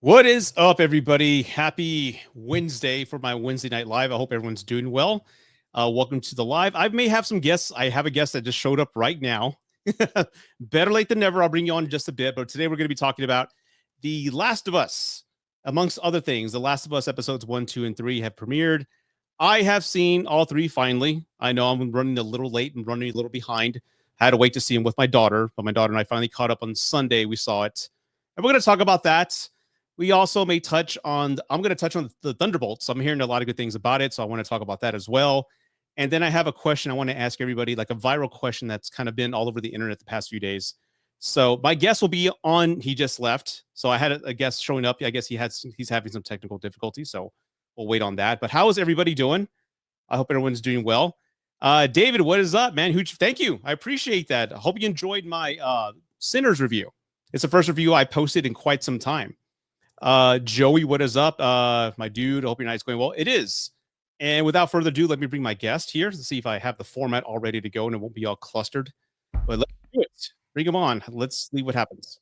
What is up, everybody? Happy Wednesday for my Wednesday night live. I hope everyone's doing well. Welcome to the live. I may have some guests. I have a guest that just showed up right now. Better late than never. I'll bring you on in just a bit. But today we're going to be talking about The Last of Us. Amongst other things, The Last of Us episodes 1, 2, and 3 have premiered. I have seen all three finally. I know I'm running a little late and running a little behind. I had to wait to see them with my daughter, but my daughter and I finally caught up on Sunday. We saw it. And we're going to talk about that. We also may touch on, I'm going to touch on the Thunderbolts. I'm hearing a lot of good things about it, so I want to talk about that as well. And then I have a question I want to ask everybody, like a viral question that's kind of been all over the internet the past few days. So my guest will be on, he just left. So I had a guest showing up. I guess he's having some technical difficulties, so we'll wait on that. But how is everybody doing? I hope everyone's doing well. David, what is up, man? Thank you. I appreciate that. I hope you enjoyed my Sinners review. It's the first review I posted in quite some time. Joey, what is up? My dude, I hope your night's going well. It is. And without further ado, let me bring my guest here to see if I have the format all ready to go and it won't be all clustered. But let's do it. Bring him on. Let's see what happens.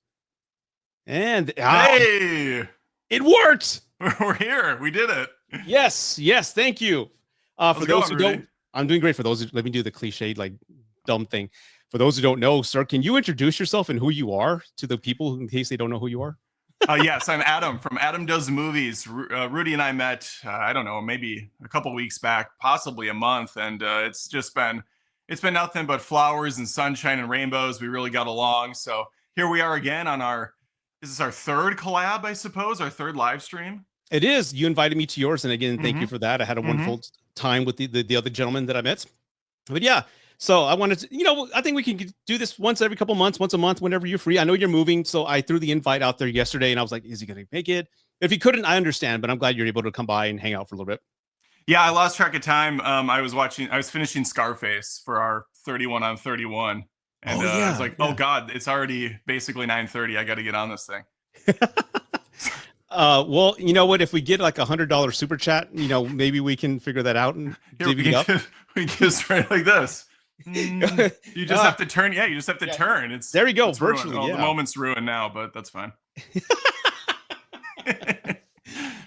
And hey, it worked. We're here. We did it. Yes. Thank you. For those who don't, I'm doing great. For those, let me do the cliche, like dumb thing. For those who don't know, sir, can you introduce yourself and who you are to the people in case they don't know who you are? Yes, I'm Adam from Adam Does Movies. Rudy and I met, I don't know, maybe a couple weeks back, possibly a month. And it's been nothing but flowers and sunshine and rainbows. We really got along. So here we are again on this is our third collab, I suppose, our third live stream. It is. You invited me to yours. And again, thank you for that. I had a wonderful time with the other gentleman that I met. But yeah. So I wanted to, I think we can do this once every couple months, once a month, whenever you're free. I know you're moving. So I threw the invite out there yesterday and I was like, is he going to make it? If he couldn't, I understand, but I'm glad you're able to come by and hang out for a little bit. Yeah, I lost track of time. I was finishing Scarface for our 31 on 31. And I was like, oh God, it's already basically 9:30. I got to get on this thing. Well, you know what? If we get like $100 super chat, maybe we can figure that out and divvy it up. We just right like this. You just have to turn. Yeah, you just have to turn. It's there. We go virtually. The moment's ruined now, but that's fine.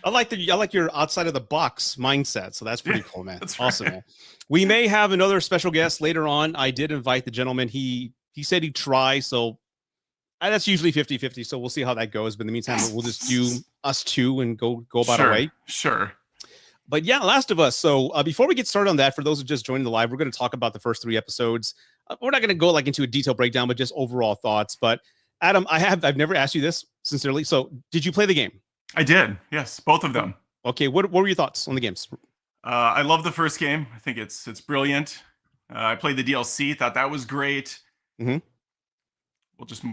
I like your outside of the box mindset. So that's pretty cool, man. That's awesome. Right. Man. We may have another special guest later on. I did invite the gentleman. He said he'd try. So that's usually 50-50. So we'll see how that goes. But in the meantime, we'll just do us two and go about our way. Sure. But yeah, Last of Us. So before we get started on that, for those who just joined the live, we're going to talk about the first 3 episodes. We're not going to go like into a detailed breakdown, but just overall thoughts. But Adam, I've never asked you this sincerely. So did you play the game? I did. Yes, both of them. Okay. What were your thoughts on the games? I love the first game. I think it's brilliant. I played the DLC. Thought that was great. Mm-hmm.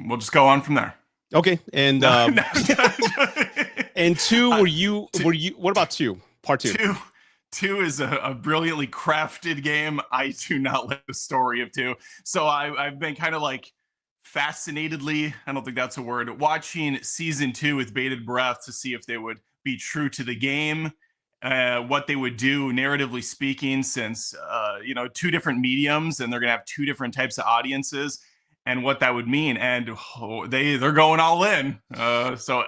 We'll just go on from there. Okay. And and 2, were you? What about 2? Part 2. 2 is a brilliantly crafted game. I do not like the story of 2. So I've been kind of like fascinatedly, I don't think that's a word, watching season 2 with bated breath to see if they would be true to the game, what they would do narratively speaking, since 2 different mediums and they're gonna have 2 different types of audiences and what that would mean. And they're going all in. So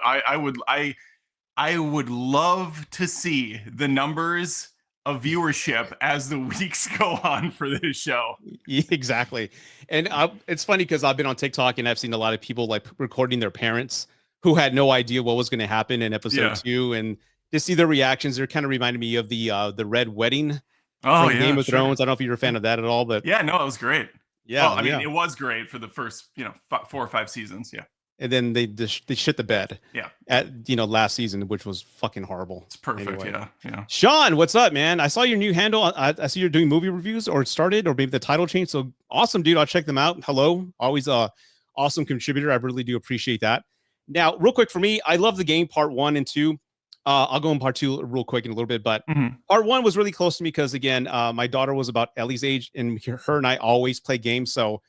I would love to see the numbers of viewership as the weeks go on for this show. Yeah, exactly. And it's funny because I've been on TikTok and I've seen a lot of people like recording their parents who had no idea what was going to happen in episode 2, and to see their reactions, they're kind of reminding me of the Red Wedding from Game of Thrones. I don't know if you're a fan of that at all, but yeah, no, it was great. Yeah, well, I mean, it was great for the first 4 or 5 seasons. Yeah. And then they shit the bed. Yeah. At last season, which was fucking horrible. It's perfect. Anyway. Yeah. Sean, what's up, man? I saw your new handle. I see you're doing movie reviews, or started, or maybe the title change. So awesome, dude. I'll check them out. Hello, always a awesome contributor. I really do appreciate that. Now, real quick for me, I love the game part 1 and 2. I'll go in part 2 real quick in a little bit, but part 1 was really close to me because again, my daughter was about Ellie's age, and her and I always play games, so.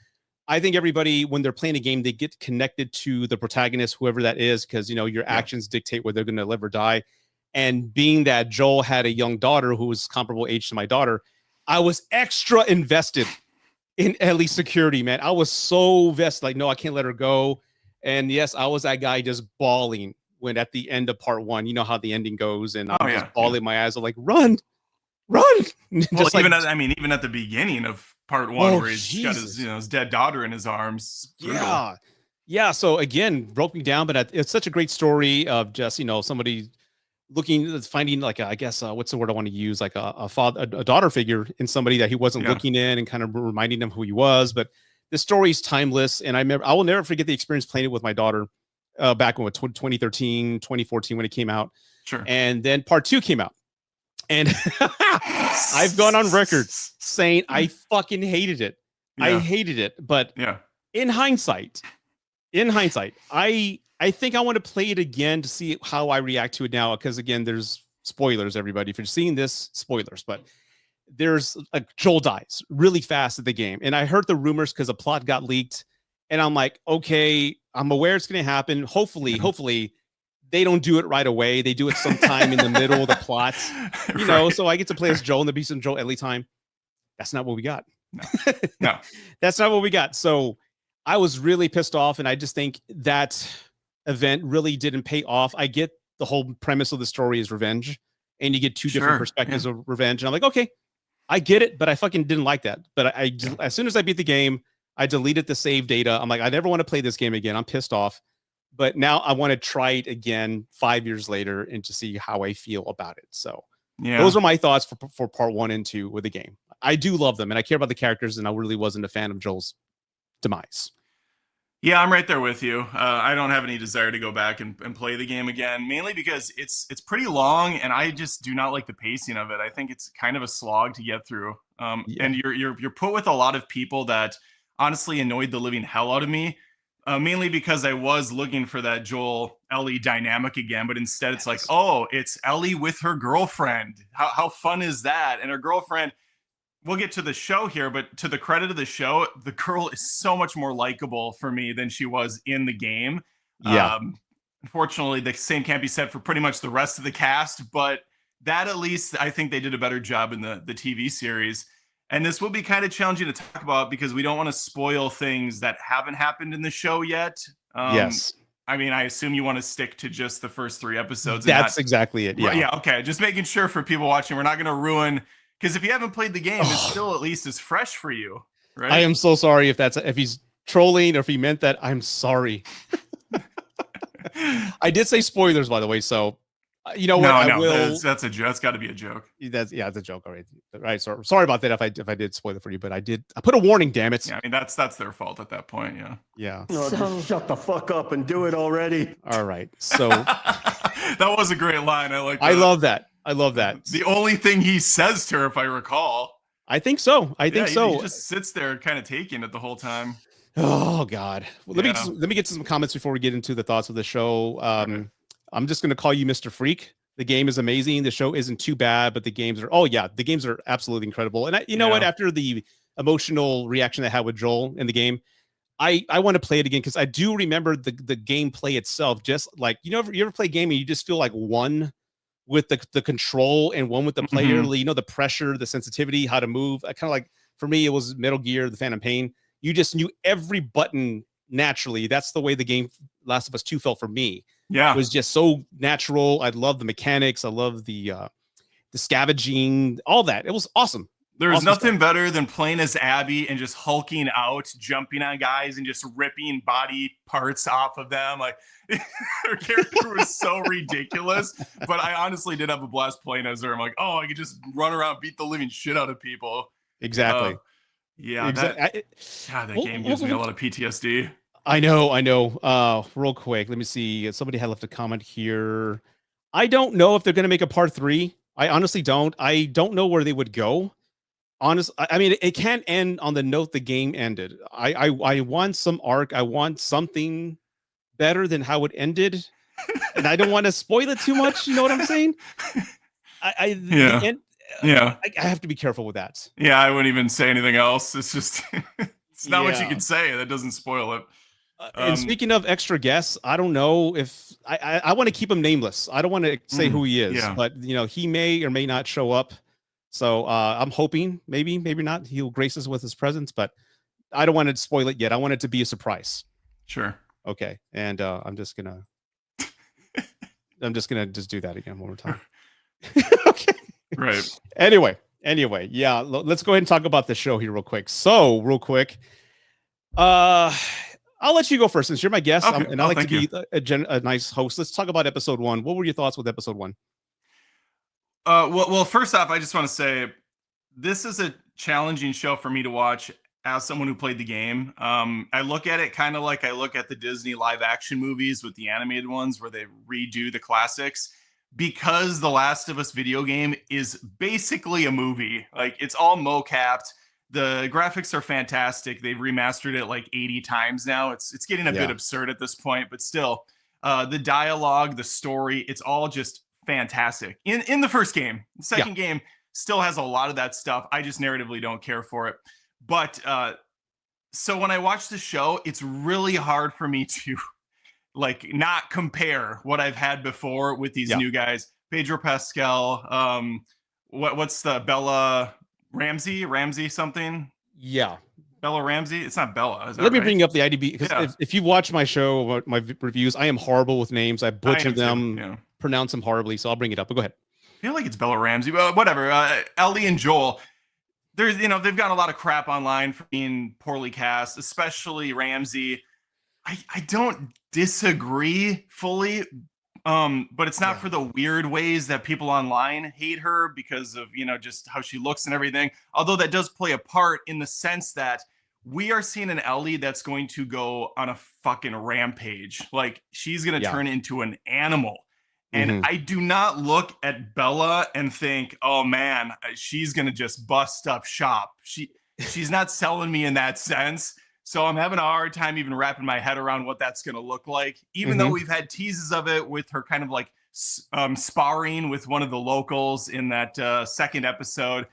I think everybody, when they're playing a game, they get connected to the protagonist, whoever that is, because, your actions dictate whether they're going to live or die. And being that Joel had a young daughter who was comparable age to my daughter, I was extra invested in Ellie's security, man. I was so vested, like, no, I can't let her go. And yes, I was that guy just bawling when at the end of part 1, you know how the ending goes, and I'm just yeah. bawling my eyes. I'm like, run. Well, Just even like, even at the beginning of part 1, where he's got Jesus. his his dead daughter in his arms. Brutal. Yeah. So again, broke me down, but it's such a great story of just somebody finding like I guess what's the word I want to use, like a father, a daughter figure in somebody that he wasn't looking in, and kind of reminding them who he was. But the story's timeless, and I will never forget the experience playing it with my daughter back in 2013, 2014 when it came out. Sure. And then part 2 came out, and I've gone on record saying I fucking hated it. I hated it, but in hindsight, I think I want to play it again to see how I react to it now. Because again, there's spoilers, everybody. If you're seeing this, spoilers. But there's Joel dies really fast at the game, and I heard the rumors because a plot got leaked, and I'm like, okay, I'm aware it's going to happen. Hopefully, they don't do it right away. They do it sometime in the middle of the plot, you know. So I get to play as Joel and the Beast and Joel every time. That's not what we got. No, that's not what we got. So I was really pissed off, and I just think that event really didn't pay off. I get the whole premise of the story is revenge, and you get two different perspectives of revenge. And I'm like, okay, I get it, but I fucking didn't like that. But as soon as I beat the game, I deleted the save data. I'm like, I never want to play this game again. I'm pissed off. But now I want to try it again 5 years later and to see how I feel about it. So those are my thoughts for part 1 and 2 with the game. I do love them, and I care about the characters, and I really wasn't a fan of Joel's demise. Yeah, I'm right there with you. I don't have any desire to go back and play the game again, mainly because it's pretty long, and I just do not like the pacing of it. I think it's kind of a slog to get through. And you're put with a lot of people that honestly annoyed the living hell out of me, mainly because I was looking for that Joel Ellie dynamic again, but instead it's like, oh, it's Ellie with her girlfriend. How fun is that? And her girlfriend. We'll get to the show here, but to the credit of the show, the girl is so much more likable for me than she was in the game. Unfortunately, the same can't be said for pretty much the rest of the cast, but that at least I think they did a better job in the TV series. And this will be kind of challenging to talk about because we don't want to spoil things that haven't happened in the show yet. Yes. I mean, I assume you want to stick to just the first 3 episodes. That's exactly it. Yeah. Okay. Just making sure for people watching, we're not going to ruin. Because if you haven't played the game, it's still at least as fresh for you, right? I am so sorry if he's trolling or if he meant that. I'm sorry. I did say spoilers, by the way. So you know what? I will. That's got to be a joke. It's a joke. All right. Right. So sorry about that if I did spoil it for you, but I did. I put a warning. Damn it. Yeah. I mean that's their fault at that point. Yeah. Yeah. No, just shut the fuck up and do it already. All right. So that was a great line. I like that. I love that. The only thing he says to her, if I recall. I think so. I think so. He just sits there kind of taking it the whole time. Oh God. Well, let me get to some comments before we get into the thoughts of the show. I'm just going to call you Mr. Freak. The game is amazing. The show isn't too bad, but the games are absolutely incredible. And you know what? After the emotional reaction I had with Joel in the game, I want to play it again because I do remember the gameplay itself. Just like you ever play a game and you just feel like one with the control and one with the player, the pressure, the sensitivity, how to move. I kind of like, for me, it was Metal Gear, the Phantom Pain. You just knew every button naturally. That's the way the game Last of Us 2 felt for me. Yeah. It was just so natural. I love the mechanics. I love the scavenging, all that. It was awesome. There's nothing better than playing as Abby and just hulking out, jumping on guys and just ripping body parts off of them. Like her character was so ridiculous, but I honestly did have a blast playing as her. I'm like, oh, I could just run around, beat the living shit out of people. Exactly. That game gives me a lot of PTSD. I know. Real quick, let me see. Somebody had left a comment here. I don't know if they're going to make a part 3. I honestly don't. I don't know where they would go. I mean, it can't end on the note the game ended. I want some arc. I want something better than how it ended, and I don't want to spoil it too much. You know what I'm saying? I have to be careful with that. Yeah, I wouldn't even say anything else. It's just it's not what you can say that doesn't spoil it. And speaking of extra guests, I don't know if I want to keep him nameless. I don't want to say who he is, but he may or may not show up. So I'm hoping maybe not he'll grace us with his presence, but I don't want to spoil it yet. I want it to be a surprise. Sure. Okay. And I'm just gonna I'm just gonna do that again one more time. Okay. Right. Anyway, yeah. Let's go ahead and talk about the show here real quick. So, real quick, I'll let you go first since you're my guest, Okay. and I like to be a nice host. Let's talk about episode 1. What were your thoughts with episode 1? Well, first off, I just want to say this is a challenging show for me to watch as someone who played the game. I look at it kind of like I look at the Disney live action movies with the animated ones where they redo the classics, because the Last of Us video game is basically a movie. Like, it's all mocapped. The graphics are fantastic. They've remastered it like 80 times now. It's getting a bit absurd at this point, but still, the dialogue, the story, it's all just fantastic. In the first game, the second game still has a lot of that stuff. I just narratively don't care for it. But so when I watch the show, it's really hard for me to like not compare what I've had before with these new guys. Pedro Pascal, what's the Bella Ramsey something? Yeah. Bella Ramsey? It's not Bella. Is that Let me right? bring up the IDB, because if you watch my show, my reviews, I am horrible with names. I butcher them, pronounce them horribly. So I'll bring it up. But go ahead. I feel like it's Bella Ramsey. Well, whatever. Ellie and Joel. There's, they've got a lot of crap online for being poorly cast, especially Ramsey. I don't disagree fully, but it's not for the weird ways that people online hate her because of, just how she looks and everything. Although that does play a part in the sense that we are seeing an Ellie that's going to go on a fucking rampage. Like, she's going to turn into an animal. And I do not look at Bella and think, oh man, she's going to just bust up shop. She's not selling me in that sense. So I'm having a hard time even wrapping my head around what that's going to look like, even though we've had teases of it with her kind of like sparring with one of the locals in that second episode.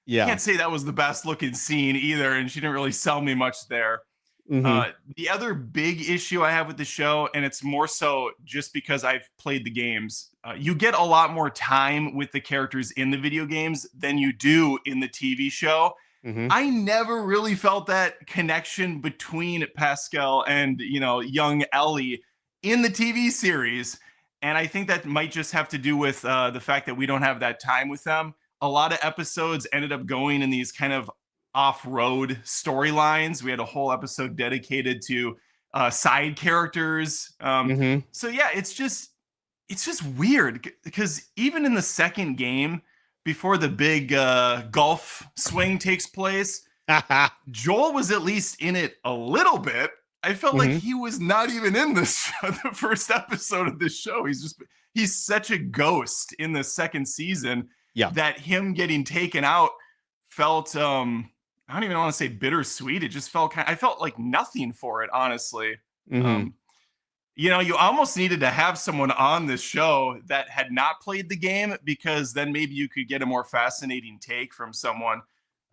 I can't say that was the best looking scene either, and she didn't really sell me much there. The other big issue I have with the show, and it's more so just because I've played the games, you get a lot more time with the characters in the video games than you do in the TV show. I never really felt that connection between Pascal and, young Ellie in the TV series. And I think that might just have to do with the fact that we don't have that time with them. A lot of episodes ended up going in these kind of off-road storylines. We had a whole episode dedicated to side characters. So yeah, it's just weird because even in the second game, before the big golf swing takes place, Joel was at least in it a little bit. I felt like he was not even in the first episode of this show. He's such a ghost in the second season that him getting taken out felt I don't even want to say bittersweet. It just felt I felt like nothing for it, honestly. You almost needed to have someone on this show that had not played the game, because then maybe you could get a more fascinating take from someone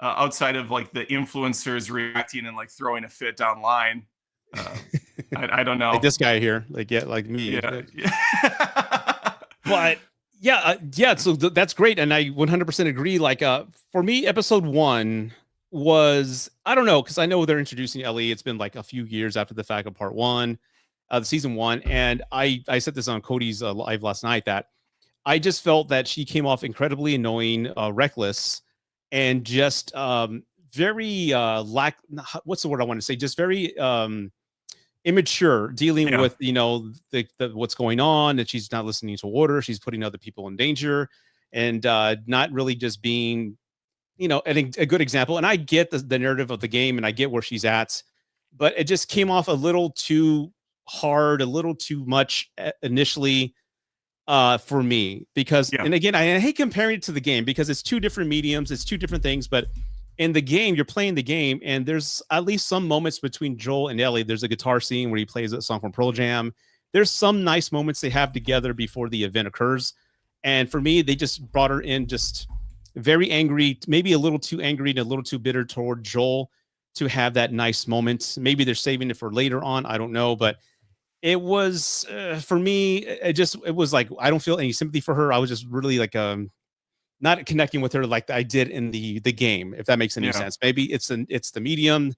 outside of like the influencers reacting and like throwing a fit online. I don't know. Like this guy here, like me. But so that's great, and I 100% agree. Like, for me, episode 1 was, I don't know, because I know they're introducing Ellie. It's been like a few years after the fact of part 1. The season 1, and I said this on Cody's live last night, that I just felt that she came off incredibly annoying, reckless, and just very what's the word I want to say? Just very immature, dealing with the what's going on, that she's not listening to order, she's putting other people in danger, and not really just being a good example. And I get the narrative of the game, and I get where she's at, but it just came off a little too hard, a little too much initially for me, because and again, I hate comparing it to the game because it's two different mediums, it's two different things. But in the game, you're playing the game, and there's at least some moments between Joel and Ellie. There's a guitar scene where he plays a song from Pearl Jam. There's some nice moments they have together before the event occurs, and for me, they just brought her in just very angry, maybe a little too angry and a little too bitter toward Joel to have that nice moment. Maybe they're saving it for later on, I don't know. But it was for me, it was like, I don't feel any sympathy for her. I was just really like not connecting with her like I did in the game, if that makes any sense. Maybe it's the medium,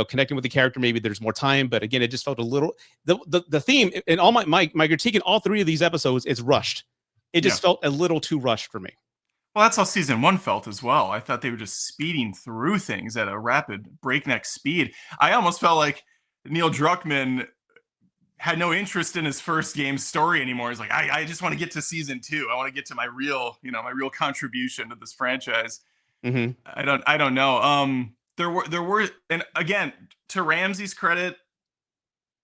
connecting with the character. Maybe there's more time, but again, it just felt a little, the theme and all my critique in all 3 of these episodes is rushed. It just felt a little too rushed for me. Well, that's how season 1 felt as well. I thought they were just speeding through things at a rapid breakneck speed. I almost felt like Neil Druckmann had no interest in his first game's story anymore. He's like, I just want to get to season 2. I want to get to my real contribution to this franchise. Mm-hmm. I don't know. There were, and again, to Ramsey's credit,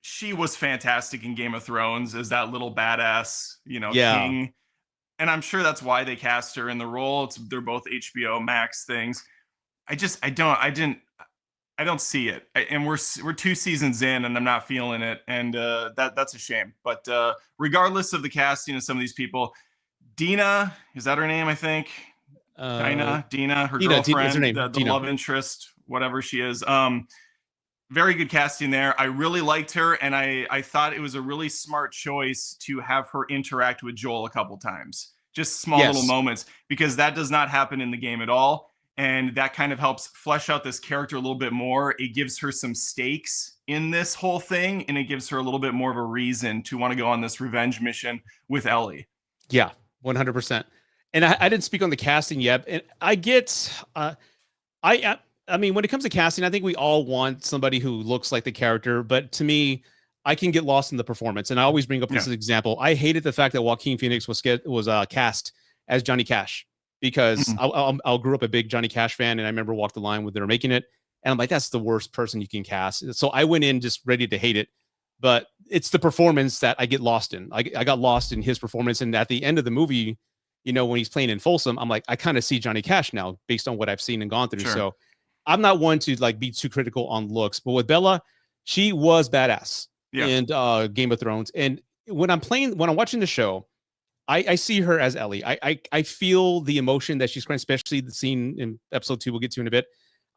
she was fantastic in Game of Thrones as that little badass, king. And I'm sure that's why they cast her in the role. They're both HBO Max things. I don't see it. And we're 2 seasons in and I'm not feeling it. And that's a shame. But regardless of the casting of some of these people, Dina, is that her name? I think Dina, her girlfriend, the love interest, whatever she is. Very good casting there. I really liked her, and I thought it was a really smart choice to have her interact with Joel a couple times. Just small little moments, because that does not happen in the game at all. And that kind of helps flesh out this character a little bit more. It gives her some stakes in this whole thing, and it gives her a little bit more of a reason to want to go on this revenge mission with Ellie. Yeah, 100%. And I didn't speak on the casting yet. And I get, I mean, when it comes to casting, I think we all want somebody who looks like the character. But to me, I can get lost in the performance. And I always bring up this example. I hated the fact that Joaquin Phoenix was cast as Johnny Cash, because I grew up a big Johnny Cash fan. And I remember Walk the Line when they were making it. And I'm like, that's the worst person you can cast. So I went in just ready to hate it. But it's the performance that I get lost in. I got lost in his performance. And at the end of the movie, when he's playing in Folsom, I'm like, I kind of see Johnny Cash now based on what I've seen and gone through. Sure. So I'm not one to be too critical on looks, but with Bella, she was badass in Game of Thrones. And when I'm watching the show, I see her as Ellie. I feel the emotion that she's crying, especially the scene in episode 2 we'll get to in a bit.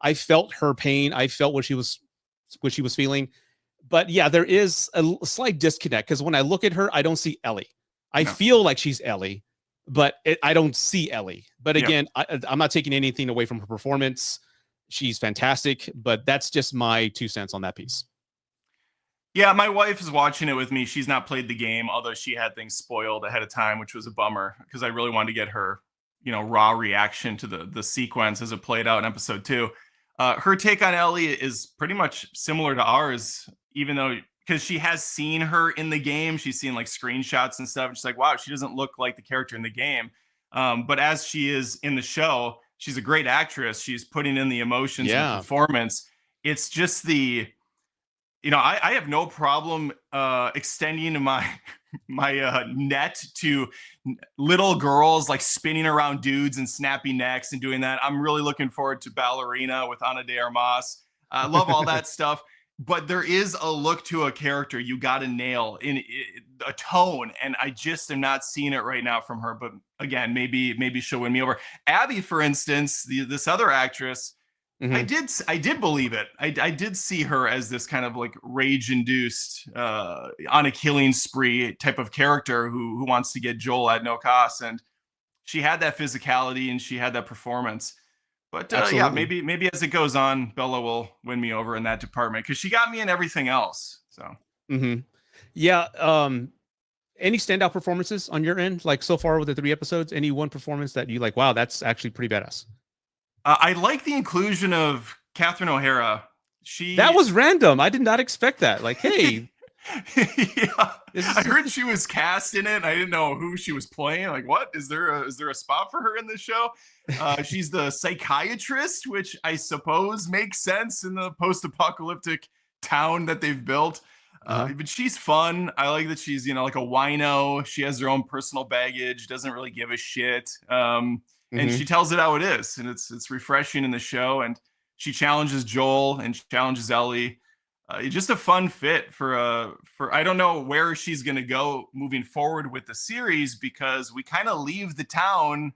I felt her pain. I felt what she was feeling. But yeah, there is a slight disconnect, because when I look at her, I don't see Ellie. I feel like she's Ellie, but I don't see Ellie. But again, I'm not taking anything away from her performance. She's fantastic, but that's just my 2 cents on that piece. Yeah, my wife is watching it with me. She's not played the game, although she had things spoiled ahead of time, which was a bummer, because I really wanted to get her, raw reaction to the sequence as it played out in episode 2. Her take on Ellie is pretty much similar to ours, even though, because she has seen her in the game. She's seen like screenshots and stuff. And she's like, wow, she doesn't look like the character in the game. But as she is in the show, she's a great actress. She's putting in the emotions and the performance. It's just I have no problem extending my net to little girls like spinning around dudes and snappy necks and doing that. I'm really looking forward to Ballerina with Ana de Armas. I love all that stuff. But there is a look to a character you got to nail in a tone, and I just am not seeing it right now from her. But again, maybe she'll win me over. Abby, for instance, this other actress, I did believe it. I did see her as this kind of like rage-induced, on a killing spree type of character who wants to get Joel at no cost, and she had that physicality and she had that performance. But maybe as it goes on, Bella will win me over in that department, because she got me in everything else. So, yeah. Any standout performances on your end, like so far with the 3 episodes? Any one performance that you like? Wow, that's actually pretty badass. I like the inclusion of Catherine O'Hara. That was random. I did not expect that. Like, hey. I heard she was cast in it. I didn't know who she was playing. Like, what? Is there a spot for her in this show? She's the psychiatrist, which I suppose makes sense in the post-apocalyptic town that they've built. But she's fun. I like that she's, like a wino. She has her own personal baggage, doesn't really give a shit. And she tells it how it is. And it's refreshing in the show. And she challenges Joel and she challenges Ellie. Just a fun fit for I don't know where she's going to go moving forward with the series, because we kind of leave the town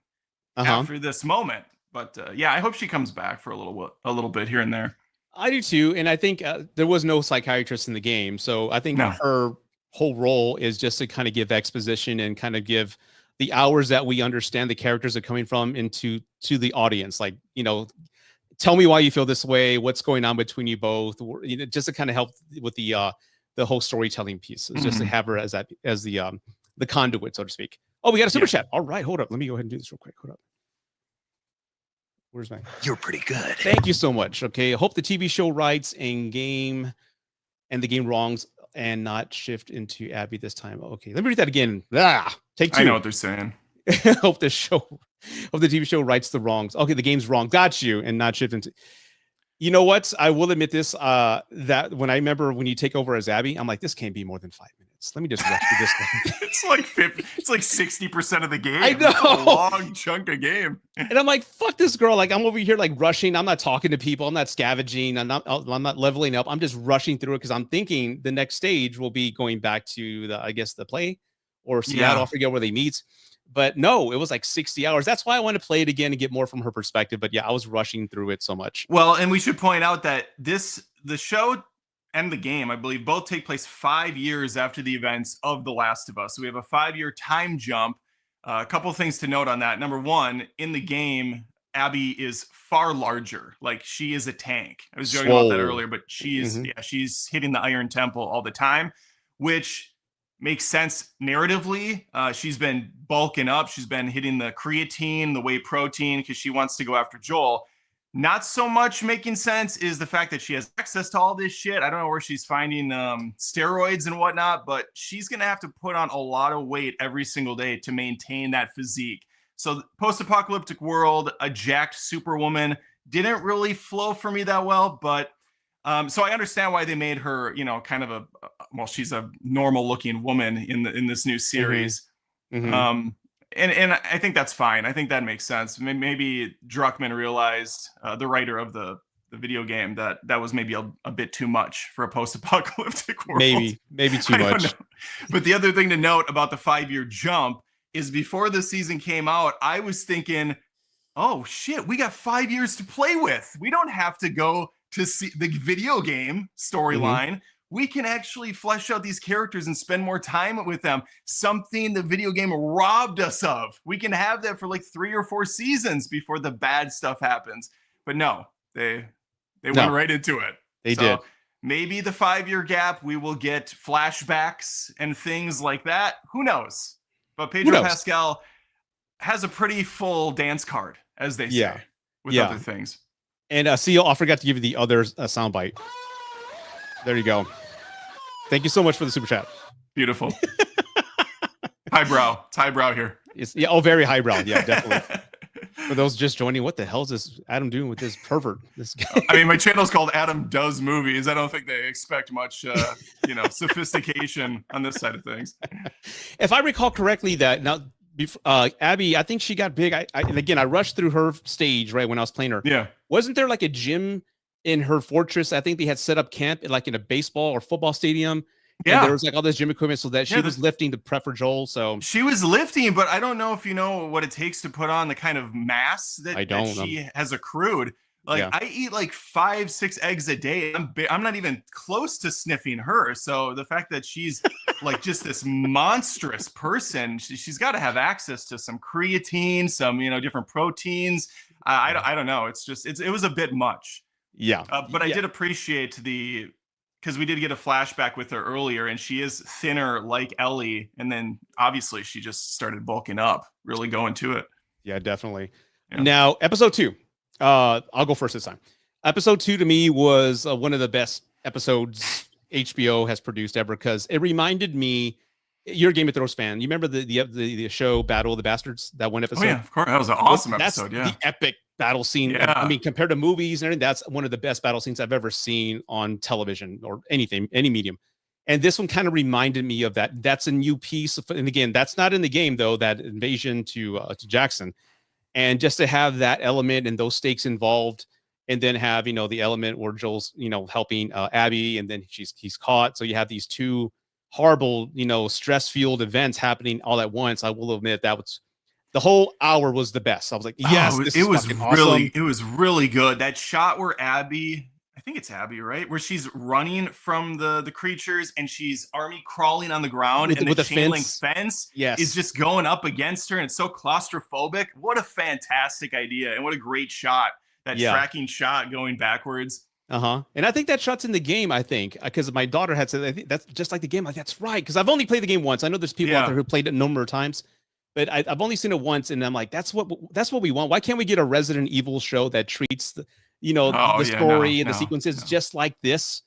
after this moment. But I hope she comes back for a little bit here and there. I do too. And I think there was no psychiatrist in the game. So I think her whole role is just to kind of give exposition and kind of give the hours that we understand the characters are coming from to the audience. Like, tell me why you feel this way. What's going on between you both? Just to kind of help with the whole storytelling piece. It's just to have her as the conduit, so to speak. Oh, we got a super chat. All right, hold up. Let me go ahead and do this real quick. Hold up. Where's my? You're pretty good. Thank you so much. Okay, I hope the TV show writes and the game wrongs and not shift into Abby this time. Okay, let me read that again. Take two. I know what they're saying. Hope the TV show writes the wrongs. Okay, the game's wrong. Got you, and not shift into. You know what? I will admit this. That when I remember when you take over as Abby, I'm like, this can't be more than 5 minutes. Let me just rush through this thing. It's like 50. It's like 60% of the game. I know. It's a long chunk of game. And I'm like, fuck this girl. Like I'm over here like rushing. I'm not talking to people. I'm not scavenging. I'm not leveling up. I'm just rushing through it because I'm thinking the next stage will be going back to the play or Seattle. I forget where they meet. But no, it was like 60 hours. That's why I want to play it again and get more from her perspective. But yeah, I was rushing through it so much. Well, and we should point out that the show and the game, I believe, both take place 5 years after the events of The Last of Us. So we have a 5-year time jump. A couple of things to note on that. Number one, in the game, Abby is far larger. Like she is a tank. I was joking about that earlier, but she's hitting the Iron Temple all the time, which makes sense narratively. She's been bulking up. She's been hitting the creatine, the whey protein, because she wants to go after Joel. Not so much making sense is the fact that she has access to all this shit. I don't know where she's finding steroids and whatnot, but she's going to have to put on a lot of weight every single day to maintain that physique. So post-apocalyptic world, a jacked superwoman didn't really flow for me that well, but so I understand why they made her, kind of she's a normal looking woman in this new series. And I think that's fine. I think that makes sense. Maybe Druckmann realized, the writer of the video game, that was maybe a bit too much for a post-apocalyptic world. Maybe too much. But the other thing to note about the 5-year jump is before the season came out, I was thinking, oh shit, we got 5 years to play with. We don't have to go to see the video game storyline. We can actually flesh out these characters and spend more time with them. Something the video game robbed us of. We can have that for like 3 or 4 seasons before the bad stuff happens. But no, they went right into it. They did. Maybe the 5-year gap, we will get flashbacks and things like that. Who knows? But Pedro Pascal has a pretty full dance card, as they say, with other things. And Seal, I forgot to give you the other soundbite. There you go. Thank you so much for the super chat. Beautiful. Highbrow. It's highbrow here. Very highbrow. Yeah, definitely. For those just joining, what the hell is this Adam doing with this pervert? This guy. I mean, my channel is called Adam Does Movies. I don't think they expect much, sophistication on this side of things. If I recall correctly, Abby, I think she got big. And again, I rushed through her stage right when I was playing her. Yeah. Wasn't there like a gym in her fortress? I think they had set up camp in a baseball or football stadium. Yeah. And there was like all this gym equipment so that she was lifting to prep for Joel. So she was lifting, but I don't know if you know what it takes to put on the kind of mass that she has accrued. Like I eat like 5-6 eggs a day. I'm not even close to sniffing her. So the fact that she's like just this monstrous person, she's got to have access to some creatine, some different proteins. I don't know. It was a bit much. Yeah. But I did appreciate because we did get a flashback with her earlier, and she is thinner like Ellie, and then obviously she just started bulking up, really going to it. Yeah, definitely. Yeah. Now, episode 2. I'll go first this time. Episode 2 to me was one of the best episodes HBO has produced ever, because it reminded me. You're a Game of Thrones fan. You remember the show Battle of the Bastards? That one episode. Oh yeah, of course. That was an awesome episode. The epic battle scene. Yeah. I mean, compared to movies and everything, that's one of the best battle scenes I've ever seen on television or anything, any medium. And this one kind of reminded me of that. That's a new piece of, and again, that's not in the game though. That invasion to Jackson, and just to have that element and those stakes involved, and then have the element where Joel's helping Abby, and then he's caught. So you have these two horrible, stress-fueled events happening all at once. I will admit that was the whole hour was the best. I was like, yes, it was really good. That shot where Abby, I think it's Abby, right? Where she's running from the creatures and she's army crawling on the ground and the chain link fence is just going up against her, and it's so claustrophobic. What a fantastic idea, and what a great shot that Yeah. tracking shot going backwards. And I think that shot's in the game, I think, because my daughter had said, I think that's just like the game. Like, that's right. Because I've only played the game once. I know there's people out there who played it a number of times, but I've only seen it once. And I'm like, that's what we want. Why can't we get a Resident Evil show that treats the, the story and the sequences just like this?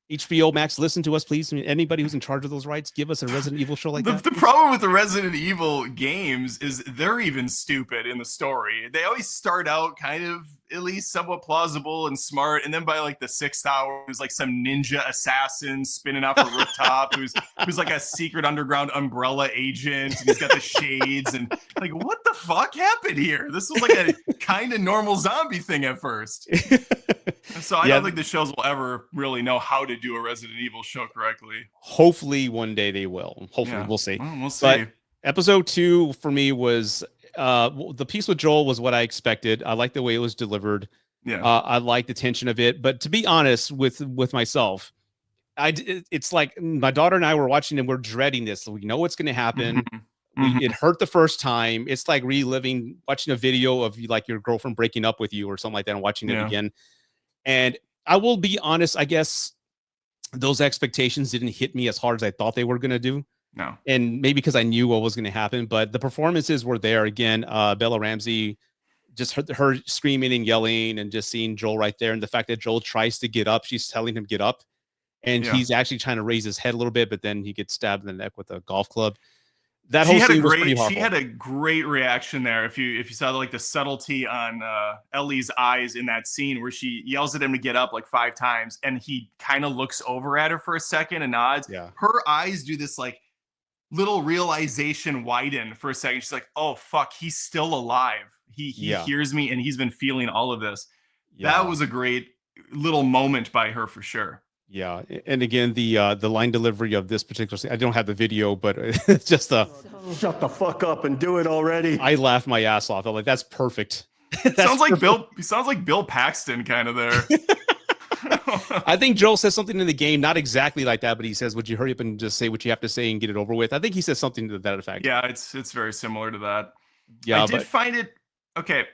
HBO Max, listen to us, please. I mean, anybody who's in charge of those rights, give us a Resident Evil show like that. The problem with the Resident Evil games is they're even stupid in the story. They always start out kind of at least somewhat plausible and smart, and then by like the 6th hour, there's like some ninja assassin spinning off a rooftop who's like a secret underground umbrella agent, and he's got the shades, and like, what the fuck happened here? This was like a kind of normal zombie thing at first. So I don't think the shows will ever really know how to do a Resident Evil show correctly. Hopefully one day they will. Hopefully, we'll see. Well, we'll see. But episode 2 for me was the piece with Joel was what I expected. I liked the way it was delivered. Yeah. I liked the tension of it. But to be honest with myself, it's like my daughter and I were watching and we're dreading this. We know what's going to happen. It hurt the first time. It's like watching a video of like your girlfriend breaking up with you or something like that and watching it again. And I will be honest, I guess those expectations didn't hit me as hard as I thought they were going to do. No. And maybe because I knew what was going to happen, but the performances were there again. Bella Ramsey, just her screaming and yelling and just seeing Joel right there. And the fact that Joel tries to get up, she's telling him get up. And he's actually trying to raise his head a little bit, but then he gets stabbed in the neck with a golf club. That whole scene was pretty horrible. She had a great reaction there. If you saw like the subtlety on Ellie's eyes in that scene where she yells at him to get up like 5 times, and he kind of looks over at her for a second and nods. Yeah. Her eyes do this like little realization widen for a second. She's like, "Oh fuck, he's still alive. He hears me, and he's been feeling all of this." Yeah. That was a great little moment by her for sure. Yeah, and again, the line delivery of this particular scene, I don't have the video, but it's just shut the fuck up and do it already. I laughed my ass off. I'm like, that's perfect. Sounds like Bill Paxton kind of there. I think Joel says something in the game, not exactly like that, but he says, "Would you hurry up and just say what you have to say and get it over with?" I think he says something to that effect. Yeah, it's very similar to that. Yeah, I did find it okay.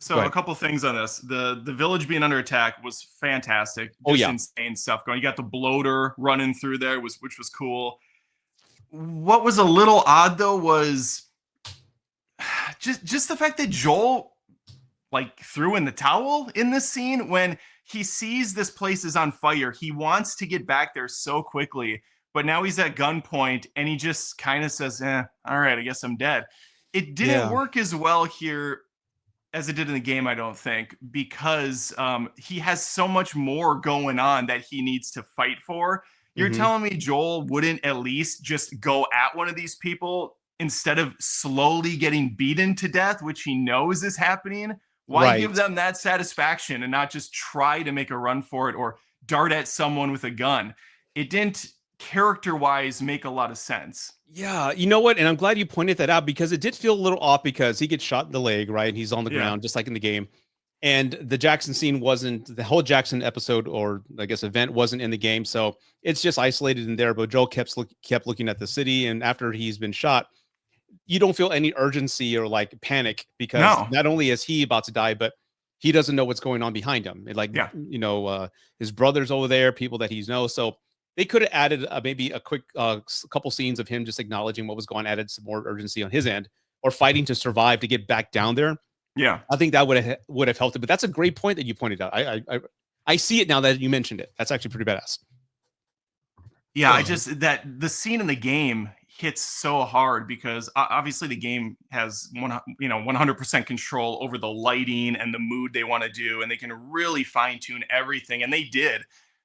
So a couple things on this. The village being under attack was fantastic. Insane stuff going. You got the bloater running through there, which was cool. What was a little odd though was just the fact that Joel like threw in the towel in this scene when he sees this place is on fire. He wants to get back there so quickly, but now he's at gunpoint and he just kind of says, all right, I guess I'm dead. It didn't work as well here as it did in the game, I don't think, because he has so much more going on that he needs to fight for. You're telling me Joel wouldn't at least just go at one of these people instead of slowly getting beaten to death, which he knows is happening? Why give them that satisfaction and not just try to make a run for it or dart at someone with a gun? It didn't character-wise make a lot of sense. Yeah, you know what? And I'm glad you pointed that out because it did feel a little off because he gets shot in the leg, right? And he's on the ground, just like in the game. And the Jackson scene wasn't, the whole Jackson episode or I guess event wasn't in the game. So it's just isolated in there. But Joel kept looking at the city. And after he's been shot, you don't feel any urgency or like panic because not only is he about to die, but he doesn't know what's going on behind him. And like, his brother's over there, people that he knows. So they could have added maybe a quick couple scenes of him just acknowledging what was going on, added some more urgency on his end or fighting to survive to get back down there. Yeah, I think that would have helped it. But that's a great point that you pointed out. I see it now that you mentioned it. That's actually pretty badass. Yeah, I just that the scene in the game hits so hard because obviously the game has 100% control over the lighting and the mood they want to do, and they can really fine tune everything, and they did.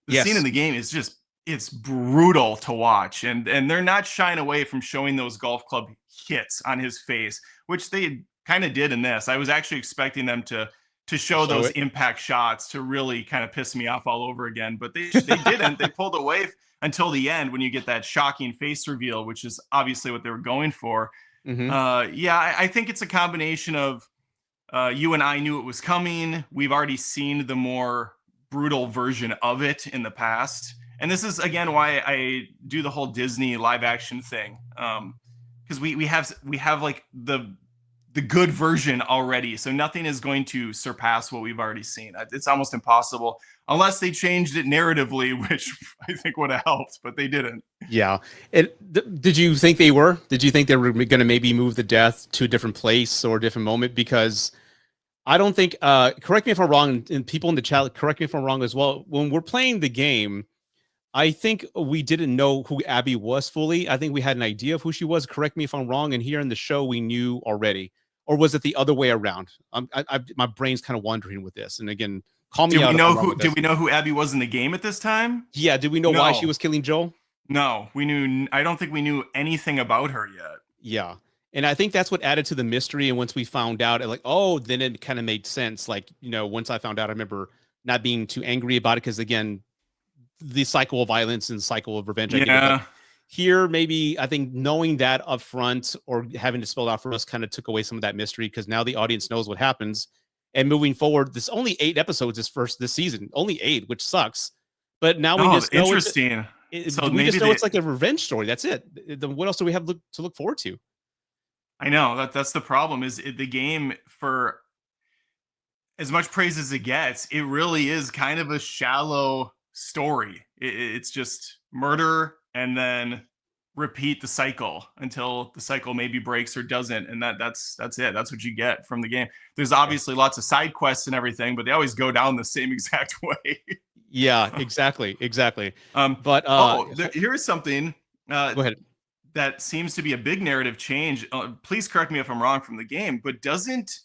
The scene in the game is just it's brutal to watch, and they're not shying away from showing those golf club hits on his face, which they kind of did in this. I was actually expecting them to show those impact shots to really kind of piss me off all over again, but they didn't. They pulled away until the end when you get that shocking face reveal, which is obviously what they were going for. I think it's a combination of you and I knew it was coming. We've already seen the more brutal version of it in the past. And this is, again, why I do the whole Disney live action thing. Because we have like the the good version already. So nothing is going to surpass what we've already seen. It's almost impossible unless they changed it narratively, which I think would have helped, but they didn't. Yeah. Did you think they were? Did you think they were going to maybe move the death to a different place or a different moment? Because I don't think, correct me if I'm wrong, and people in the chat, correct me if I'm wrong as well. When we're playing the game, I think we didn't know who Abby was fully. I think we had an idea of who she was. Correct me if I'm wrong. And here in the show, we knew already. Or was it the other way around? My brain's kind of wandering with this. And again, call me out. Did we know who Abby was in the game at this time? Yeah. Did we know why she was killing Joel? No, we knew. I don't think we knew anything about her yet. Yeah. And I think that's what added to the mystery. And once we found out, then it kind of made sense. Once I found out, I remember not being too angry about it because, again, the cycle of violence and cycle of revenge. Here, maybe I think knowing that up front or having to spell it out for us kind of took away some of that mystery because now the audience knows what happens. And moving forward, this only 8 episodes this season, only 8, which sucks. But now we just know interesting. We just know it's like a revenge story. That's it. What else do we have to look forward to? I know that's the problem. Is the game, for as much praise as it gets, it really is kind of a shallow story. It's just murder and then repeat the cycle until the cycle maybe breaks or doesn't, and that's it. That's what you get from the game. There's obviously lots of side quests and everything, but they always go down the same exact way. Yeah, exactly. Here's something. Go ahead. That seems to be a big narrative change. Please correct me if I'm wrong from the game, but doesn't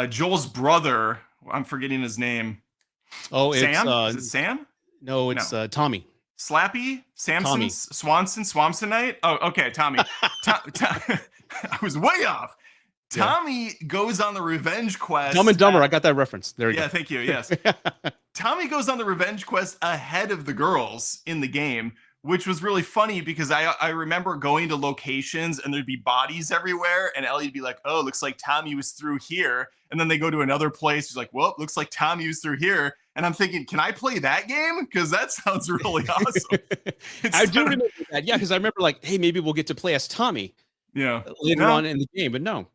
Joel's brother? I'm forgetting his name. Oh, Sam? Is it Sam? No, it's Tommy. Slappy? Samson? Swansonite? Oh, okay, Tommy. I was way off. Tommy goes on the revenge quest. Dumb and Dumber. I got that reference. There you go. Yeah, thank you. Yes. Tommy goes on the revenge quest ahead of the girls in the game, which was really funny because I remember going to locations and there'd be bodies everywhere. And Ellie'd be like, oh, looks like Tommy was through here. And then they go to another place. She's like, well, looks like Tommy was through here. And I'm thinking, can I play that game? Because that sounds really awesome. I do remember that. Yeah, because I remember hey, maybe we'll get to play as Tommy. Yeah. Later on in the game, but no.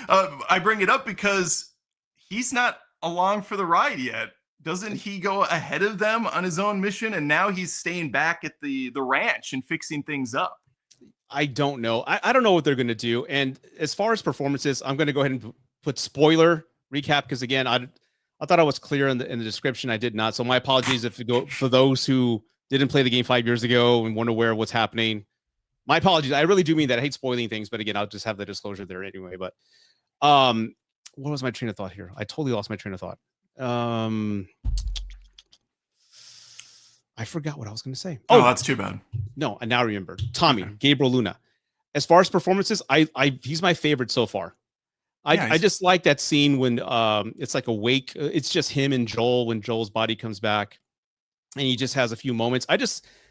I bring it up because he's not along for the ride yet. Doesn't he go ahead of them on his own mission? And now he's staying back at the ranch and fixing things up. I don't know. I don't know what they're going to do. And as far as performances, I'm going to go ahead and put spoiler recap because, again, I thought I was clear in the description. I did not. So my apologies for those who didn't play the game 5 years ago and weren't aware of what's happening. My apologies. I really do mean that. I hate spoiling things, but again, I'll just have the disclosure there anyway. But what was my train of thought here? I totally lost my train of thought. I forgot what I was going to say. Oh, that's too bad. No, I now remember. Tommy, okay. Gabriel Luna. As far as performances, he's my favorite so far. I just like that scene when it's like a wake. It's just him and Joel when Joel's body comes back, and he just has a few moments.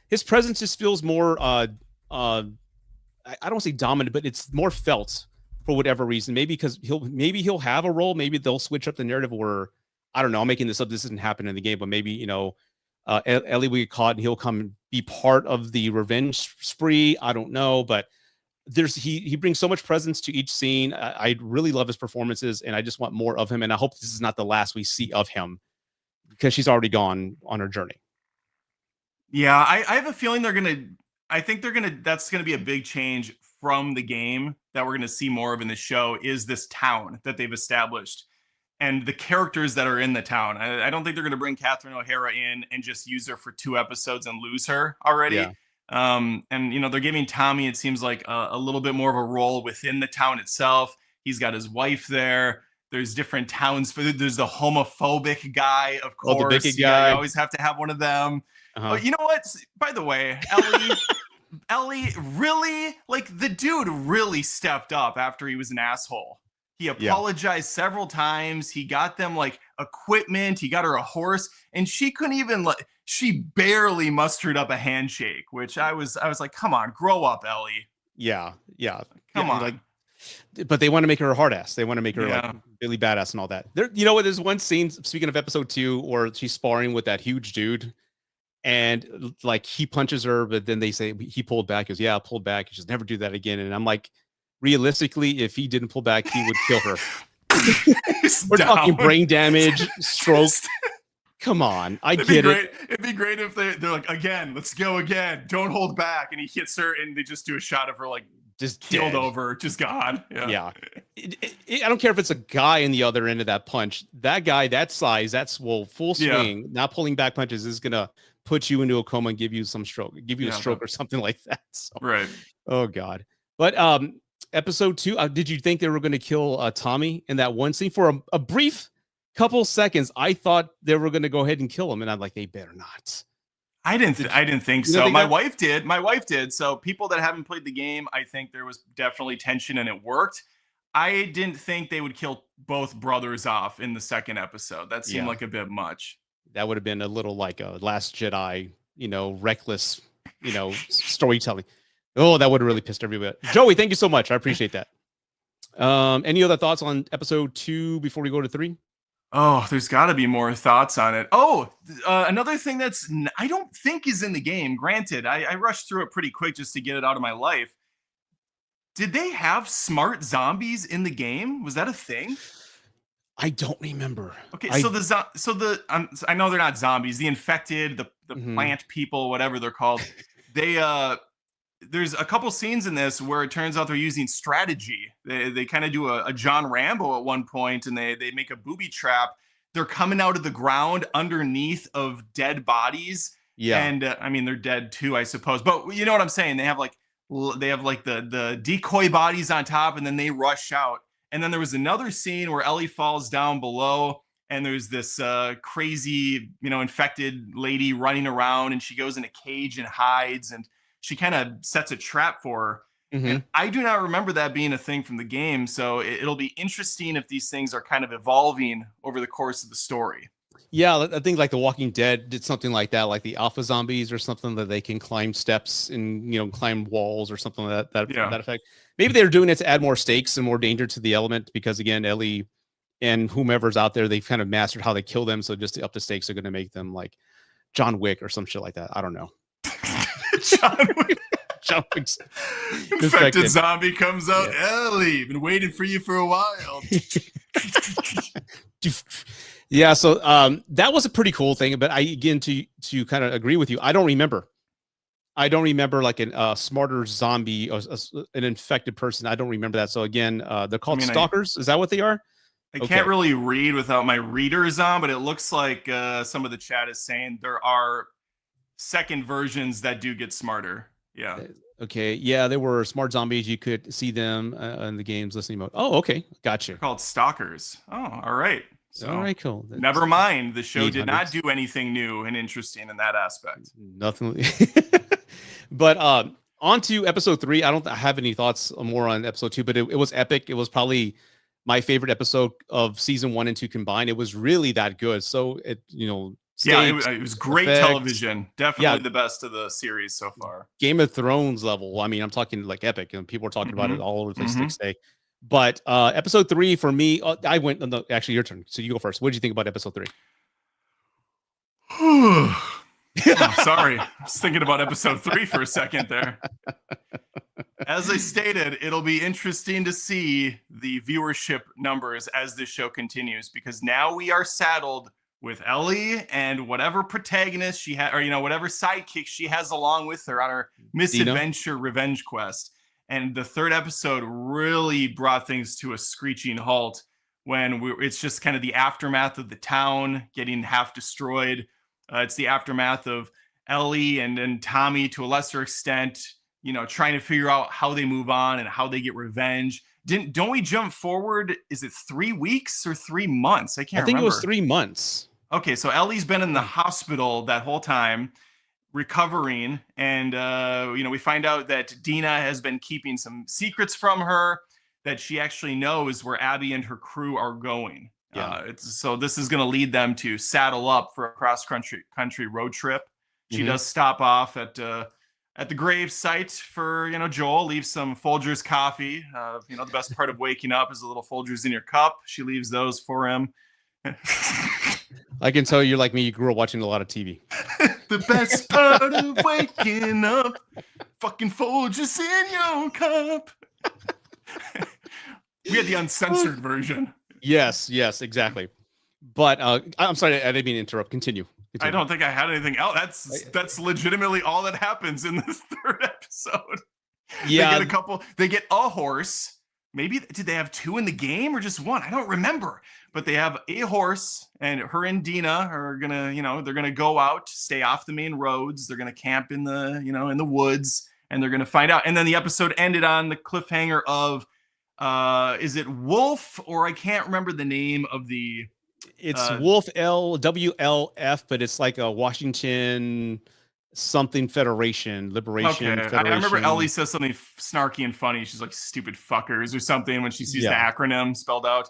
His presence just feels more. I don't say dominant, but it's more felt for whatever reason. Maybe because he'll have a role. Maybe they'll switch up the narrative, or I don't know. I'm making this up. This doesn't happen in the game, but maybe Ellie will get caught and he'll come and be part of the revenge spree. I don't know, but he brings so much presence to each scene. I really love his performances, and I just want more of him. And I hope this is not the last we see of him because she's already gone on her journey. Yeah, I have a feeling that's gonna be a big change from the game that we're gonna see more of in the show is this town that they've established and the characters that are in the town. I don't think they're gonna bring Catherine O'Hara in and just use her for 2 episodes and lose her already. Yeah. And they're giving Tommy, it seems like a little bit more of a role within the town itself. He's got his wife there. There's different towns. There's the homophobic guy, of course. Oh, the bigot guy. You always have to have one of them. Uh-huh. You know what? By the way, Ellie really, the dude really stepped up after he was an asshole. He apologized several times. He got them equipment. He got her a horse, and she couldn't even she barely mustered up a handshake, which I was like, come on, grow up, Ellie. Yeah. Come on. But they want to make her a hard ass. They want to make her really badass and all that. There's one scene, speaking of episode 2, where she's sparring with that huge dude. And he punches her, but then they say he pulled back. He goes, yeah, I pulled back. He just never do that again. And I'm like, realistically, if he didn't pull back, he would kill her. He's We're talking down. brain damage, stroke. Come on, I get it. It'd be great if they're like, again, let's go again. Don't hold back. And he hits her and they just do a shot of her like Just keeled dead. over, just gone. Yeah. I don't care if it's a guy in the other end of that punch. That guy, that size, that's full swing. Not pulling back punches is gonna put you into a coma and give you some stroke, a stroke or something like that. So, right. Oh God. But episode 2, did you think they were going to kill Tommy in that one scene for a brief couple seconds? I thought they were going to go ahead and kill him, and I'm like, they better not. I didn't think so. My wife did. So people that haven't played the game, I think there was definitely tension and it worked. I didn't think they would kill both brothers off in the second episode. That seemed like a bit much. That would have been a little like a Last Jedi, reckless, storytelling. Oh, that would have really pissed everybody. Joey, thank you so much. I appreciate that. Any other thoughts on episode 2 before we go to 3? Oh, there's got to be more thoughts on it. Oh, another thing that's I don't think is in the game. Granted, I rushed through it pretty quick just to get it out of my life. Did they have smart zombies in the game? Was that a thing? I don't remember. Okay, I know they're not zombies. The infected, the plant people, whatever they're called. There's a couple scenes in this where it turns out they're using strategy. They kind of do a John Rambo at one point, and they make a booby trap. They're coming out of the ground underneath of dead bodies. Yeah, and I mean they're dead too, I suppose. But you know what I'm saying? They have like the decoy bodies on top, and then they rush out. And then there was another scene where Ellie falls down below, and there's this crazy, infected lady running around, and she goes in a cage and hides, and she kind of sets a trap for her. And I do not remember that being a thing from the game. So it'll be interesting if these things are kind of evolving over the course of the story. Yeah, I think like The Walking Dead did something like that, like the alpha zombies or something that they can climb steps and, climb walls or something like that effect. Maybe they're doing it to add more stakes and more danger to the element because, again, Ellie and whomever's out there, they've kind of mastered how they kill them. So just to up the stakes are going to make them like John Wick or some shit like that. I don't know. John Wick's infected zombie comes out. Yeah. Ellie, been waiting for you for a while. Yeah, so that was a pretty cool thing. But to kind of agree with you, I don't remember like a smarter zombie, an infected person. I don't remember that. So again, they're called stalkers. Is that what they are? I can't really read without my readers on, but it looks like some of the chat is saying there are second versions that do get smarter. Yeah. Okay. Yeah, there were smart zombies. You could see them in the game's listening mode. Oh, okay. Gotcha. They're called stalkers. Oh, all right. So, all right, cool. Never mind. The show did not do anything new and interesting in that aspect. Nothing. But on to episode 3. I don't have any thoughts more on episode 2, but it was epic. It was probably my favorite episode of season 1 and 2 combined. It was really that good. So stakes, it was great television. Definitely the best of the series so far. Game of Thrones level. I mean, I'm talking like epic, and people are talking about it all over the place next day. But episode 3 for me, I went. No, actually, your turn. So you go first. What did you think about episode 3? Sorry, I was thinking about episode 3 for a second there. As I stated, it'll be interesting to see the viewership numbers as this show continues, because now we are saddled with Ellie and whatever protagonist she has, or whatever sidekick she has along with her on her misadventure revenge quest. And the third episode really brought things to a screeching halt when it's just kind of the aftermath of the town getting half destroyed. It's the aftermath of Ellie and Tommy to a lesser extent, trying to figure out how they move on and how they get revenge. Don't we jump forward? Is it 3 weeks or 3 months? I can't remember. I think it was 3 months. Okay, so Ellie's been in the hospital that whole time, recovering, and we find out that Dina has been keeping some secrets from her, that she actually knows where Abby and her crew are going. So this is going to lead them to saddle up for a cross-country road trip. She does stop off at the grave site for Joel, leaves some Folgers coffee. The best part of waking up is the little Folgers in your cup. She leaves those for him. I can tell you're like me. You grew up watching a lot of TV. The best part of waking up, fucking Folgers in your cup. We had the uncensored version. Yes, exactly. But I'm sorry, I didn't mean to interrupt. Continue. I don't think I had anything else. That's legitimately all that happens in this third episode. Yeah, They get a horse. Maybe did they have 2 in the game or just 1? I don't remember. But they have a horse, and her and Dina are gonna, they're gonna go out, stay off the main roads. They're gonna camp in the, in the woods, and they're gonna find out. And then the episode ended on the cliffhanger of, is it Wolf, or I can't remember the name of the. It's Wolf WLF, but it's like a Washington something Federation, Liberation Federation. I remember Ellie says something snarky and funny. She's like, "Stupid fuckers" or something when she sees the acronym spelled out.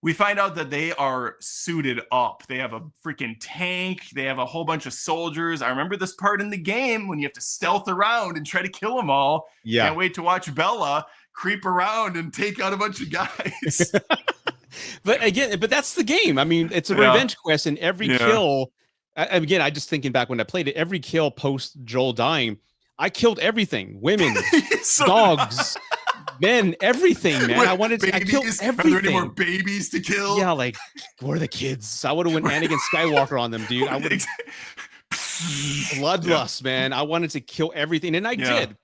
We find out that they are suited up. They have a freaking tank. They have a whole bunch of soldiers. I remember this part in the game when you have to stealth around and try to kill them all. Yeah. Can't wait to watch Bella creep around and take out a bunch of guys. But that's the game. I mean, it's a revenge quest, and every kill. Again, I just thinking back when I played it, every kill post Joel dying, I killed everything: women, dogs, men, everything. Man, I wanted to. I killed everything. Are there any more babies to kill? Yeah, like where are the kids? I would have went Anakin Skywalker on them, dude. I would. Bloodlust, man. I wanted to kill everything, and I did.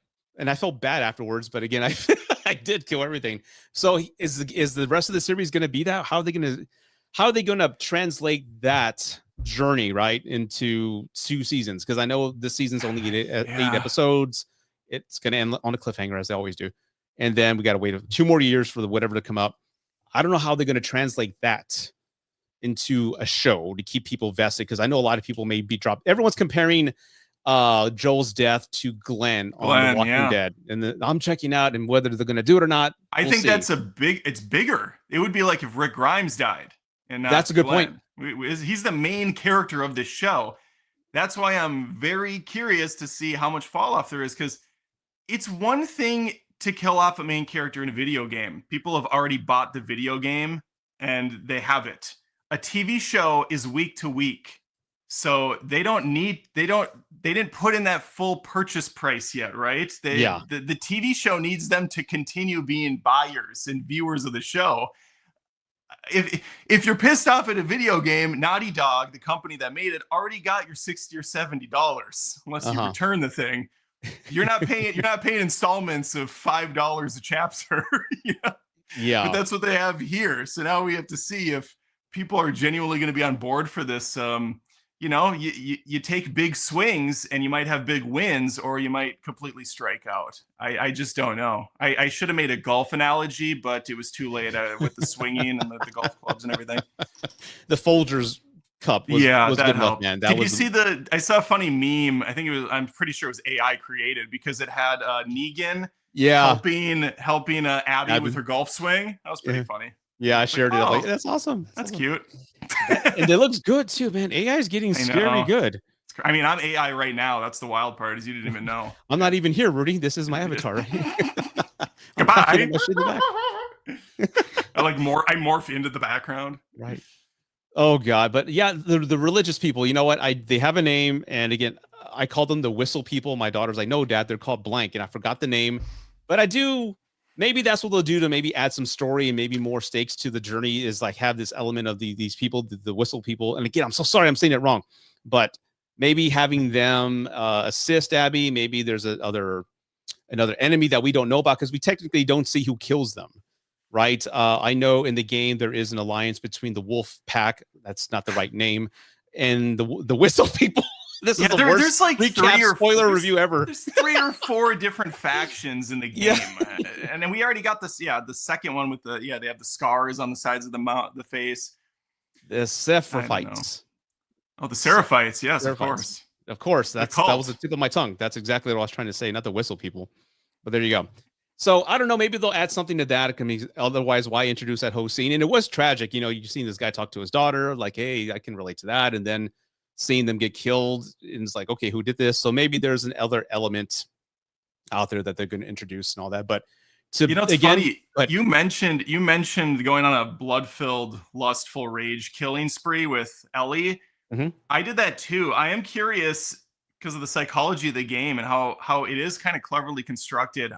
And I felt bad afterwards, but again, I did kill everything. So is the rest of the series going to be that? How are they going to translate that journey right into 2 seasons? Because I know this season's only 8 episodes. It's going to end on a cliffhanger, as they always do, and then we got to wait 2 more years for the whatever to come up. I don't know how they're going to translate that into a show to keep people vested, because I know a lot of people may be dropped. Everyone's comparing Joel's death to Glenn on The Walking Dead, and I'm checking out and whether they're going to do it or not. I think that's it's bigger. It would be like if Rick Grimes died, and not that's a good Glenn. point. He's the main character of this show. That's why I'm very curious to see how much fall off there is, because it's one thing to kill off a main character in a video game. People have already bought the video game and they have it. A TV show is week to week. So they didn't put in that full purchase price yet, right? The TV show needs them to continue being buyers and viewers of the show. If you're pissed off at a video game, Naughty Dog, the company that made it, already got your $60 or $70, unless you return the thing. You're not paying installments of $5 a chapter. Yeah. But that's what they have here. So now we have to see if people are genuinely going to be on board for this. You take big swings and you might have big wins, or you might completely strike out. I just don't know. I should have made a golf analogy, but it was too late with the swinging and the golf clubs and everything. The Folgers Cup was good enough, man. I saw a funny meme. I'm pretty sure it was AI created, because it had Negan helping Abby with her golf swing. That was pretty funny. Yeah, I shared it. Like, that's awesome. That's cute. And it looks good too, man. AI is getting scary good. I mean, I'm AI right now. That's the wild part, is you didn't even know. I'm not even here, Rudy. This is my avatar. Goodbye. I morph into the background. Right. Oh God. But yeah, the religious people, you know what? They have a name, and again, I call them the whistle people. My daughter's like, no, Dad, they're called blank, and I forgot the name. But I do. Maybe that's what they'll do to maybe add some story and maybe more stakes to the journey, is like have this element of these people, the whistle people. And again, I'm so sorry I'm saying it wrong, but maybe having them assist Abby. Maybe there's another enemy that we don't know about, because we technically don't see who kills them, right? I know in the game there is an alliance between the Wolf Pack. That's not the right name. And the whistle people. This is the worst there's like spoiler review ever. There's 3 or 4 different factions in the game. And then we already got this. Yeah, the second one with they have the scars on the sides of the face. The Seraphites. Oh, the Seraphites. Yes, of course. Of course. That was the tip of my tongue. That's exactly what I was trying to say, not the whistle people. But there you go. So I don't know. Maybe they'll add something to that. I mean, otherwise, why introduce that whole scene? And it was tragic. You've seen this guy talk to his daughter, like, hey, I can relate to that. And then seeing them get killed, and it's like, okay, who did this? So maybe there's an other element out there that they're going to introduce and all that. But it's funny. You mentioned going on a blood-filled, lustful rage killing spree with Ellie. Mm-hmm. I did that too. I am curious, because of the psychology of the game and how it is kind of cleverly constructed.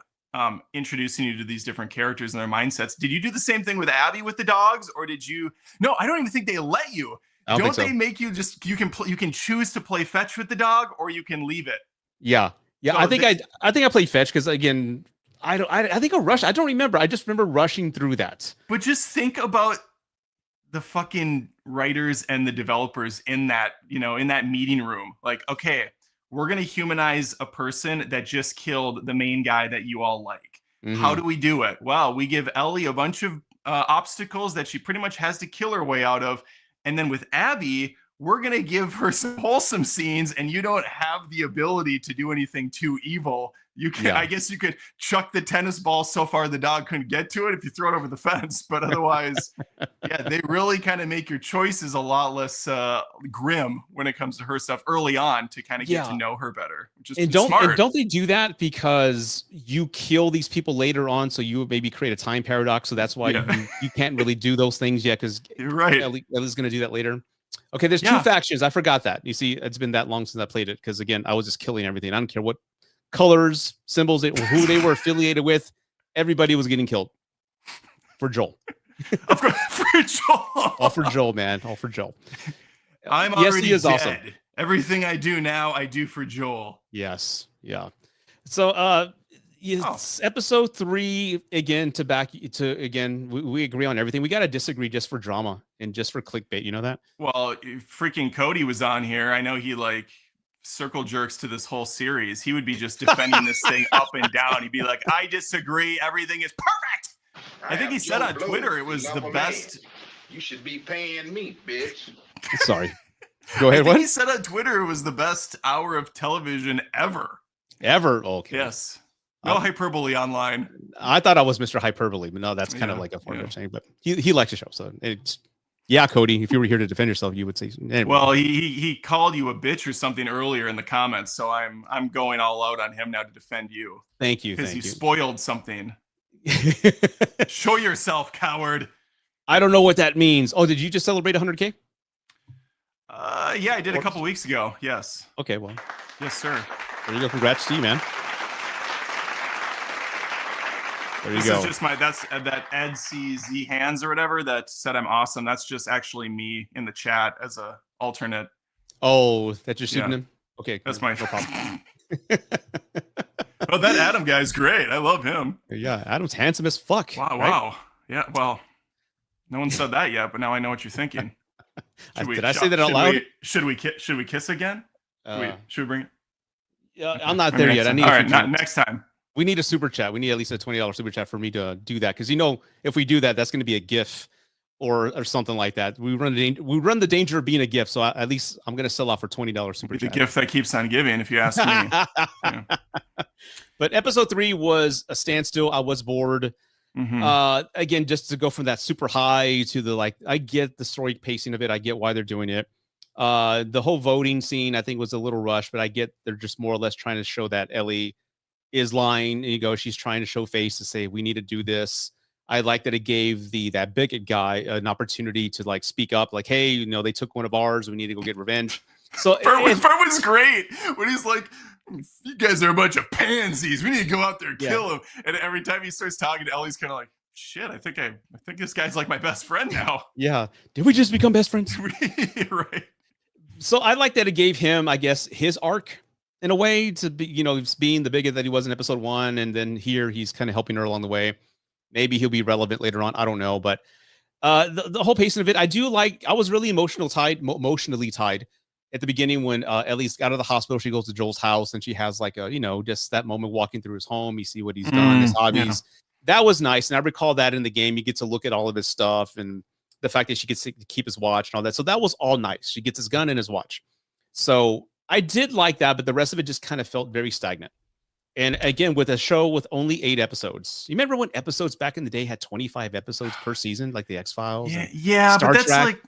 introducing you to these different characters and their mindsets. Did you do the same thing with Abby with the dogs, or did you? No, I don't even think they let you. I don't think so. They make you just you can choose to play fetch with the dog, or you can leave it? Yeah. So I think I played fetch because again, I think I rushed. I don't remember. I just remember rushing through that. But just think about the fucking writers and the developers in that, in that meeting room. Like, okay, we're going to humanize a person that just killed the main guy that you all like. How do we do it? Well, we give Ellie a bunch of obstacles that she pretty much has to kill her way out of. And then with Abby, we're going to give her some wholesome scenes, and you don't have the ability to do anything too evil. You can, I guess you could chuck the tennis ball so far the dog couldn't get to it if you throw it over the fence. But otherwise, yeah, they really kind of make your choices a lot less grim when it comes to her stuff early on to kind of get to know her better. Which is smart. And don't they do that because you kill these people later on, so you maybe create a time paradox? So that's why you can't really do those things yet, because you're right. Ellie's going to do that later. Okay, there's two factions. I forgot that. You see, it's been that long since I played it because, again, I was just killing everything. I don't care what colors, symbols, who they were affiliated with. Everybody was getting killed for Joel. Of course, for Joel. All for Joel, man. All for Joel. I'm already dead. Awesome. Everything I do now, I do for Joel. Yes. Yeah. So, episode 3 again. We agree on everything. We got to disagree just for drama and just for clickbait. You know that? Well, freaking Cody was on here. I know he circle jerks to this whole series. He would be just defending this thing up and down. He'd be like, I disagree. Everything is perfect. I think he said on Twitter it was the best. You should be paying me, bitch. Sorry. Go ahead. What he said on Twitter was the best hour of television ever. Ever? Okay. Yes. No hyperbole online. I thought I was Mr. Hyperbole, but no, that's kind of like a form of saying. But he likes the show, so it's. Yeah, Cody, if you were here to defend yourself, you would say. Anyway. Well, he called you a bitch or something earlier in the comments, so I'm going all out on him now to defend you. Thank you, because you spoiled something. Show yourself, coward. I don't know what that means. Oh, did you just celebrate 100K? Yeah, I did a couple weeks ago. Yes. Okay, well. Yes, sir. There you go. Congrats to you, man. There you this go. Is just that Ed CZ hands or whatever that said I'm awesome. That's just actually me in the chat as a alternate. Oh, that's your pseudonym? Yeah. Okay. That's my no problem. Oh, that Adam guy's great. I love him. Yeah, Adam's handsome as fuck. Wow, right? Wow. Yeah, well, no one said that yet, but now I know what you're thinking. Did I say that out loud? Should we kiss again? Should we bring it? Yeah, I'm not there yet. I need. All right, next time. We need a super chat. We need at least a $20 super chat for me to do that, because if we do that, that's going to be a GIF or something like that. We run the danger of being a GIF. So at least I'm going to sell out for $20 super chat. The gift that keeps on giving, if you ask me. Yeah. But episode 3 was a standstill. I was bored. Mm-hmm. Again, just to go from that super high to the I get the story pacing of it. I get why they're doing it. The whole voting scene, I think, was a little rushed, but I get they're just more or less trying to show that Ellie is lying. And she's trying to show face to say we need to do this. I like that it gave that bigot guy an opportunity to speak up, hey, they took one of ours. We need to go get revenge. So part was great when he's like, you guys are a bunch of pansies. We need to go out there and kill him. And every time he starts talking to Ellie's kind of like, shit, I think this guy's like my best friend now. Yeah. Did we just become best friends? Right. So I like that it gave him, I guess, his arc in a way to be, being the bigot that he was in episode 1. And then here he's kind of helping her along the way. Maybe he'll be relevant later on. I don't know. But the whole pacing of it, I was really emotionally tied at the beginning when Ellie's out of the hospital. She goes to Joel's house and she has just that moment walking through his home. You see what he's done, his hobbies. Yeah. That was nice. And I recall that in the game, you get to look at all of his stuff and the fact that she gets to keep his watch and all that. So that was all nice. She gets his gun and his watch. So I did like that, but the rest of it just kind of felt very stagnant. And again, with a show with only 8 episodes, you remember when episodes back in the day had 25 episodes per season, like the X-Files? Yeah, but that's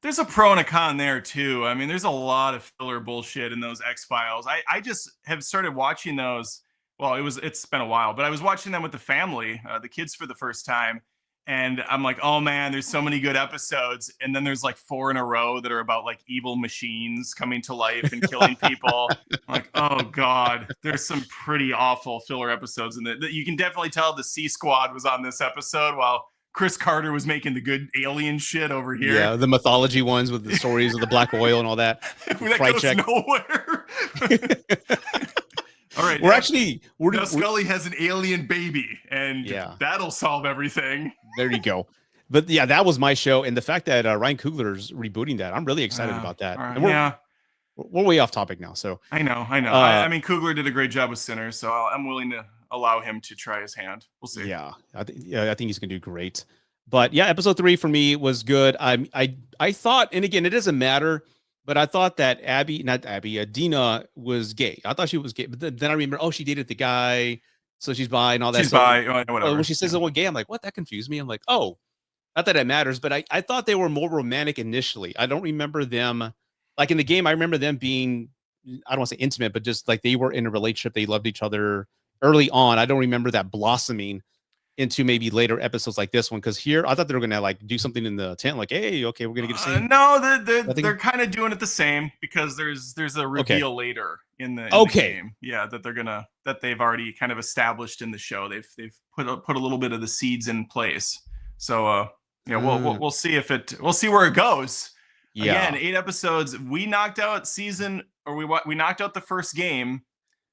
there's a pro and a con there too. I mean, there's a lot of filler bullshit in those X-Files. I just have started watching those. Well, it's been a while, but I was watching them with the family, the kids for the first time. And I'm like, oh man, there's so many good episodes. And then there's like 4 in a row that are about like evil machines coming to life and killing people. I'm like, oh God, there's some pretty awful filler episodes in that. You can definitely tell the C Squad was on this episode while Chris Carter was making the good alien shit over here. Yeah, the mythology ones with the stories of the black oil and all that. That goes check. nowhere. All right, we're Scully has an alien baby, and that'll solve everything. There you go. But yeah, that was my show, and the fact that Ryan Coogler's rebooting that, I'm really excited about that. Right, and we're way off topic now. So I know. I mean, Coogler did a great job with Sinners, so I'm willing to allow him to try his hand. We'll see. Yeah, I think he's gonna do great. But yeah, episode 3 for me was good. I thought, and again, it doesn't matter. But I thought that Dina was gay. I thought she was gay. But then I remember, she dated the guy. So she's bi and all that. She's bi, whatever. When she says the word gay, I'm like, what? That confused me. I'm like, not that it matters. But I thought they were more romantic initially. I don't remember them. Like in the game, I remember them being, I don't want to say intimate, but just like they were in a relationship. They loved each other early on. I don't remember that blossoming into maybe later episodes like this one, because here I thought they were gonna like do something in the tent, like, hey, okay, we're gonna get a scene. No, they're kind of doing it the same, because there's a reveal later in the game. Yeah, that they've already kind of established in the show. They've put a little bit of the seeds in place. So we'll see we'll see where it goes. Yeah. Again, 8 episodes. We knocked out we knocked out the first game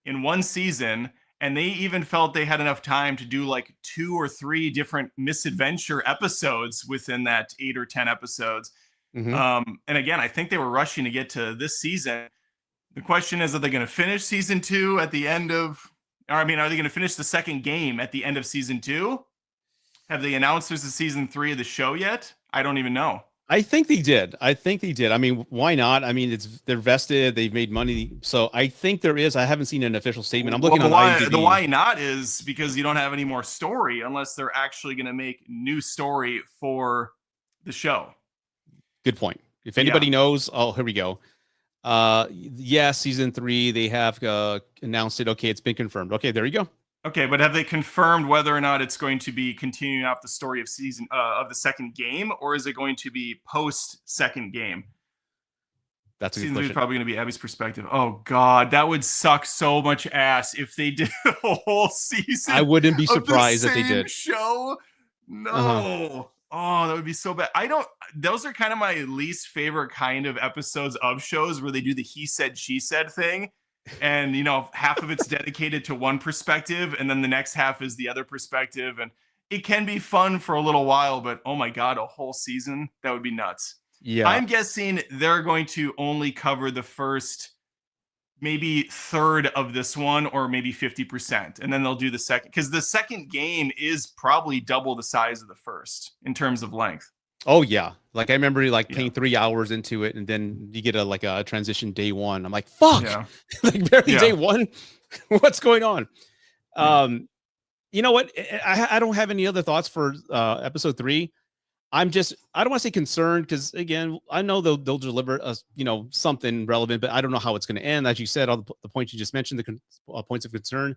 in one season. And they even felt they had enough time to do like 2 or 3 different misadventure episodes within that 8 or 10 episodes. Mm-hmm. And again, I think they were rushing to get to this season. The question is, are they going to finish season 2 at the end of, are they going to finish the second game at the end of season 2? Have they announced there's a season 3 of the show yet? I don't even know. I think they did. I mean, why not? I mean, they're vested. They've made money. So I think there is. I haven't seen an official statement. I'm looking on IMDb. The why not is because you don't have any more story unless they're actually going to make new story for the show. Good point. If anybody knows, here we go. Season 3, they have announced it. Okay, it's been confirmed. Okay, there you go. Okay, but have they confirmed whether or not it's going to be continuing off the story of the second game, or is it going to be post second game? That's a good question. Season 3 is probably going to be Abby's perspective. Oh God, that would suck so much ass if they did a whole season. I wouldn't be surprised if they did. Show, no. Oh, that would be so bad. Those are kind of my least favorite kind of episodes of shows where they do the he said, she said thing. And, half of it's dedicated to one perspective, and then the next half is the other perspective. And it can be fun for a little while, but oh my God, a whole season? That would be nuts. Yeah. I'm guessing they're going to only cover the first maybe third of this one, or maybe 50%. And then they'll do the second, because the second game is probably double the size of the first in terms of length. Oh yeah. Like I remember paying 3 hours into it, and then you get a transition day 1. I'm like, fuck, like barely day 1. What's going on? You know what? I don't have any other thoughts for episode 3. I don't want to say concerned, because again, I know they'll deliver us, something relevant, but I don't know how it's going to end. As you said, all the points you just mentioned, the points of concern.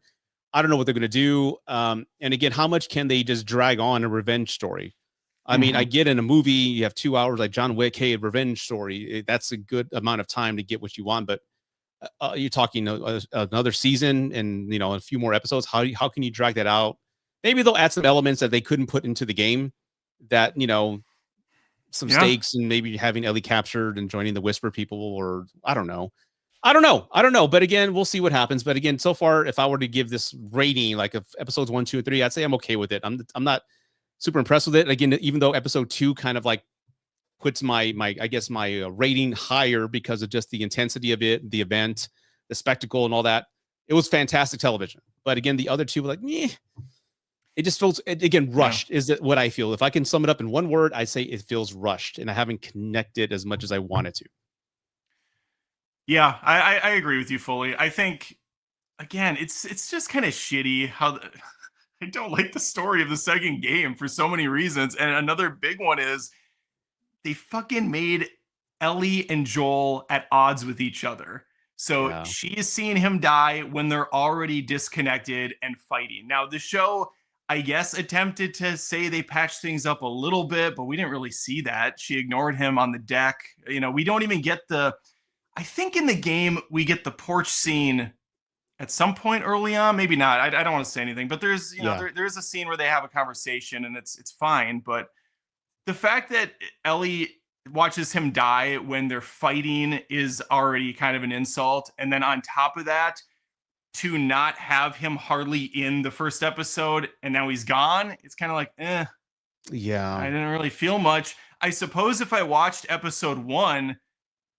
I don't know what they're going to do. And again, how much can they just drag on a revenge story? I mean, I get in a movie, you have 2 hours like John Wick, hey, a revenge story. That's a good amount of time to get what you want. But you're talking another season and, a few more episodes. How can you drag that out? Maybe they'll add some elements that they couldn't put into the game, that, some stakes, and maybe having Ellie captured and joining the Whisper people, or I don't know. But again, we'll see what happens. But again, so far, if I were to give this rating, like of episodes 1, 2, and 3, I'd say I'm okay with it. I'm not super impressed with it. Again, even though episode 2 kind of like puts my rating higher because of just the intensity of it, the event, the spectacle, and all that. It was fantastic television. But again, the other 2 were like, it just feels, again, rushed. Is that what I feel? If I can sum it up in one word, I say it feels rushed, and I haven't connected as much as I wanted to. Yeah, I agree with you fully. I think, again, it's just kind of shitty how I don't like the story of the second game for so many reasons. And another big one is they fucking made Ellie and Joel at odds with each other. So she is seeing him die when they're already disconnected and fighting. Now, the show, I guess, attempted to say they patched things up a little bit, but we didn't really see that. She ignored him on the deck. You know, we don't even get I think in the game, we get the porch scene at some point early on. Maybe not. I don't want to say anything, but there's, there's a scene where they have a conversation and it's fine. But the fact that Ellie watches him die when they're fighting is already kind of an insult. And then on top of that, to not have him hardly in the first episode and now he's gone, it's kind of like, Yeah. I didn't really feel much. I suppose if I watched episode 1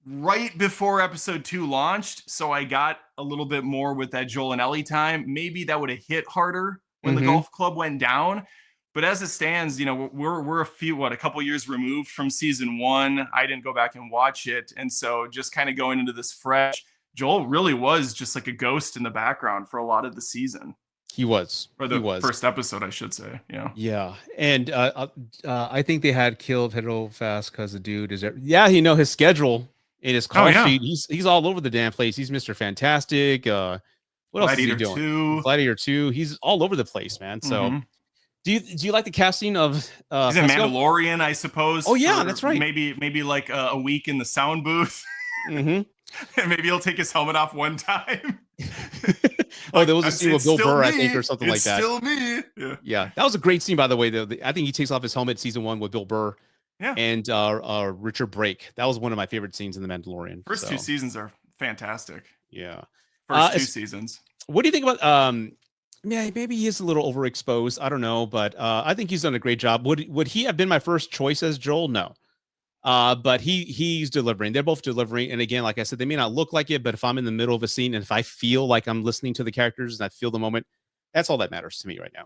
right before episode 2 launched, so I got a little bit more with that Joel and Ellie time, maybe that would have hit harder when the golf club went down. But as it stands, we're a couple years removed from season 1. I didn't go back and watch it. And so just kind of going into this fresh, Joel really was just like a ghost in the background for a lot of the season. He was. Or the first episode, I should say. Yeah. Yeah. And I think they had killed Hero fast because the dude is there. Yeah, his schedule in his call sheet. He's all over the damn place. He's Mr. Fantastic. What else is he doing? Gladiator 2. He's all over the place, man. So do you like the casting of he's a Mandalorian, I suppose? Oh yeah, that's right. Maybe like a week in the sound booth. And maybe he'll take his helmet off one time. There was a scene with Bill Burr, I think, or something like that. Still me. Yeah, that was a great scene, by the way. I think he takes off his helmet season 1 with Bill Burr. Yeah. And Richard Brake. That was one of my favorite scenes in The Mandalorian. First 2 seasons are fantastic. Yeah. First 2 seasons. What do you think about yeah, maybe he is a little overexposed. I don't know, but I think he's done a great job. Would he have been my first choice as Joel? No. But he's delivering. They're both delivering. And again, like I said, they may not look like it, but if I'm in the middle of a scene and if I feel like I'm listening to the characters and I feel the moment, that's all that matters to me right now.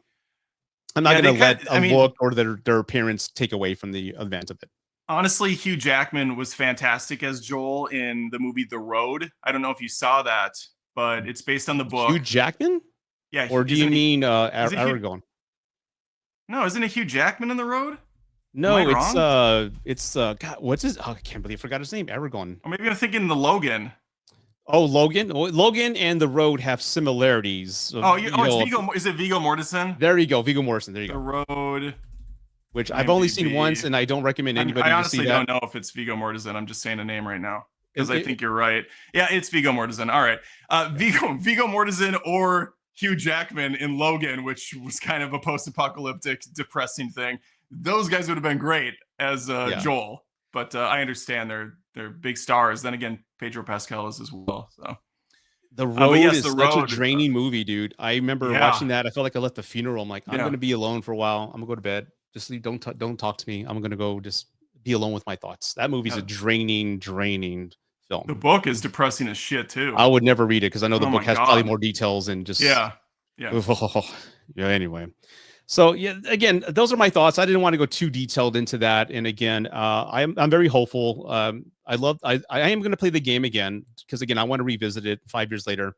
I'm not going to let a look or their appearance take away from the event of it. Honestly, Hugh Jackman was fantastic as Joel in the movie The Road. I don't know if you saw that, but it's based on the book. Hugh Jackman? Yeah. Or do you mean Aragorn? No, isn't it Hugh Jackman in The Road? No, it's God, what's his? Oh, I can't believe I forgot his name. Aragorn. Or maybe I'm thinking the Logan. Oh, Logan. Logan and The Road have similarities. So, it's Viggo. Is it Viggo Mortensen? There you go, Viggo Mortensen. There you go. The Road. Which I've only seen once, and I don't recommend anybody. I honestly to see that. don't know if it's Viggo Mortensen. I'm just saying a name right now because I think you're right. Yeah, it's Viggo Mortensen. All right, Viggo Mortensen or Hugh Jackman in Logan, which was kind of a post-apocalyptic, depressing thing. Those guys would have been great as Joel, but I understand they're big stars. Then again, Pedro Pascal is as well. So The Road is such a draining movie, dude. I remember watching that. I felt like I left the funeral. I'm like, I'm going to be alone for a while. I'm gonna go to bed. Just leave. Don't talk to me. I'm going to go just be alone with my thoughts. That movie's a draining film. The book is depressing as shit too. I would never read it because I know the book has probably more details and just Anyway. So yeah, again, those are my thoughts. I didn't want to go too detailed into that. And again, I'm very hopeful. I am going to play the game again because again, I want to revisit it 5 years later.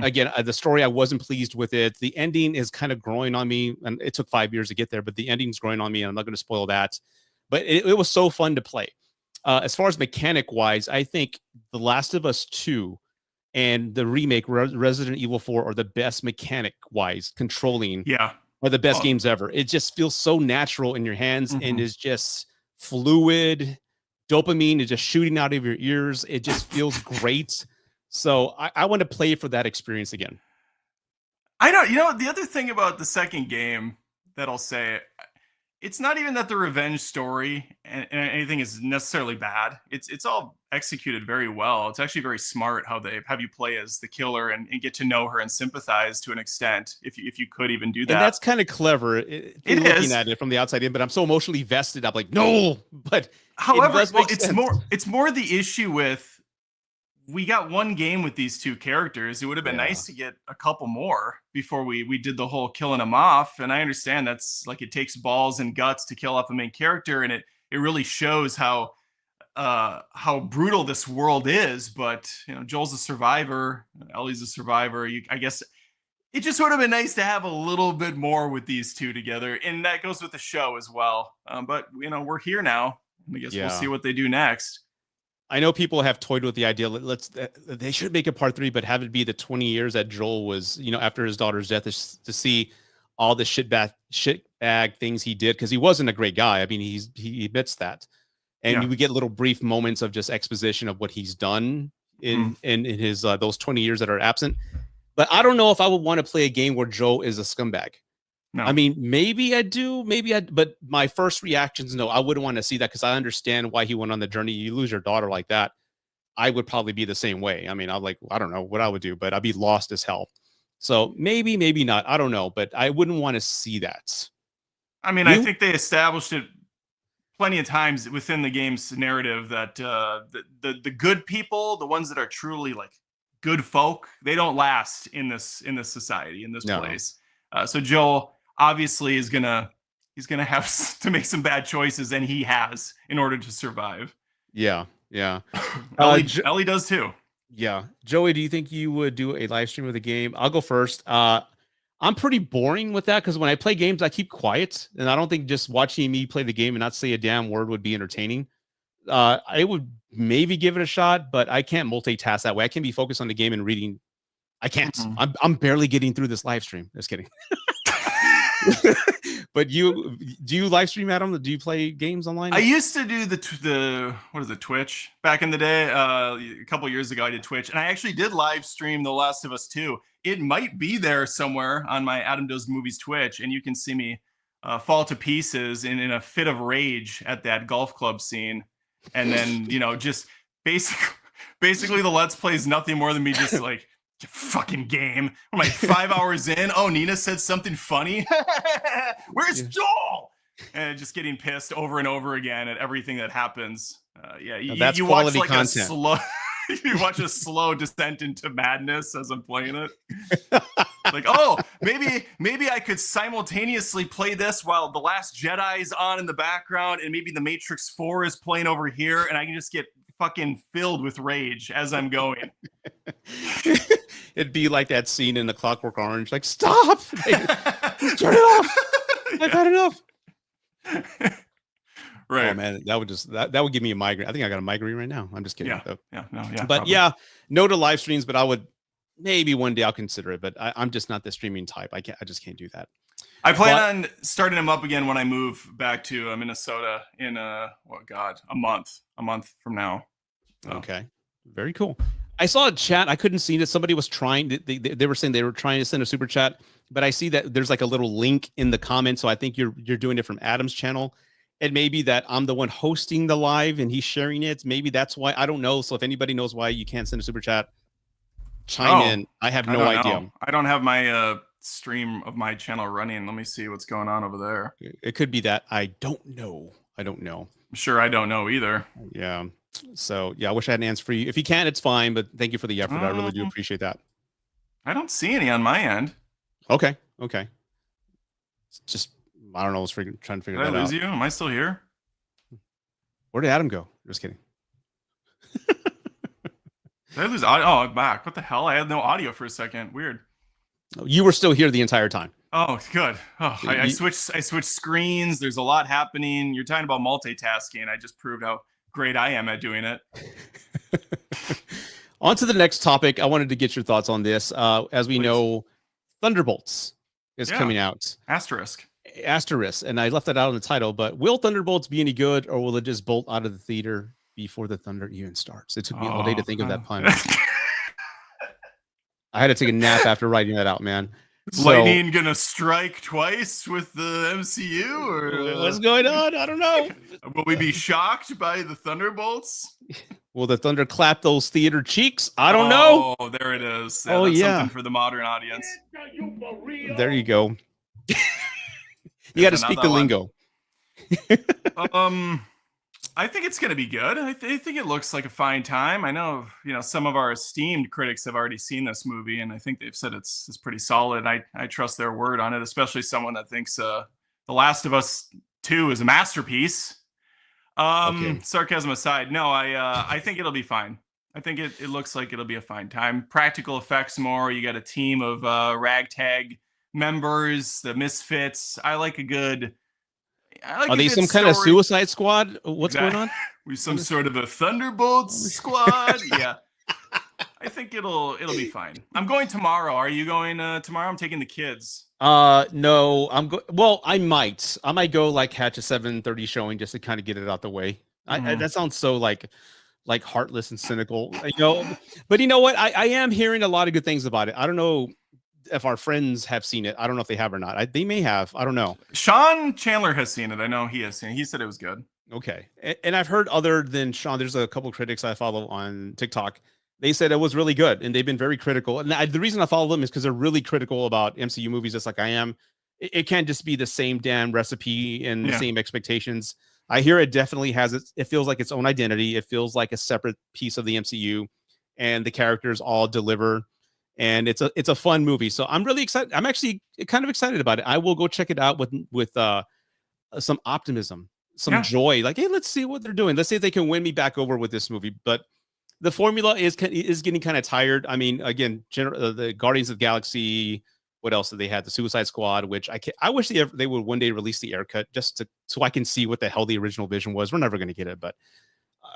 Again, the story, I wasn't pleased with it. The ending is kind of growing on me, and it took 5 years to get there, but the ending's growing on me, and I'm not going to spoil that. But it was so fun to play. As far as mechanic wise, I think The Last of Us 2 and the remake Resident Evil 4 are the best mechanic wise controlling. Are the best games ever. It just feels so natural in your hands and is just fluid. Dopamine is just shooting out of your ears. It just feels great. So I want to play for that experience again. I don't, the other thing about the second game that I'll say, it's not even that the revenge story and anything is necessarily bad. It's all executed very well. It's actually very smart how they have you play as the killer and get to know her and sympathize to an extent, if you could even do that. And that's kind of clever. Looking at it from the outside in, but I'm so emotionally vested. I'm like, no, but however, it's more the issue with, we got one game with these two characters. It would have been nice to get a couple more before we did the whole killing them off. And I understand that's like, it takes balls and guts to kill off a main character. And it really shows how brutal this world is. But, Joel's a survivor. Ellie's a survivor. I guess it just would have been nice to have a little bit more with these two together. And that goes with the show as well. But, we're here now. I guess we'll see what they do next. I know people have toyed with the idea. They should make a part 3, but have it be the 20 years that Joel was, after his daughter's death, to see all the shitbag things he did, because he wasn't a great guy. I mean, he admits that. And we get little brief moments of just exposition of what he's done in his those 20 years that are absent. But I don't know if I would want to play a game where Joe is a scumbag. No. I mean, maybe I do, but my first reaction is no, I wouldn't want to see that, because I understand why he went on the journey. You lose your daughter like that, I would probably be the same way. I mean, I don't know what I would do, but I'd be lost as hell. So maybe not. I don't know, but I wouldn't want to see that. I mean, I think they established it plenty of times within the game's narrative that the good people, the ones that are truly like good folk, they don't last in this society, in this place. So Joel obviously he's gonna have to make some bad choices, and he has, in order to survive. Yeah. Ellie does too. Yeah. Joey, do you think you would do a live stream of the game? I'll go first. I'm pretty boring with that, because when I play games, I keep quiet, and I don't think just watching me play the game and not say a damn word would be entertaining. I would maybe give it a shot, but I can't multitask that way. I can be focused on the game and reading. I can't. I'm barely getting through this live stream. Just kidding. But do you live stream, Adam? Do you play games online? I used to do the what is it, Twitch back in the day. A couple years ago, I did Twitch, and I actually did live stream The Last of Us 2. It might be there somewhere on my Adam Does Movies Twitch, and you can see me fall to pieces in a fit of rage at that golf club scene, and then just basically the Let's Play is nothing more than me just like, fucking game. I'm like 5 hours in. Oh, Nina said something funny. Where's Joel? And just getting pissed over and over again at everything that happens. That's you quality watch like content. a slow. You watch a slow descent into madness as I'm playing it. Like, oh, maybe I could simultaneously play this while The Last Jedi is on in the background, and maybe The Matrix 4 is playing over here, and I can just get fucking filled with rage as I'm going. It'd be like that scene in The Clockwork Orange, like, stop! Just turn it off! I've had enough! Right. Oh man, that would give me a migraine. I think I got a migraine right now. I'm just kidding. Yeah. But probably. No to live streams, but I would maybe one day I'll consider it. But I'm just not the streaming type. I just can't do that. I plan on starting them up again when I move back to Minnesota in a month from now. So. Okay, very cool. I saw a chat. I couldn't see that somebody was trying. They were saying they were trying to send a super chat, but I see that there's like a little link in the comments. So I think you're doing it from Adam's channel. It may be that I'm the one hosting the live and he's sharing it. Maybe that's why. I don't know. So if anybody knows why you can't send a super chat, chime in. I have no idea. I don't have my stream of my channel running. Let me see what's going on over there. It could be that. I don't know. I'm sure I don't know either. Yeah. So yeah, I wish I had an answer for you. If you can, it's fine. But thank you for the effort. I really do appreciate that. I don't see any on my end. Okay. Just I don't know. I was trying to figure that out. Did I lose you? Am I still here? Where did Adam go? Just kidding. Did I lose audio? Oh, I'm back. What the hell? I had no audio for a second. Weird. You were still here the entire time. Oh, good. Oh, I switched screens. There's a lot happening. You're talking about multitasking. I just proved how great I am at doing it. On to the next topic. I wanted to get your thoughts on this. As we know, Thunderbolts is coming out. Asterisk. And I left that out in the title, but will Thunderbolts be any good, or will it just bolt out of the theater before the thunder even starts? It took me all day to think of that pun. I had to take a nap after writing that out, man. Lightning gonna strike twice with the MCU, or what's going on? I don't know. Will we be shocked by the Thunderbolts? Will the thunder clap those theater cheeks? I don't know. Oh, there it is. Yeah, that's something for the modern audience. There you go. You got to speak the lingo. I think it's going to be good. I think it looks like a fine time. I know, some of our esteemed critics have already seen this movie, and I think they've said it's pretty solid. I trust their word on it, especially someone that thinks The Last of Us 2 is a masterpiece. Sarcasm aside, no, I think it'll be fine. I think it looks like it'll be a fine time. Practical effects more. You got a team of ragtag members, the Misfits. I like a good. Are they some kind of Suicide Squad? What's going on? We're some sort of a Thunderbolts squad. Yeah, I think it'll be fine. I'm going tomorrow. Are you going tomorrow? I'm taking the kids. No, well, I might go like catch a 7:30 showing just to kind of get it out the way. That sounds so like heartless and cynical, but you know what? I am hearing a lot of good things about it. I don't know if our friends have seen it. I don't know if they have or not. They may have. I don't know. Sean Chandler has seen it. I know he has seen it. He said it was good. Okay. And I've heard other than Sean, there's a couple critics I follow on TikTok. They said it was really good and they've been very critical. And the reason I follow them is because they're really critical about MCU movies, just like I am. It can't just be the same damn recipe and the same expectations. I hear it definitely has it feels like its own identity. It feels like a separate piece of the MCU and the characters all deliver. And it's a fun movie. So I'm really excited. I'm actually kind of excited about it. I will go check it out with some optimism, some joy. Like, hey, let's see what they're doing. Let's see if they can win me back over with this movie. But the formula is getting kind of tired. I mean, again, the Guardians of the Galaxy. What else did they have? The Suicide Squad, which I wish they would one day release the air cut so I can see what the hell the original vision was. We're never going to get it, but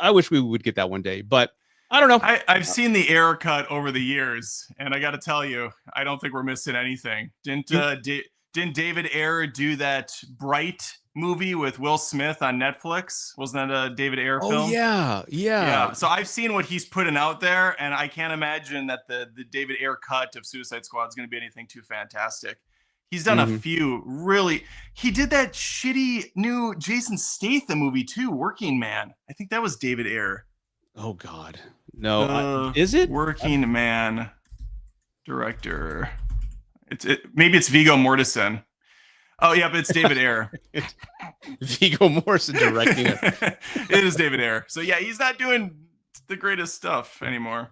I wish we would get that one day. But I don't know. I've seen the air cut over the years, and I got to tell you, I don't think we're missing anything. Didn't David Ayer do that Bright movie with Will Smith on Netflix? Wasn't that a David Ayer film? Oh yeah. So I've seen what he's putting out there, and I can't imagine that the David Ayer cut of Suicide Squad is going to be anything too fantastic. He's done a few really. He did that shitty new Jason Statham movie too, Working Man. I think that was David Ayer. Oh God, no! Is it Working Man director? Maybe it's Viggo Mortensen. Oh yeah, but it's David Ayer. Viggo Mortensen directing it. It is David Ayer. So yeah, he's not doing the greatest stuff anymore.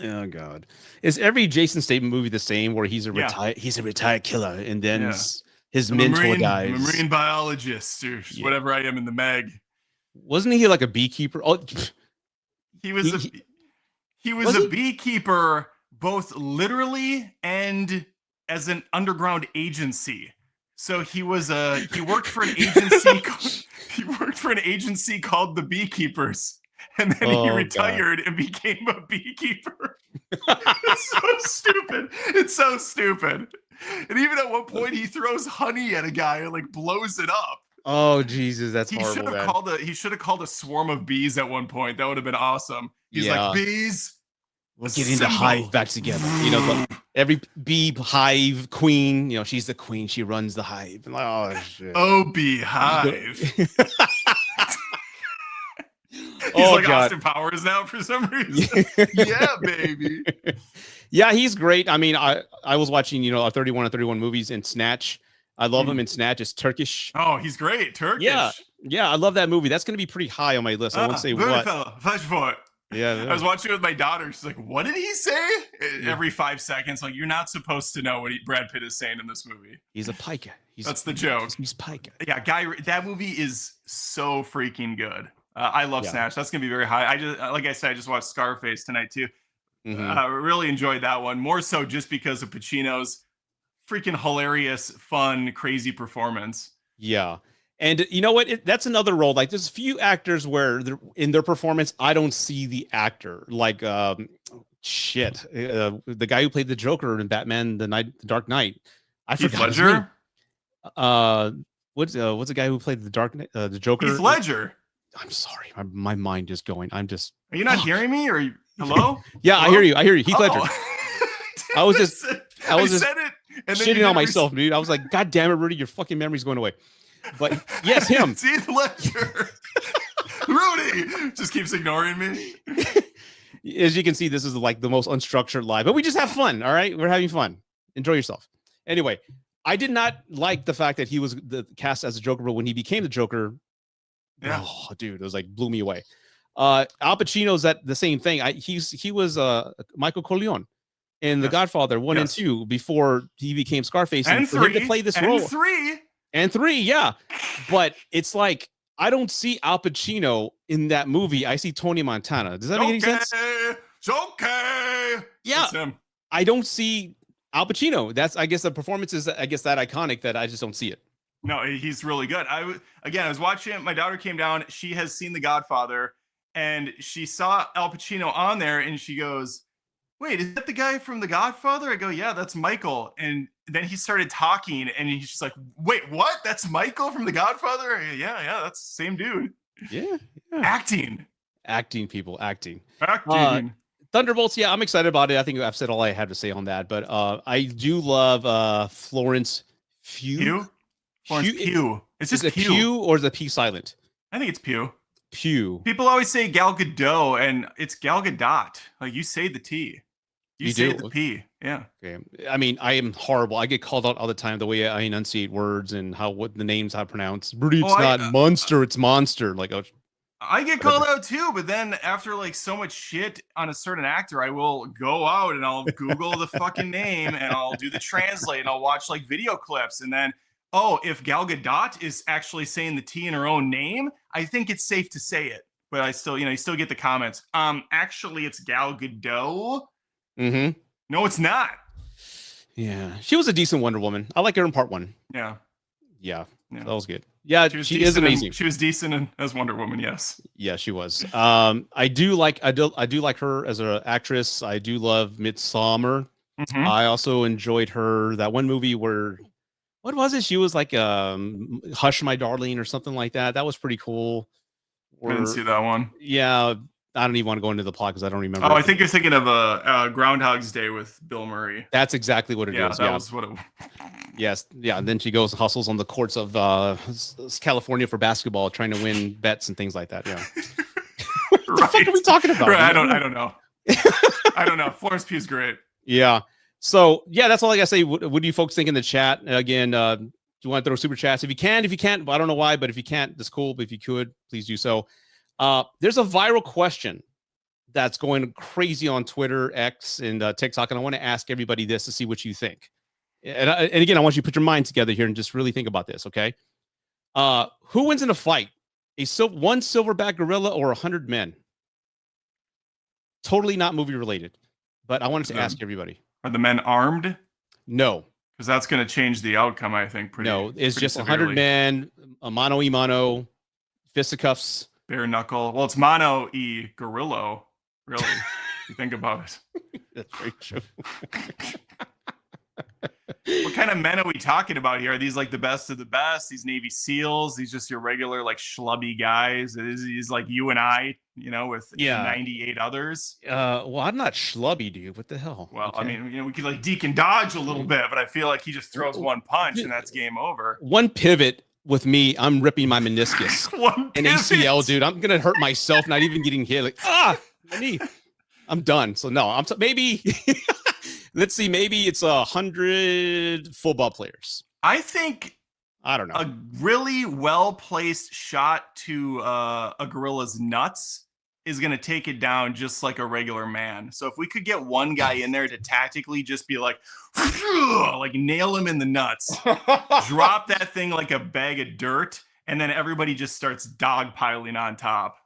Oh God, is every Jason Statham movie the same? Where he's a retired killer, and then his mentor dies. I'm a marine biologist or whatever I am in the Meg. Wasn't he like a beekeeper? Oh, he was a beekeeper, both literally and as an underground agency. So he worked for an agency. He worked for an agency called the Beekeepers, and then he retired and became a beekeeper. It's so stupid. It's so stupid. And even at one point, he throws honey at a guy and like blows it up. Oh Jesus, that's horrible. He should have called a swarm of bees at one point. That would have been awesome. He's like, bees. We're getting the hive back together. Every bee hive queen, she's the queen. She runs the hive. Oh shit. Oh, beehive. He's like God. Austin Powers now for some reason. Yeah, baby. Yeah, he's great. I mean, I was watching, 31 and 31 movies in Snatch. I love him in Snatch. It's Turkish. Oh, he's great. Turkish. Yeah, I love that movie. That's going to be pretty high on my list. I won't say what. Flash for it. Yeah, I was watching it with my daughter. She's like, "What did he say?" Every 5 seconds, like, you're not supposed to know what Brad Pitt is saying in this movie. He's a piker. That's the joke. He's piker. Yeah, that movie is so freaking good. I love Snatch. That's gonna be very high. Like I said, I just watched Scarface tonight too. Really enjoyed that one. More so just because of Pacino's freaking hilarious, fun, crazy performance. Yeah. And you know what? That's another role. Like, there's a few actors where in their performance, I don't see the actor. Like, the guy who played the Joker in Batman: The Dark Knight. I forgot his name. What's the guy who played the Joker? Heath Ledger. I'm sorry, my mind is going. I'm just. Are you not hearing me? Or hello? Yeah, hello? I hear you. Heath Ledger. I was just said it and shitting on myself, dude. I was like, God damn it, Rudy, your fucking memory's going away. But yes, him. It's Heath Ledger. Rudy just keeps ignoring me. As you can see, this is like the most unstructured live, but we just have fun. All right, we're having fun. Enjoy yourself. Anyway, I did not like the fact that he was the cast as a Joker, but when he became the Joker, oh, dude, it was like blew me away. Al Pacino's the same thing. He was Michael Corleone in The Godfather 1 and 2 before he became Scarface, and for him to play this role. And 3, yeah. But it's like, I don't see Al Pacino in that movie. I see Tony Montana. Does that make any sense? It's okay. Yeah. That's him. I don't see Al Pacino. I guess the performance is, that iconic that I just don't see it. No, he's really good. I was watching it. My daughter came down. She has seen The Godfather, and she saw Al Pacino on there, and she goes, "Wait, is that the guy from The Godfather?" I go, "Yeah, that's Michael." And then he started talking, and he's just like, "Wait, what? That's Michael from The Godfather? Yeah, that's the same dude." Yeah. Acting. People acting. Thunderbolts, yeah, I'm excited about it. I think I've said all I had to say on that, but I do love Florence Pugh. Florence Pugh. It's just Is it Pugh or is the P silent? I think it's Pugh. Pugh. People always say Gal Gadot, and it's Gal Gadot. Like, you say the T. You say the P. Yeah. Okay. I mean, I am horrible. I get called out all the time the way I enunciate words and what the names I pronounce. It's not monster, it's monster. Like, I get called out too, but then after like so much shit on a certain actor, I will go out and I'll Google the fucking name and I'll do the translate and I'll watch like video clips, and then if Gal Gadot is actually saying the T in her own name, I think it's safe to say it. But I still, you still get the comments. Actually, it's Gal Gadot. Mm-hmm. No, it's not. Yeah, she was a decent Wonder Woman. I like her in part 1. Yeah, that was good. Yeah, she is amazing. She was decent as Wonder Woman. Yes. Yeah, she was. I do like her as an actress. I do love Midsommar. Mm-hmm. I also enjoyed that one movie where, what was it? She was like Hush My Darling or something like that. That was pretty cool. I didn't see that one. Yeah, I don't even want to go into the plot because I don't remember. Oh, I think you're thinking of Groundhog's Day with Bill Murray. That's exactly what it is. That was what it. Yes, yeah. And then she goes and hustles on the courts of California for basketball, trying to win bets and things like that. Yeah. What the fuck are we talking about? Right, I don't know. I don't know. Florence Pugh's great. Yeah. So yeah, that's all I gotta say. What do you folks think in the chat? Again, do you want to throw super chats? If you can, I don't know why, but if you can't, that's cool. But if you could, please do so. There's a viral question that's going crazy on Twitter, X, and TikTok, and I want to ask everybody this to see what you think. And again, I want you to put your mind together here and just really think about this, okay? Who wins in a fight? One silverback gorilla or 100 men? Totally not movie related, but I wanted to ask everybody. Are the men armed? No. Because that's going to change the outcome, I think. No, it's just 100 men, a mano y mano, fisticuffs. Bare knuckle. Well, it's mano y gorilla, really. You think about it. That's very true. What kind of men are we talking about here? Are these like the best of the best? These Navy SEALs? These just your regular like schlubby guys? These like you and I, with 98 others? Well, I'm not schlubby, dude. What the hell? Well, okay. I mean, we could like deke and dodge a little bit, but I feel like he just throws one punch and that's game over. One pivot with me, I'm ripping my meniscus. An ACL, dude. I'm gonna hurt myself, not even getting hit. Like, my knee. I'm done. So no, maybe. Let's see. Maybe it's 100 football players. I think. I don't know. A really well-placed shot to a gorilla's nuts is going to take it down just like a regular man. So if we could get one guy in there to tactically just be like nail him in the nuts, drop that thing like a bag of dirt, and then everybody just starts dogpiling on top.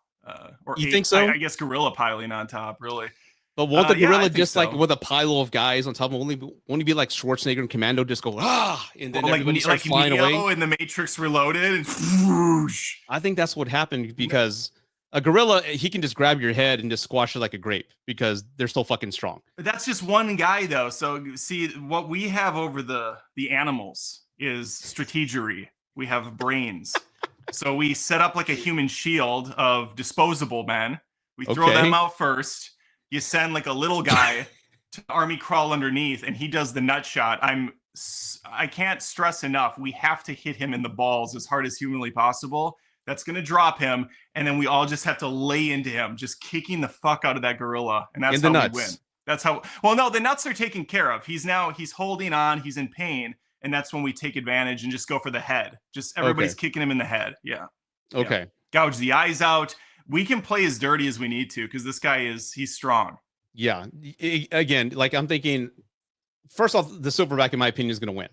You think so? I guess gorilla piling on top, really. But won't the gorilla just like with a pile of guys on top of won't he be like Schwarzenegger and Commando just go and then everybody starts flying away? In the Matrix Reloaded and whoosh. I think that's what happened because a gorilla, he can just grab your head and just squash it like a grape because they're so fucking strong. But that's just one guy though. So see, what we have over the animals is strategery. We have brains. So we set up like a human shield of disposable men. We throw them out first. You send like a little guy to army crawl underneath and he does the nut shot. I can't stress enough. We have to hit him in the balls as hard as humanly possible. That's going to drop him. And then we all just have to lay into him, just kicking the fuck out of that gorilla. And that's how we win. That's how, well, no, the nuts are taken care of. He's holding on. He's in pain. And that's when we take advantage and just go for the head. Just everybody's kicking him in the head. Yeah. Okay. Yeah. Gouge the eyes out. We can play as dirty as we need to because this guy he's strong. Yeah. Again, like I'm thinking, first off, the silverback, in my opinion, is going to win.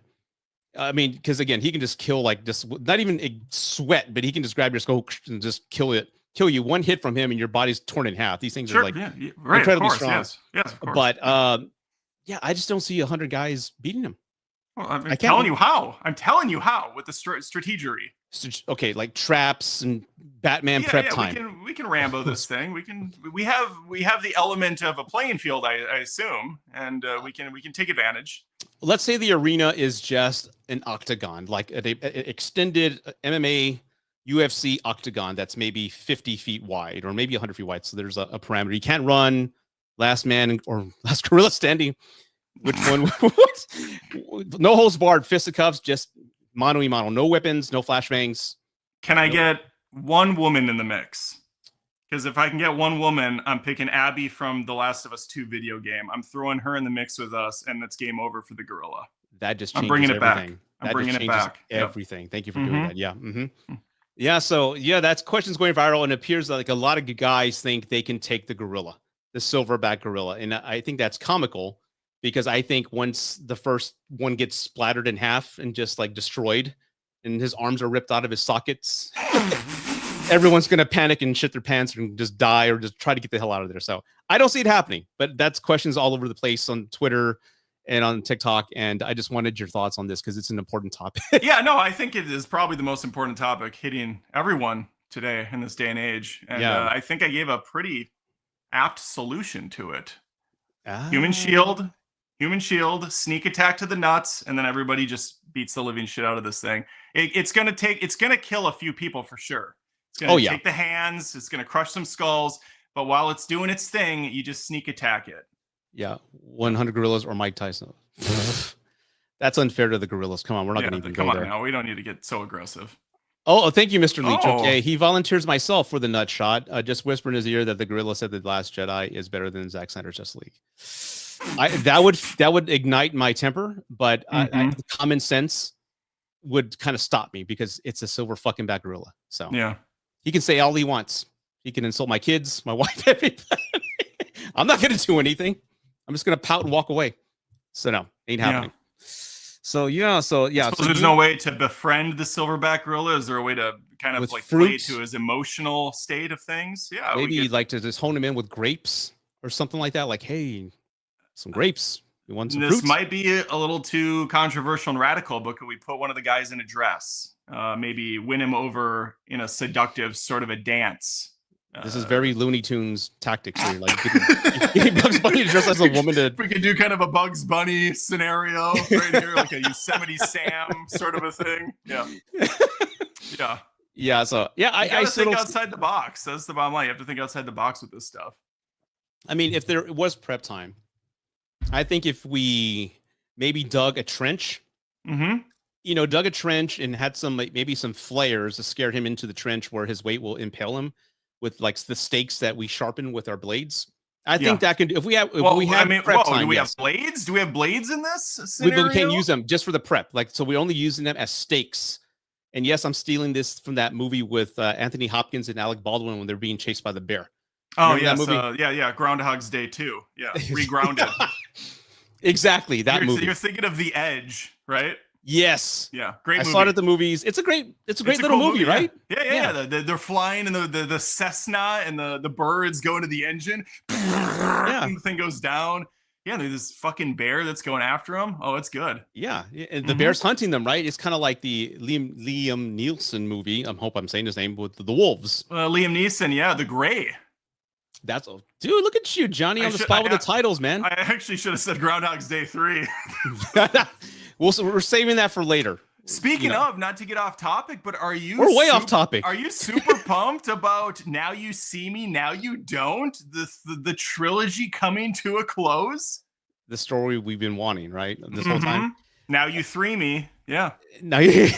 I mean, because again, he can just kill not even a sweat, but he can just grab your skull and just kill you. One hit from him and your body's torn in half. These things are like incredibly strong. Yes, of course. But I just don't see 100 guys beating him. Well, I'm telling you how. I'm telling you how with the strategery. Okay, like traps and Batman prep time. We can Rambo this thing. We have the element of a playing field, I assume, and we can take advantage. Let's say the arena is just an octagon, like an extended MMA UFC octagon that's maybe 50 feet wide or maybe 100 feet wide. So there's a parameter. You can't run last man or last gorilla standing. Which one? No holds barred, fisticuffs, just mano y mano. No weapons, no flashbangs. Can I get one woman in the mix? Because if I can get one woman, I'm picking Abby from the Last of Us 2 video game. I'm throwing her in the mix with us, and it's game over for the gorilla. That just changes I'm bringing it everything. back. I'm bringing it back. Everything. Yep. Thank you for doing that. Yeah. Yeah. So that's questions going viral, and it appears like a lot of guys think they can take the gorilla, the silverback gorilla, and I think that's comical because I think once the first one gets splattered in half and just like destroyed, and his arms are ripped out of his sockets, everyone's gonna panic and shit their pants and just die or just try to get the hell out of there. So I don't see it happening, but that's questions all over the place on Twitter and on TikTok, and I just wanted your thoughts on this because it's an important topic. Yeah, no, I think it is probably the most important topic hitting everyone today in this day and age, and I think I gave a pretty apt solution to it. Human shield, sneak attack to the nuts, and then everybody just beats the living shit out of this thing. It's gonna kill a few people for sure. It's gonna take the hands, it's gonna crush some skulls, but while it's doing its thing, you just sneak attack it. Yeah, 100 gorillas or Mike Tyson. That's unfair to the gorillas. Come on, we're not going to even go there. Come on now, we don't need to get so aggressive. Oh, thank you, Mr. Leach. Okay, he volunteers myself for the nut shot. Just whisper in his ear that the gorilla said the Last Jedi is better than Zack Snyder's Justice League. That would ignite my temper, but common sense would kind of stop me because it's a silver fucking back gorilla. So yeah, he can say all he wants. He can insult my kids, my wife, everybody. I'm not going to do anything. I'm just going to pout and walk away. So no, ain't happening. So yeah. So there's no way to befriend the silverback gorilla. Is there a way to kind of like play to his emotional state of things? Yeah, maybe you'd like to just hone him in with grapes or something like that. Like, hey, some grapes. You want some fruits? This might be a little too controversial and radical, but could we put one of the guys in a dress? Maybe win him over in a seductive sort of a dance. This is very Looney Tunes tactics here. Like getting Bugs Bunny to dress as a woman. We could do kind of a Bugs Bunny scenario right here, like a Yosemite Sam sort of a thing. Yeah. So I think outside the box. That's the bottom line. You have to think outside the box with this stuff. I mean, if there was prep time, I think if we maybe dug a trench, dug a trench and had maybe some flares to scare him into the trench where his weight will impale him with like the stakes that we sharpen with our blades. I think that can do. If we have, prep time, do we have blades? Do we have blades in this scenario? We can't use them just for the prep. Like, so we're only using them as stakes. And yes, I'm stealing this from that movie with Anthony Hopkins and Alec Baldwin when they're being chased by the bear. Remember yes, Groundhog's Day 2. Yeah, regrounded. Exactly that movie. You're thinking of The Edge, right? Yes. Yeah. Great movie. I saw it at the movies. It's a great little cool movie, right? Yeah. They're flying and the Cessna and the birds go into the engine. And the thing goes down. Yeah, there's this fucking bear that's going after them. Oh, it's good. Yeah. And the bear's hunting them, right? It's kind of like the Liam Neeson movie. I hope I'm saying his name with the wolves. Liam Neeson, The Gray. Dude, look at you, Johnny, on the spot with the titles, man. I actually should have said Groundhog's Day 3. We're saving that for later. Speaking of, not to get off topic, but we're way off topic. Are you super pumped about Now You See Me, Now You Don't? The trilogy coming to a close? The story we've been wanting, right? This whole time. Now You Three Me. Yeah. Now you.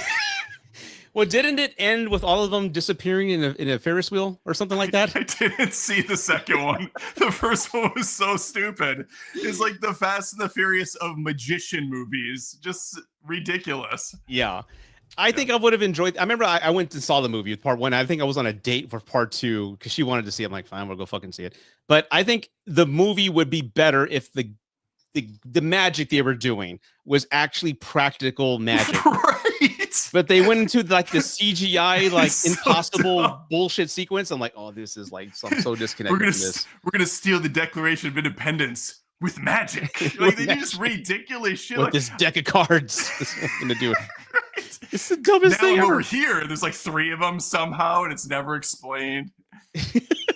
Well, didn't it end with all of them disappearing in a Ferris wheel or something like that? I didn't see the second one. The first one was so stupid. It's like the Fast and the Furious of magician movies. Just ridiculous. Yeah. I think I would have enjoyed. I remember I went and saw the movie with part 1. I think I was on a date for part 2 because she wanted to see it. I'm like, fine, we'll go fucking see it. But I think the movie would be better if the magic they were doing was actually practical magic. Right. But they went into like the CGI, like so impossible dumb. bullshit sequence. I'm like, oh, this is like, I'm so disconnected from this. We're gonna steal the Declaration of Independence. with magic. Like they do just ridiculous shit. With Like, this deck of cards. This is gonna do it. right? It's the dumbest Now thing over ever. here, there's like 3 of them somehow, and it's never explained.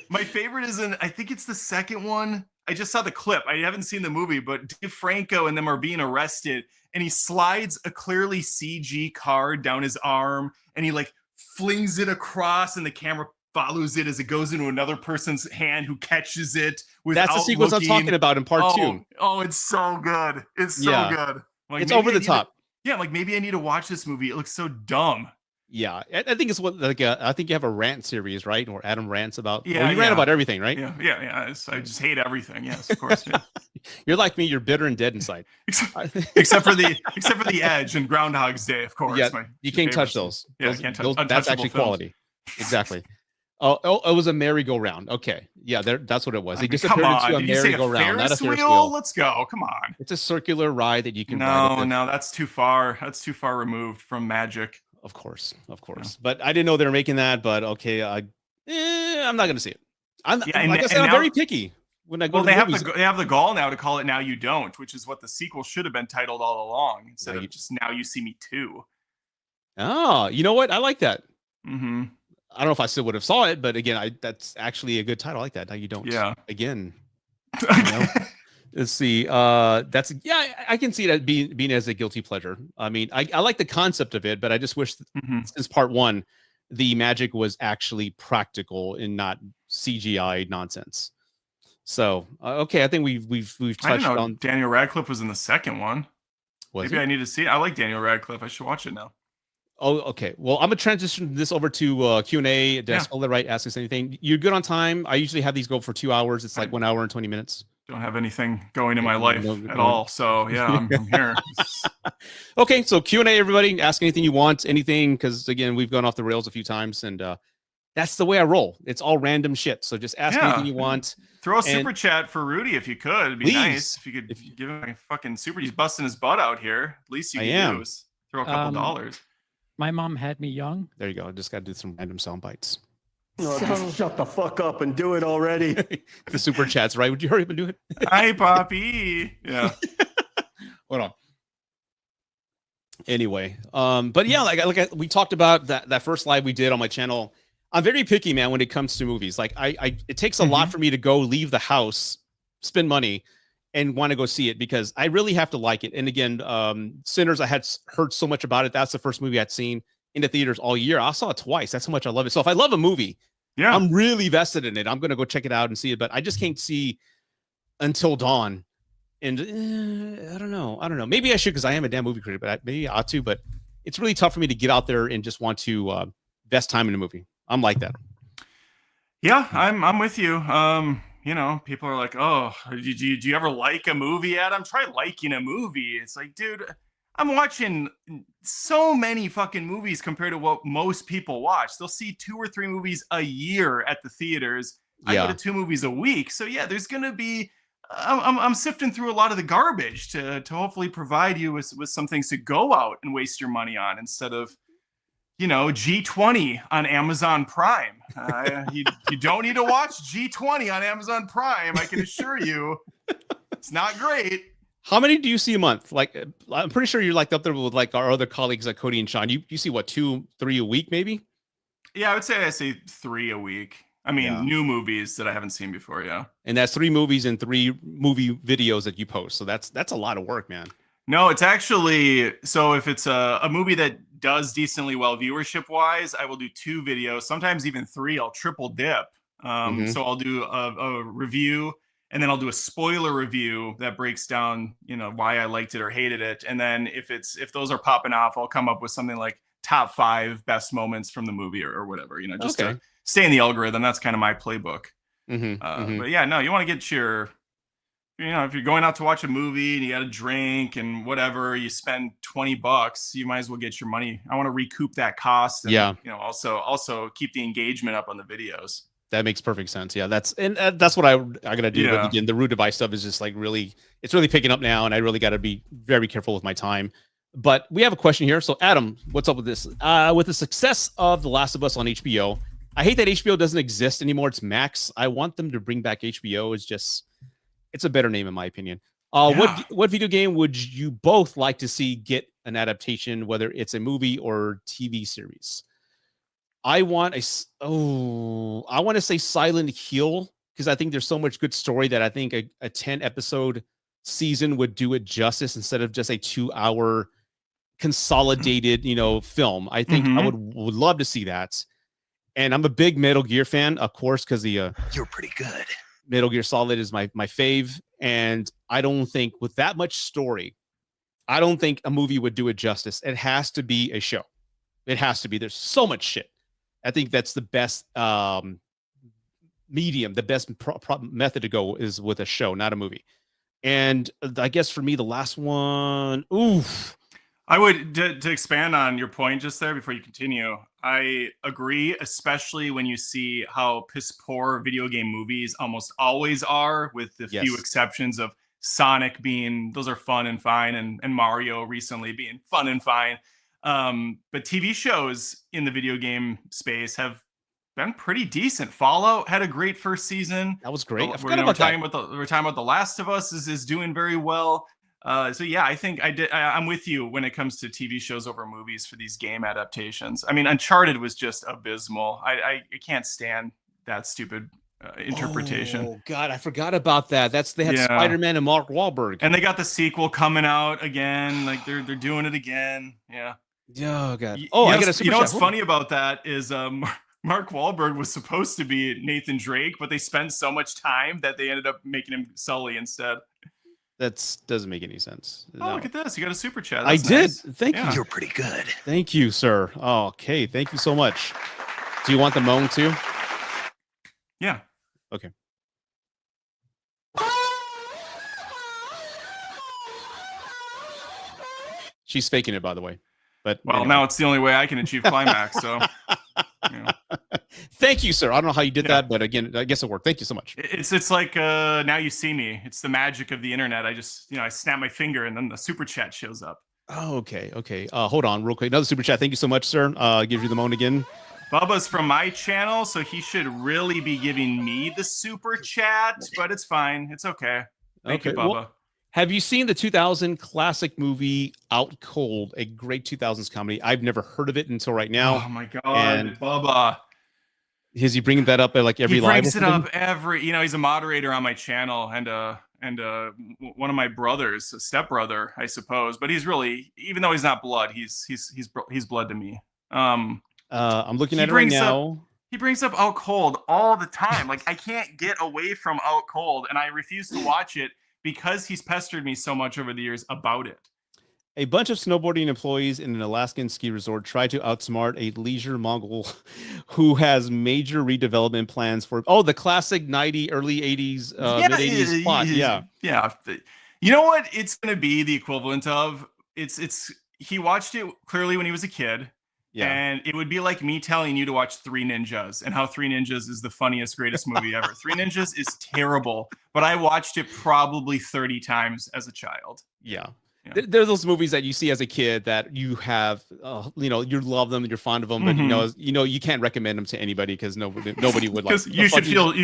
My favorite is I think it's the second one. I just saw the clip. I haven't seen the movie, but Dave Franco and them are being arrested, and he slides a clearly CG card down his arm, and he like flings it across, and the camera follows it as it goes into another person's hand who catches it. That's the sequence I'm talking about in part 2. Oh, it's so good. It's so good. Like, It's maybe over the top. Yeah, like maybe I need to watch this movie. It looks so dumb. Yeah, I think it's what like I think you have a rant series, right? Or Adam rants about. Yeah, well, you rant about everything, right? Yeah. I just hate everything. Yes, of course. Yeah. You're like me. You're bitter and dead inside. except for the Edge and Groundhog's Day, of course. Yeah, you can't touch those. Yeah, those, can't touch. that's actually films. quality. Exactly. Oh, it was a merry-go-round. Okay, yeah, that's what it was. It disappeared into a Did you say merry-go-round, not a Ferris wheel? wheel. Let's go. Come on. It's a circular ride that you can ride. No, that's too far. That's too far removed from magic. Of course. But I didn't know they were making that. But okay, I'm not going to see it. Like I said, I'm very picky when I go. Well, to the movies. they have the gall now to call it Now You Don't, which is what the sequel should have been titled all along, instead of just Now You See Me Too. Oh, you know what? I like that. Mm-hmm. I don't know if I still would have saw it, but again, that's actually a good title. I like that. Now You Don't. Yeah. Again. You know? Let's see. I can see that being as a guilty pleasure. I mean, I like the concept of it, but I just wish since part 1, the magic was actually practical and not CGI nonsense. So okay, I think we've touched on. Daniel Radcliffe was in the second one. Maybe I need to see it. I like Daniel Radcliffe. I should watch it now. Oh, okay. Well, I'm gonna transition this over to Q&A. Did I spell that right? Ask us anything. You're good on time. I usually have these go for 2 hours. It's like 1 hour and 20 minutes. Don't have anything going in my life at all. So yeah, I'm here. Okay, so Q&A, everybody. Ask anything you want, anything, because again, we've gone off the rails a few times, and that's the way I roll. It's all random shit. So just ask anything you want. Throw a super chat for Rudy if you could. It'd be nice if you could give him a fucking super. He's busting his butt out here. At least you can do is throw a couple dollars. My mom had me young. There you go. I just got to do some random sound bites. Just shut the fuck up and do it already. The super chats, right? Would you hurry up and do it? Hi, Poppy. Yeah. Hold on. Anyway, but yeah, like we talked about that first live we did on my channel. I'm very picky, man, when it comes to movies. Like it takes a lot for me to go leave the house, spend money, and want to go see it because I really have to like it. And again, Sinners, I had heard so much about it. That's the first movie I'd seen in the theaters all year. I saw it twice. That's how much I love it. So if I love a movie, I'm really vested in it. I'm going to go check it out and see it, but I just can't see Until Dawn. And I don't know. Maybe I should, because I am a damn movie critic, but maybe I ought to, but it's really tough for me to get out there and just want to invest time in a movie. I'm like that. Yeah, I'm with you. You know, people are like, oh, do you ever like a movie, Adam? Try liking a movie. It's like, dude, I'm watching so many fucking movies compared to what most people watch. They'll see 2 or 3 movies a year at the theaters. I go to 2 movies a week. So yeah, there's going to be, I'm sifting through a lot of the garbage to hopefully provide you with some things to go out and waste your money on instead of, you know, G20 on Amazon Prime. You don't need to watch G20 on Amazon Prime. I can assure you it's not great. How many do you see a month? Like, I'm pretty sure you're like up there with like our other colleagues like Cody and Sean. You see what, 2, 3 a week, maybe? Yeah, I say 3 a week. I mean, new movies that I haven't seen before. Yeah. And that's 3 movies and 3 movie videos that you post. So that's a lot of work, man. No, it's actually, so if it's a movie that does decently well viewership wise, I will do 2 videos, sometimes even 3. I'll triple dip. So I'll do a review, and then I'll do a spoiler review that breaks down, you know, why I liked it or hated it. And then if those are popping off, I'll come up with something like top 5 best moments from the movie or whatever, you know, just to stay in the algorithm. That's kind of my playbook. But yeah, no, you want to get your, you know, if you're going out to watch a movie and you got a drink and whatever, you spend $20, you might as well get your money. I want to recoup that cost. And, you know, also keep the engagement up on the videos. That makes perfect sense. Yeah, that's what I gotta do. But again, the root device stuff is just like it's really picking up now, and I really got to be very careful with my time. But we have a question here. So Adam, what's up with this? With the success of The Last of Us on HBO, I hate that HBO doesn't exist anymore. It's Max. I want them to bring back HBO. It's just It's a better name in my opinion. Yeah. What video game would you both like to see get an adaptation, whether it's a movie or TV series? I want I want to say Silent Hill because I think there's so much good story that I think a 10 episode season would do it justice instead of just a 2 hour consolidated, film. I think I Mhm. would love to see that. And I'm a big Metal Gear fan, of course, because the You're pretty good. Metal Gear Solid is my fave. And I don't think with that much story, I don't think a movie would do it justice. It has to be a show. It has to be. There's so much shit. I think that's the best medium, the best method to go is with a show, not a movie. And I guess for me, the last one, oof. I would to expand on your point just there before you continue. I agree, especially when you see how piss poor video game movies almost always are, with the few Yes. exceptions of Sonic being those are fun and fine, and Mario recently being fun and fine. But TV shows in the video game space have been pretty decent. Fallout had a great first season. That was great. I We're, forgot we're about that. talking about The Last of Us is doing very well. So yeah, I think I'm with you when it comes to TV shows over movies for these game adaptations. I mean, Uncharted was just abysmal. I can't stand that stupid interpretation. Oh God, I forgot about that. They had Yeah. Spider-Man and Mark Wahlberg. And they got the sequel coming out again. Like they're doing it again. Yeah. Oh God. You Oh, I know, got a super you know chat. what's funny about that is Mark Wahlberg was supposed to be Nathan Drake, but they spent so much time that they ended up making him Sully instead. That doesn't make any sense. Oh, No. look at this. You got a super chat. I That's did. nice. Thank Yeah. you. You're pretty good. Thank you, sir. Oh, okay. Thank you so much. Do you want the moan too? Yeah. Okay. She's faking it, by the way. But Well, anyway. now it's the only way I can achieve climax. So, you know. Thank you, sir. I don't know how you did Yeah. that, but again, I guess it worked. Thank you so much. It's like now you see me. It's the magic of the internet. I just I snap my finger and then the super chat shows up. Oh, okay. Okay. Hold on real quick. Another super chat. Thank you so much, sir. Give you the moan again. Bubba's from my channel, so he should really be giving me the super chat, but it's fine. It's okay. Thank you, Okay, Bubba. well, have you seen the 2000 classic movie Out Cold, a great 2000s comedy? I've never heard of it until right now. Oh my god, and Bubba. Is he bringing that up at like every He live? brings it up every. He's a moderator on my channel, and one of my brothers, a stepbrother, I suppose. But he's really, even though he's not blood, he's blood to me. I'm looking he at it right brings up- now. He brings up Out Cold all the time. Like I can't get away from Out Cold, and I refuse to watch it because he's pestered me so much over the years about it. A bunch of snowboarding employees in an Alaskan ski resort try to outsmart a leisure Mongol who has major redevelopment plans for the classic 90s, early 80s, mid 80s plot. Yeah. You know what it's going to be the equivalent of? He watched it clearly when he was a kid. Yeah. And it would be like me telling you to watch Three Ninjas and how Three Ninjas is the funniest, greatest movie ever. Three Ninjas is terrible, but I watched it probably 30 times as a child. Yeah. Yeah. There's those movies that you see as a kid that you have, you love them, you're fond of them, but you can't recommend them to anybody because nobody would like. Because you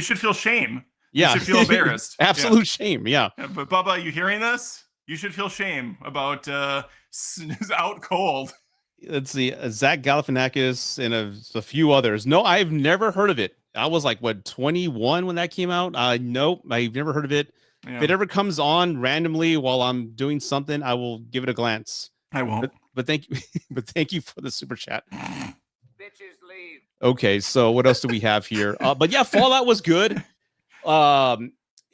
should feel shame. Yeah, you should feel embarrassed. Absolute shame. Yeah. But Bubba, you hearing this? You should feel shame about Out Cold. Let's see, Zach Galifianakis and a few others. No, I've never heard of it. I was like, 21 when that came out? Nope, I've never heard of it. Yeah. If it ever comes on randomly while I'm doing something, I will give it a glance. I won't. But thank you, thank you for the super chat. Bitches leave. Okay, so what else do we have here? But yeah, Fallout was good.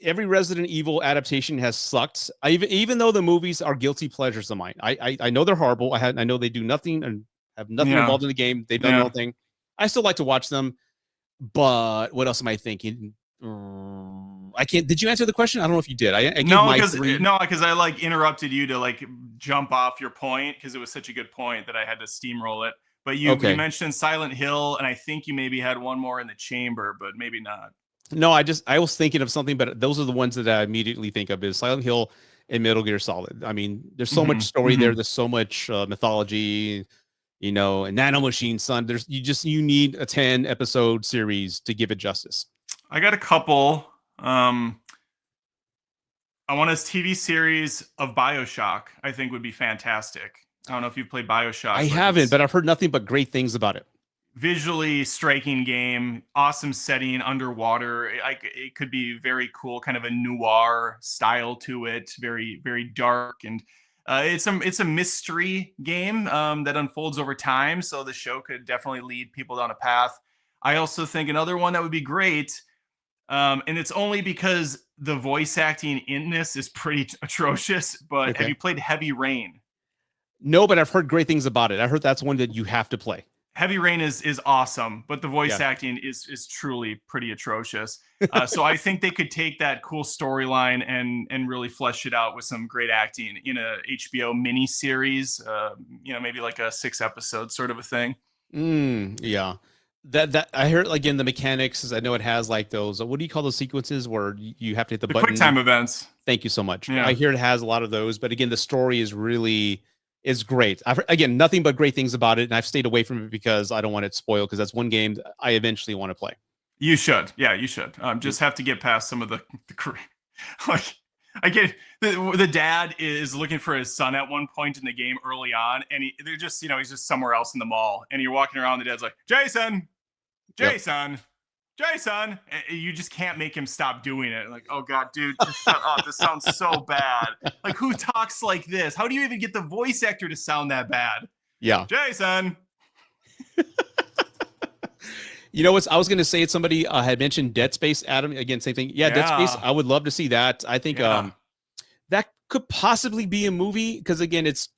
Every Resident Evil adaptation has sucked. Even though the movies are guilty pleasures of mine. I know they're horrible. I know they do nothing and have nothing involved in the game. They've done nothing. I still like to watch them. But what else am I thinking? I can't. Did you answer the question? I don't know if you did. I gave my three. No, because I like interrupted you to like jump off your point because it was such a good point that I had to steamroll it. But you mentioned Silent Hill, and I think you maybe had one more in the chamber, but maybe not. No, I was thinking of something, but those are the ones that I immediately think of is Silent Hill and Metal Gear Solid. I mean, there's so much story there. There's so much mythology, and Nanomachine, son. You need a 10 episode series to give it justice. I got a couple. I want a TV series of BioShock. I think would be fantastic. I don't know if you've played BioShock. I haven't, but I've heard nothing but great things about it. Visually striking game, awesome setting underwater. It could be very cool, kind of a noir style to it, very very dark, and it's a mystery game that unfolds over time. So the show could definitely lead people down a path. I also think another one that would be great, and it's only because the voice acting in this is pretty atrocious. But Okay. have you played Heavy Rain? No, but I've heard great things about it. I heard that's one that you have to play. Heavy Rain is awesome, but the voice Yeah. acting is truly pretty atrocious. So I think they could take that cool storyline and really flesh it out with some great acting in a HBO mini series. Maybe like a 6-episode sort of a thing. Yeah. That I heard, like, in the mechanics, I know it has like those, what do you call those sequences where you have to hit the The button? quick time events. Thank you so much. Yeah. I hear it has a lot of those, but again, the story is great. I've heard, again, nothing but great things about it, and I've stayed away from it because I don't want it spoiled, because that's one game that I eventually want to play. You should. Yeah, you should. Just have to get past some of the like I get the dad is looking for his son at one point in the game early on, and they're just, he's just somewhere else in the mall, and you're walking around, the dad's like, Jason, Jason, Jason, and you just can't make him stop doing it. Like, oh god, dude, just shut up. This sounds so bad. Like, who talks like this? How do you even get the voice actor to sound that bad? Yeah. Jason. You know what? I was going to say, somebody had mentioned Dead Space. Adam, again, same thing. Yeah, Dead Space. I would love to see that. I think that could possibly be a movie, because again, it's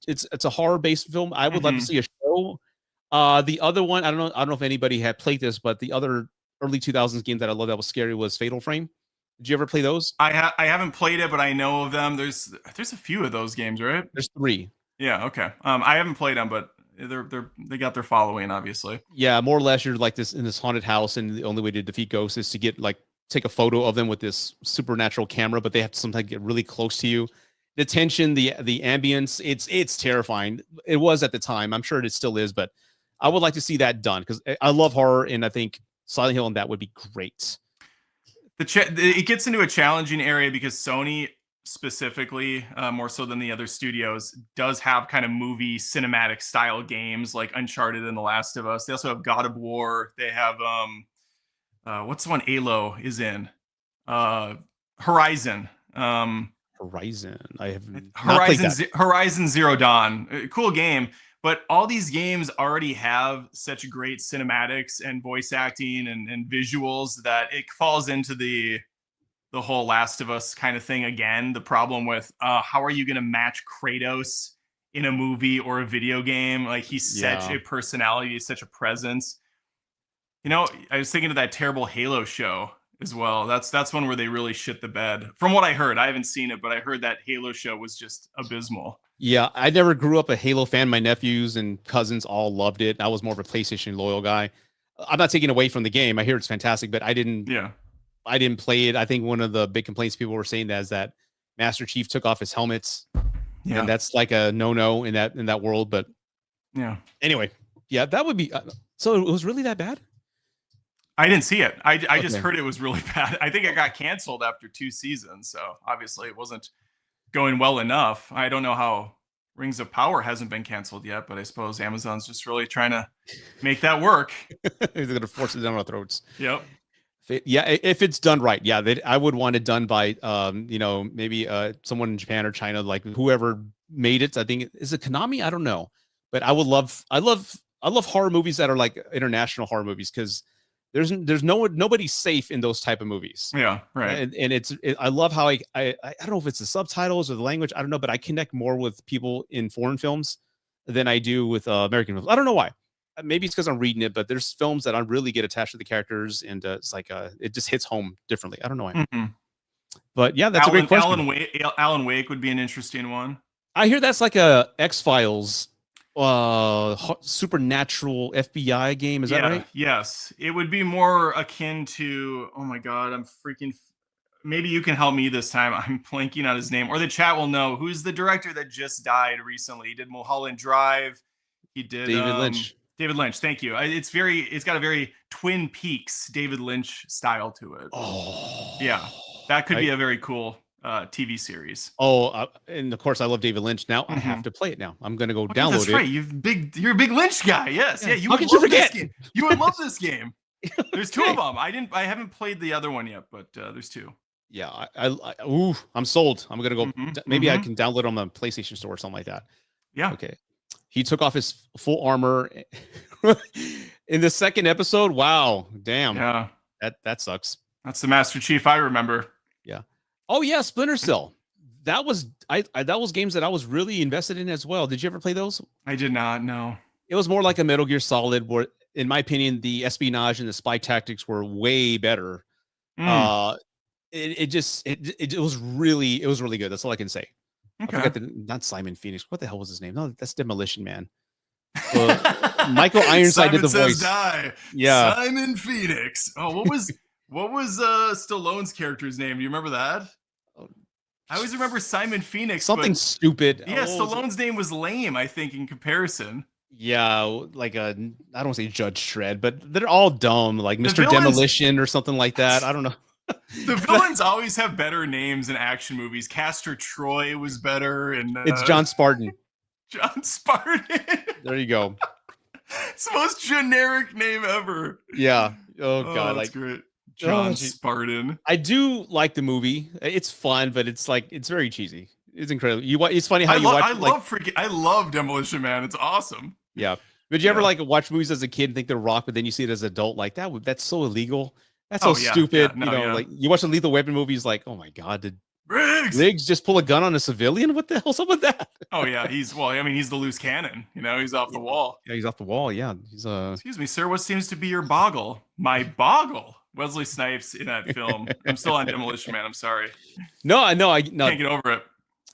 a horror based film. I would love to see a show. The other one, I don't know if anybody had played this, but the other early 2000s game that I love that was scary was Fatal Frame. Did you ever play those? I haven't played it, but I know of them. There's a few of those games, right? There's 3. Yeah. Okay. I haven't played them, but they got their following, obviously. Yeah, more or less, you're like this in this haunted house, and the only way to defeat ghosts is to take a photo of them with this supernatural camera, but they have to sometimes get really close to you. The tension, the ambience, it's terrifying. It was at the time. I'm sure it still is, but I would like to see that done, because I love horror, and I think Silent Hill and that would be great. It gets into a challenging area because Sony specifically, more so than the other studios, does have kind of movie cinematic style games like Uncharted and The Last of Us. They also have God of War. They have what's the one Halo is in? Horizon. Horizon. I have not played that. Horizon Zero Dawn. Cool game. But all these games already have such great cinematics and voice acting and visuals that it falls into the whole Last of Us kind of thing again. The problem with how are you going to match Kratos in a movie or a video game? Like, he's such a personality, he's such a presence. I was thinking of that terrible Halo show as well. That's one where they really shit the bed. From what I heard, I haven't seen it, but I heard that Halo show was just abysmal. Yeah, I never grew up a Halo fan. My nephews and cousins all loved it. I was more of a PlayStation loyal guy. I'm not taking away from the game. I hear it's fantastic, but I didn't play it. I think one of the big complaints people were saying is that Master Chief took off his helmets, and that's like a no-no in that world. But anyway, that would be. So it was really that bad? I didn't see it. I just heard it was really bad. I think it got canceled after 2 seasons, so obviously it wasn't going well enough. I don't know how Rings of Power hasn't been canceled yet, but I suppose Amazon's just really trying to make that work. They're going to force it down our throats. Yep. Yeah, if it's done right, I would want it done by maybe someone in Japan or China, like whoever made it. I think, is it Konami? I don't know, but I love horror movies that are like international horror movies, because there's nobody's safe in those type of movies. Yeah, right. And I love how I don't know if it's the subtitles or the language, I don't know, but I connect more with people in foreign films than I do with American films. I don't know why. Maybe it's because I'm reading it, but there's films that I really get attached to the characters, and it's like it just hits home differently. I don't know why. Mm-hmm. But yeah, that's a great question. Alan Wake would be an interesting one. I hear that's like a X-Files supernatural FBI game. Is that right? Yes. It would be more akin to, oh my God, maybe you can help me this time. I'm blanking on his name, or the chat will know. Who's the director that just died recently? He did Mulholland Drive. He did David Lynch. David Lynch, thank you. It's got a very Twin Peaks David Lynch style to it. Oh, yeah, that could be a very cool TV series. Oh, and of course I love David Lynch. Now I Mhm. have to play it now. I'm gonna go Oh, yeah, download that's it. right. You're a big Lynch guy. Yes. Yeah. Yeah. You How would could you love this forget? game. You would love this game. There's two Okay. of them. I haven't played the other one yet, but there's two. Yeah, ooh, I'm sold. I'm gonna go. Mhm, Maybe I mhm. can download on the PlayStation Store or something like that. Yeah. Okay. He took off his full armor in the second episode. Wow, damn. Yeah. That sucks. That's the Master Chief I remember. Yeah. Oh yeah, Splinter Cell. That was that was games that I was really invested in as well. Did you ever play those? I did not know. It was more like a Metal Gear Solid, where, in my opinion, the espionage and the spy tactics were way better. It was really good. That's all I can say. Okay. I forgot not Simon Phoenix. What the hell was his name? No, that's Demolition Man. Michael Ironside did the Simon voice. Says die. Yeah. Simon Phoenix. Oh, what was Stallone's character's name? Do you remember that? I always remember Simon Phoenix. Something but, stupid. Yeah, Oh, Stallone's name was lame, I think, in comparison. yeah, like I don't want to say Judge Shred, but they're all dumb, like Mr. villains- Demolition or something like that. I don't know. The villains always have better names in action movies. Castor Troy was better, and It's John Spartan. John Spartan. There you go. It's the most generic name ever. Yeah. Oh god, that's like great. John gee. Spartan. I do like the movie. It's fun, but it's like it's very cheesy. It's incredible. It's funny how you watch. I love Demolition Man. It's awesome. Yeah. Did you ever Yeah. like watch movies as a kid and think they're rock, but then you see it as an adult? Like that's so illegal. That's so Oh, yeah, stupid. yeah, no, you know, yeah. like you watch a Lethal Weapon movies, like, oh my god, did Riggs. Riggs just pull a gun on a civilian? What the hell's up with that? Oh yeah, he's the loose cannon. You know, he's off the wall. Yeah, he's off the wall. Yeah, he's Excuse me, sir. What seems to be your boggle? My boggle. Wesley Snipes in that film. I'm still on Demolition Man. I'm sorry. no, Can't get over it.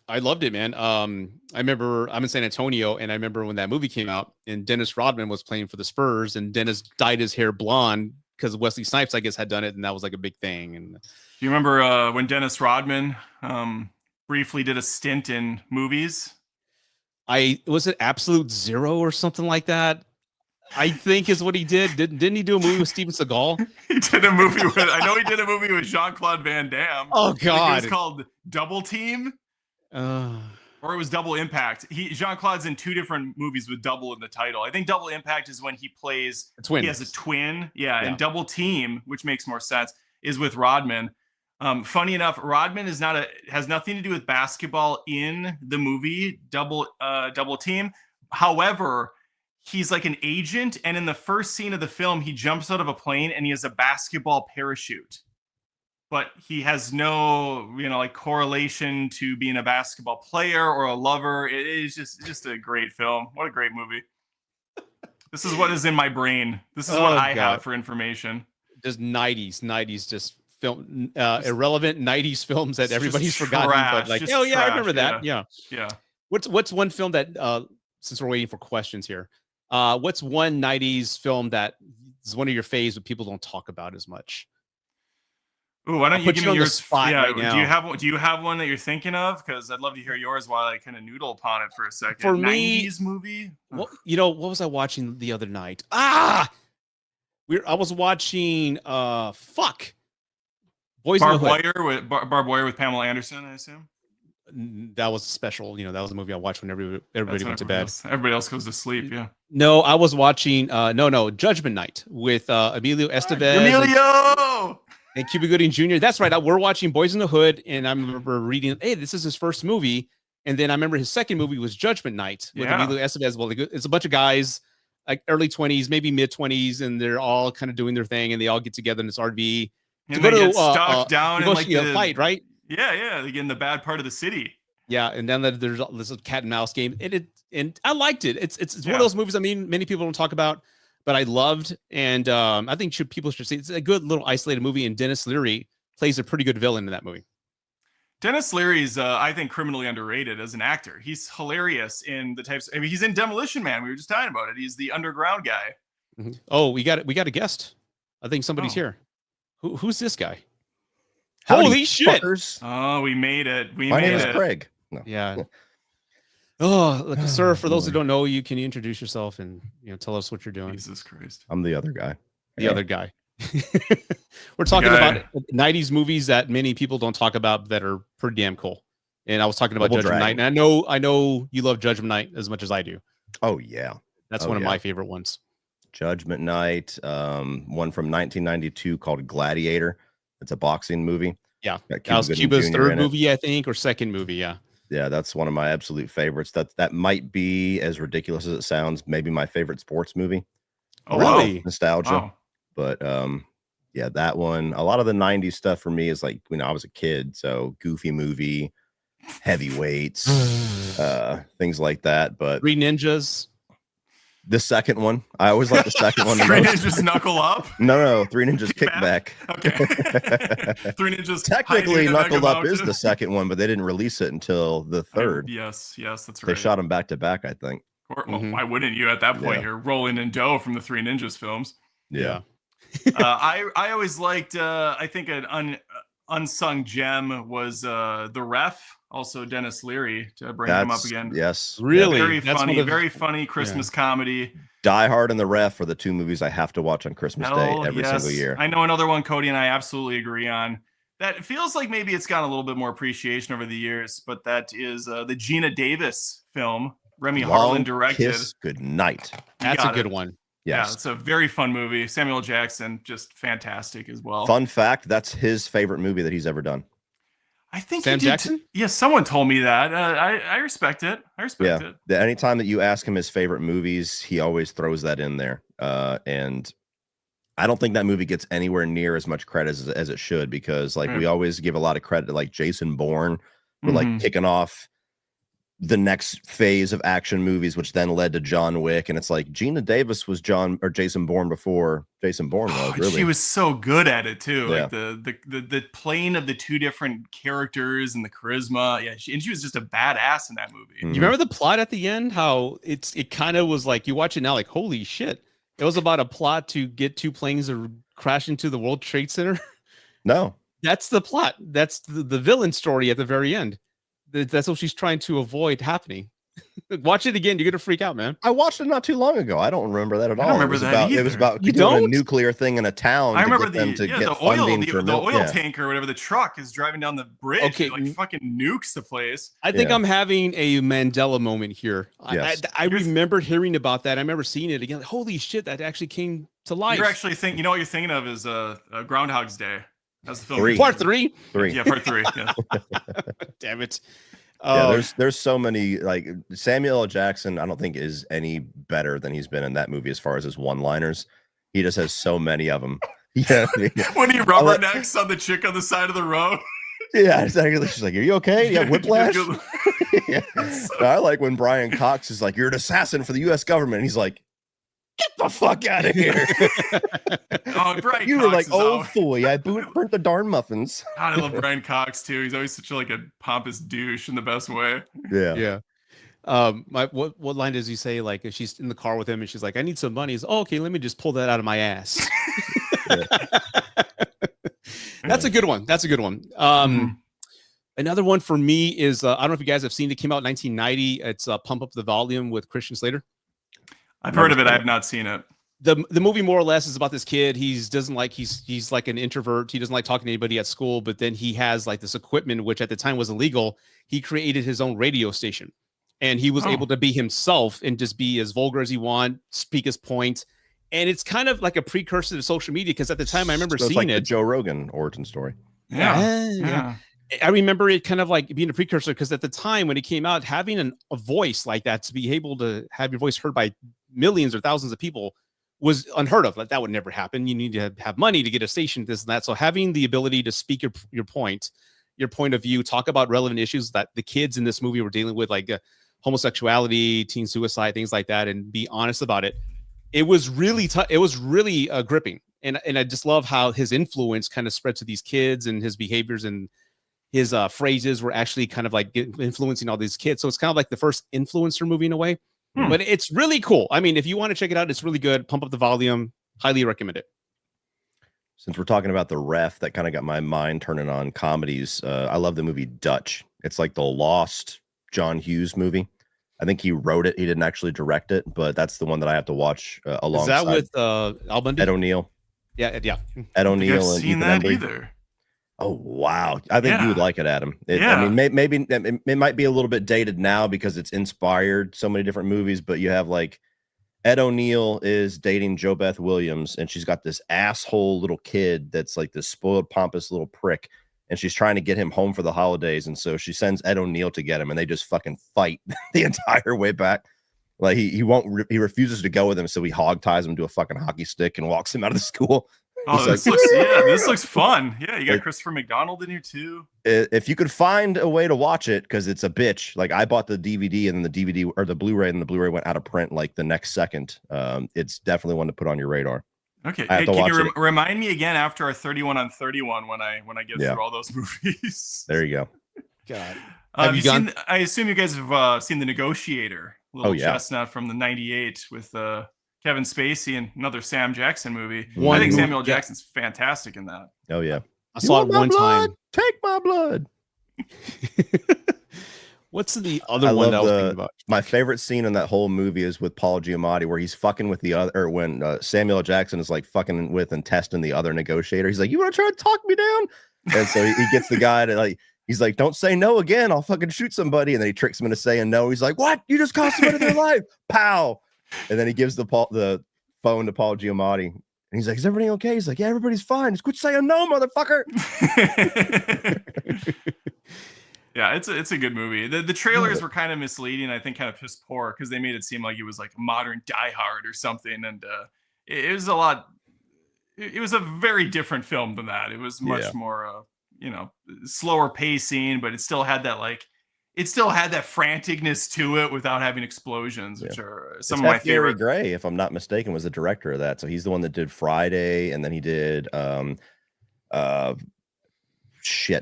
I loved it, man. I remember I'm in San Antonio, and I remember when that movie came out, and Dennis Rodman was playing for the Spurs, and Dennis dyed his hair blonde because Wesley Snipes, I guess, had done it, and that was like a big thing. And Do you remember when Dennis Rodman briefly did a stint in movies? was it Absolute Zero or something like that? I think is what he did. Didn't he do a movie with Steven Seagal? He did a movie with. I know he did a movie with Jean-Claude Van Damme. Oh I think God! it was called Double Team. Or it was Double Impact. Jean-Claude's in two different movies with double in the title. I think Double Impact is when he plays a twin. He has a twin. Yeah. Yeah. And Double Team, which makes more sense, is with Rodman. Funny enough, Rodman has nothing to do with basketball in the movie Double Team. However, he's like an agent, and in the first scene of the film, he jumps out of a plane and he has a basketball parachute. But he has no, like correlation to being a basketball player or a lover. It is just a great film. What a great movie. This is what is in my brain. This is what I have for information. Just 90s, just film, irrelevant 90s films that everybody's just forgotten. trash, But like, just oh yeah, I trash, remember that. Yeah. Yeah. What's one film that, since we're waiting for questions here, what's one 90s film that is one of your faves but people don't talk about as much? Ooh, why don't you put give you me on the yours? spot Yeah, right now. do you have one that you're thinking of? Because I'd love to hear yours while I kind of noodle upon it for a second. For me, 90s movie. What was I watching the other night? I was watching Boys in the Hood. Barbed Wire with Pamela Anderson, I assume. That was special. That was a movie I watched when everybody went to bed. Everybody else goes to sleep. Yeah. No, I was watching Judgment Night with Emilio Estevez. And Cuba Gooding Jr. That's right. We're watching Boys in the Hood, and I remember reading, hey, this is his first movie. And then I remember his second movie was Judgment Night with Emilio Estevez. Well, it's a bunch of guys, like early 20s, maybe mid 20s, and they're all kind of doing their thing, and they all get together in this RV and they get stuck down in like the fight, right? Yeah, they get in the bad part of the city. Yeah, and then there's this cat and mouse game, and I liked it. It's one of those movies. I mean, many people don't talk about, but I loved, and I think people should see. It's a good little isolated movie, and Dennis Leary plays a pretty good villain in that movie. Dennis Leary's, I think, criminally underrated as an actor. He's hilarious in the types. I mean, he's in Demolition Man. We were just talking about it. He's the underground guy. Mm-hmm. Oh, we got a guest. I think somebody's here. Who's this guy? Howdy, holy shit! Fuckers. Oh, we made it. My name is Craig. No. Yeah. Oh, look, sir. For those who don't know you, can you introduce yourself and tell us what you're doing? Jesus Christ! I'm the other guy. The other guy. We're talking Okay. about 90s movies that many people don't talk about that are pretty damn cool. And I was talking about Double Judgment Night, Dragon. and I know you love Judgment Night as much as I do. Oh yeah, That's Oh, one of yeah. my favorite ones. Judgment Night. One from 1992 called Gladiator. It's a boxing movie. Yeah, Got that was Gooding Cuba's Jr. third in it. movie, I think, or second movie. Yeah, Yeah, that's one of my absolute favorites. That might be, as ridiculous as it sounds, maybe my favorite sports movie. Oh, Really? Nostalgia. Wow. But yeah, that one. A lot of the 90s stuff for me is like when I was a kid. So Goofy Movie, Heavyweights, things like that. But Three Ninjas. the second one, I always like the second one the Three most. Ninjas Knuckle Up. No, Three Ninjas Kickback? Kickback. Okay. Three Ninjas. Technically, Hiding in a Knuckle Mega Up is Mountain. the second one, but they didn't release it until the third. Yes, that's They right. shot them back to back, I think. Well, Mhm. why wouldn't you at that point? Yeah. You're rolling in dough from the Three Ninjas films. Yeah. I always liked. I think an unsung gem was The Ref. Also Dennis Leary, to bring him up again. Yes. Really? Very That's funny, one of- very funny Christmas comedy. Die Hard and The Ref are the two movies I have to watch on Christmas Day Hell every yes. single year. I know another one Cody and I absolutely agree on. That feels like maybe it's gotten a little bit more appreciation over the years, but that is the Gina Davis film. Remy Long Harlan directed. Kiss Goodnight. That's a got good it. one. Yeah, Yes. it's a very fun movie. Samuel Jackson, just fantastic as well. Fun fact, that's his favorite movie that he's ever done. I think Sam he did. Jackson? Yeah, someone told me that. I respect it. I respect Yeah. it. Anytime that you ask him his favorite movies, he always throws that in there. And I don't think that movie gets anywhere near as much credit as it should, because like we always give a lot of credit to like Jason Bourne for like Mhm. kicking off the next phase of action movies, which then led to John Wick. And it's like Gina Davis was Jason Bourne before Jason Bourne was, really. She was so good at it too. Yeah. Like the playing of the two different characters and the charisma. Yeah, she was just a badass in that movie. Mhm. You remember the plot at the end? How it kind of was like, you watch it now, like, holy shit! It was about a plot to get two planes to crash into the World Trade Center. No. That's the plot. That's the villain story at the very end. That's what she's trying to avoid happening. Watch it again. You're gonna freak out, man. I watched it not too long ago. I don't remember that at all. I don't remember it was that about, It either. was about You doing a don't? nuclear thing in a town. I to remember get them to get the oil funding for the oil yeah. tank or whatever. The truck is driving down the bridge. Okay. It, like fucking nukes the place. I think Yeah. I'm having a Mandela moment here. Yes. I remember hearing about that. I remember seeing it again. Like, holy shit, that actually came to life. You're actually thinking. You know what you're thinking of is Groundhog's Day. That's the film. Three. Part 3. Yeah, part 3. Yeah. Damn it. Yeah, there's so many, like Samuel L. Jackson, I don't think is any better than he's been in that movie as far as his one-liners. He just has so many of them. Yeah, When he rubbernecks on the chick on the side of the road. yeah, exactly. She's like, "Are you okay? You have whiplash?" Yeah. So- I like when Brian Cox is like, "You're an assassin for the U.S. government." And he's like, "Get the fuck out of here!" Oh, Brian You Cox were like, is "Oh, always- foy! I burnt the darn muffins." God, I love Brian Cox too. He's always such a pompous douche in the best way. Yeah, Yeah. What line does he say? Like, if she's in the car with him and she's like, I need some money. He's, oh, okay, let me just pull that out of my ass. That's a good one. That's a good one. Another one for me is I don't know if you guys have seen it. Came out in 1990. It's Pump Up the Volume with Christian Slater. I've heard of it. I have not seen it. The movie more or less is about this kid. He's like an introvert. He doesn't like talking to anybody at school, but then he has like this equipment, which at the time was illegal. He created his own radio station, and he was able to be himself and just be as vulgar as he want, speak his point. And it's kind of like a precursor to social media, because at the time I remember So it's seeing like the it. Joe Rogan origin story. Yeah. I remember it kind of like being a precursor, because at the time when it came out, having a voice like that, to be able to have your voice heard by millions or thousands of people, was unheard of. Like, that would never happen. You need to have money to get a station, this and that. So having the ability to speak your point of view, talk about relevant issues that the kids in this movie were dealing with, like homosexuality, teen suicide, things like that, and be honest about it. It was really it was really gripping. And I just love how his influence kind of spread to these kids, and his behaviors and his phrases were actually kind of like influencing all these kids. So it's kind of like the first influencer movie in a way. But it's really cool. I mean, if you want to check it out, it's really good. Pump Up the Volume. Highly recommend it. Since we're talking about The Ref, that kind of got my mind turning on comedies. I love the movie Dutch. It's like the lost John Hughes movie. I think he wrote it. He didn't actually direct it, but that's the one that I have to watch alongside. Is that with Al Bundy? Ed O'Neill. Yeah, yeah. Ed I don't think O'Neill I've and seen Ethan that Embry. either. Oh wow, I think you would Yeah. like it, Adam. I Yeah. mean, maybe it might be a little bit dated now because it's inspired so many different movies, but you have like Ed O'Neill is dating Jo Beth Williams, and she's got this asshole little kid that's like this spoiled, pompous little prick, and she's trying to get him home for the holidays, and so she sends Ed O'Neill to get him, and they just fucking fight the entire way back. Like he refuses to go with him, so he hog ties him to a fucking hockey stick and walks him out of the school. Oh, He's this looks fun. Yeah, you got Christopher McDonald in here too. If you could find a way to watch it, because it's a bitch. Like I bought the DVD and then the DVD or the Blu-ray, and the Blu-ray went out of print like the next second. It's definitely one to put on your radar. Okay, I have hey, to can you watch it. remind me again after our 31 on 31 when I get Yeah. through all those movies? There you go. God. Have you seen? I assume you guys have seen The Negotiator, little yeah. chestnut from the '98 with Kevin Spacey and another Sam Jackson movie. One I think movie- Samuel yeah. Jackson's fantastic in that. Oh yeah. I saw it You want my one blood? time. Take my blood. What's the other I one love that I was thinking about? My favorite scene in that whole movie is with Paul Giamatti, where he's fucking with the other, or when Samuel Jackson is like fucking with and testing the other negotiator. He's like, "You want to try to talk me down?" And so he gets the guy to like, he's like, "Don't say no again. I'll fucking shoot somebody." And then he tricks him into saying no. He's like, "What? You just cost somebody their life." Pow. And then he gives the phone to Paul Giamatti. And he's like, "Is everybody okay?" He's like, "Yeah, everybody's fine. Just quit saying no, motherfucker." Yeah, it's a good movie. The trailers were kind of misleading. I think kind of piss poor because they made it seem like it was like a modern Die Hard or something, and it was a lot. It was a very different film than that. It was much more, slower pacing, but it still had that franticness to it without having explosions, which are some of my favorite. Gray, if I'm not mistaken, was the director of that. So he's the one that did Friday, and then he did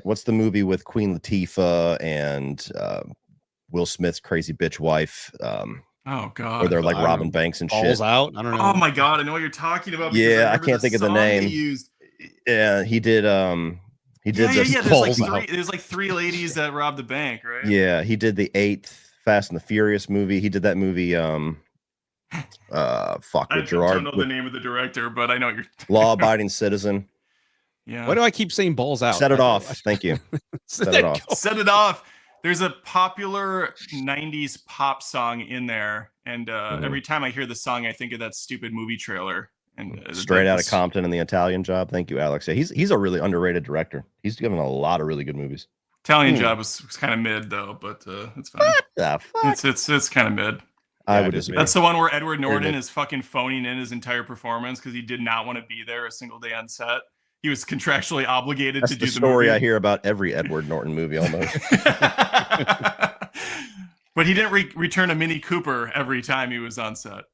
what's the movie with Queen Latifah and Will Smith's crazy bitch wife? Oh god, where they're like robbing banks and Balls shit. Out. I don't know. Oh my god, I know what you're talking about. Yeah, I can't think of the name. Yeah, he did. He did this. There's like three ladies that robbed the bank, right? Yeah, he did the 8th Fast and the Furious movie. He did that movie. I Gerard. don't know the name of the director, but I know you're Law Abiding Citizen. Yeah. Why do I keep saying Balls Out? Set it off. Thank you. Set it off. Set it off. There's a popular 90s pop song in there. And every time I hear the song, I think of that stupid movie trailer. And Straight Out of Compton and The Italian Job. Thank you, Alex. Yeah, he's a really underrated director. He's given a lot of really good movies. Italian Job was kind of mid though, but it's fine. What the fuck? It's kind of mid. I would disagree. That's the one where Edward Norton is fucking phoning in his entire performance because he did not want to be there a single day on set. He was contractually obligated to do the story movie. I hear about every Edward Norton movie almost. But he didn't return a Mini Cooper every time he was on set.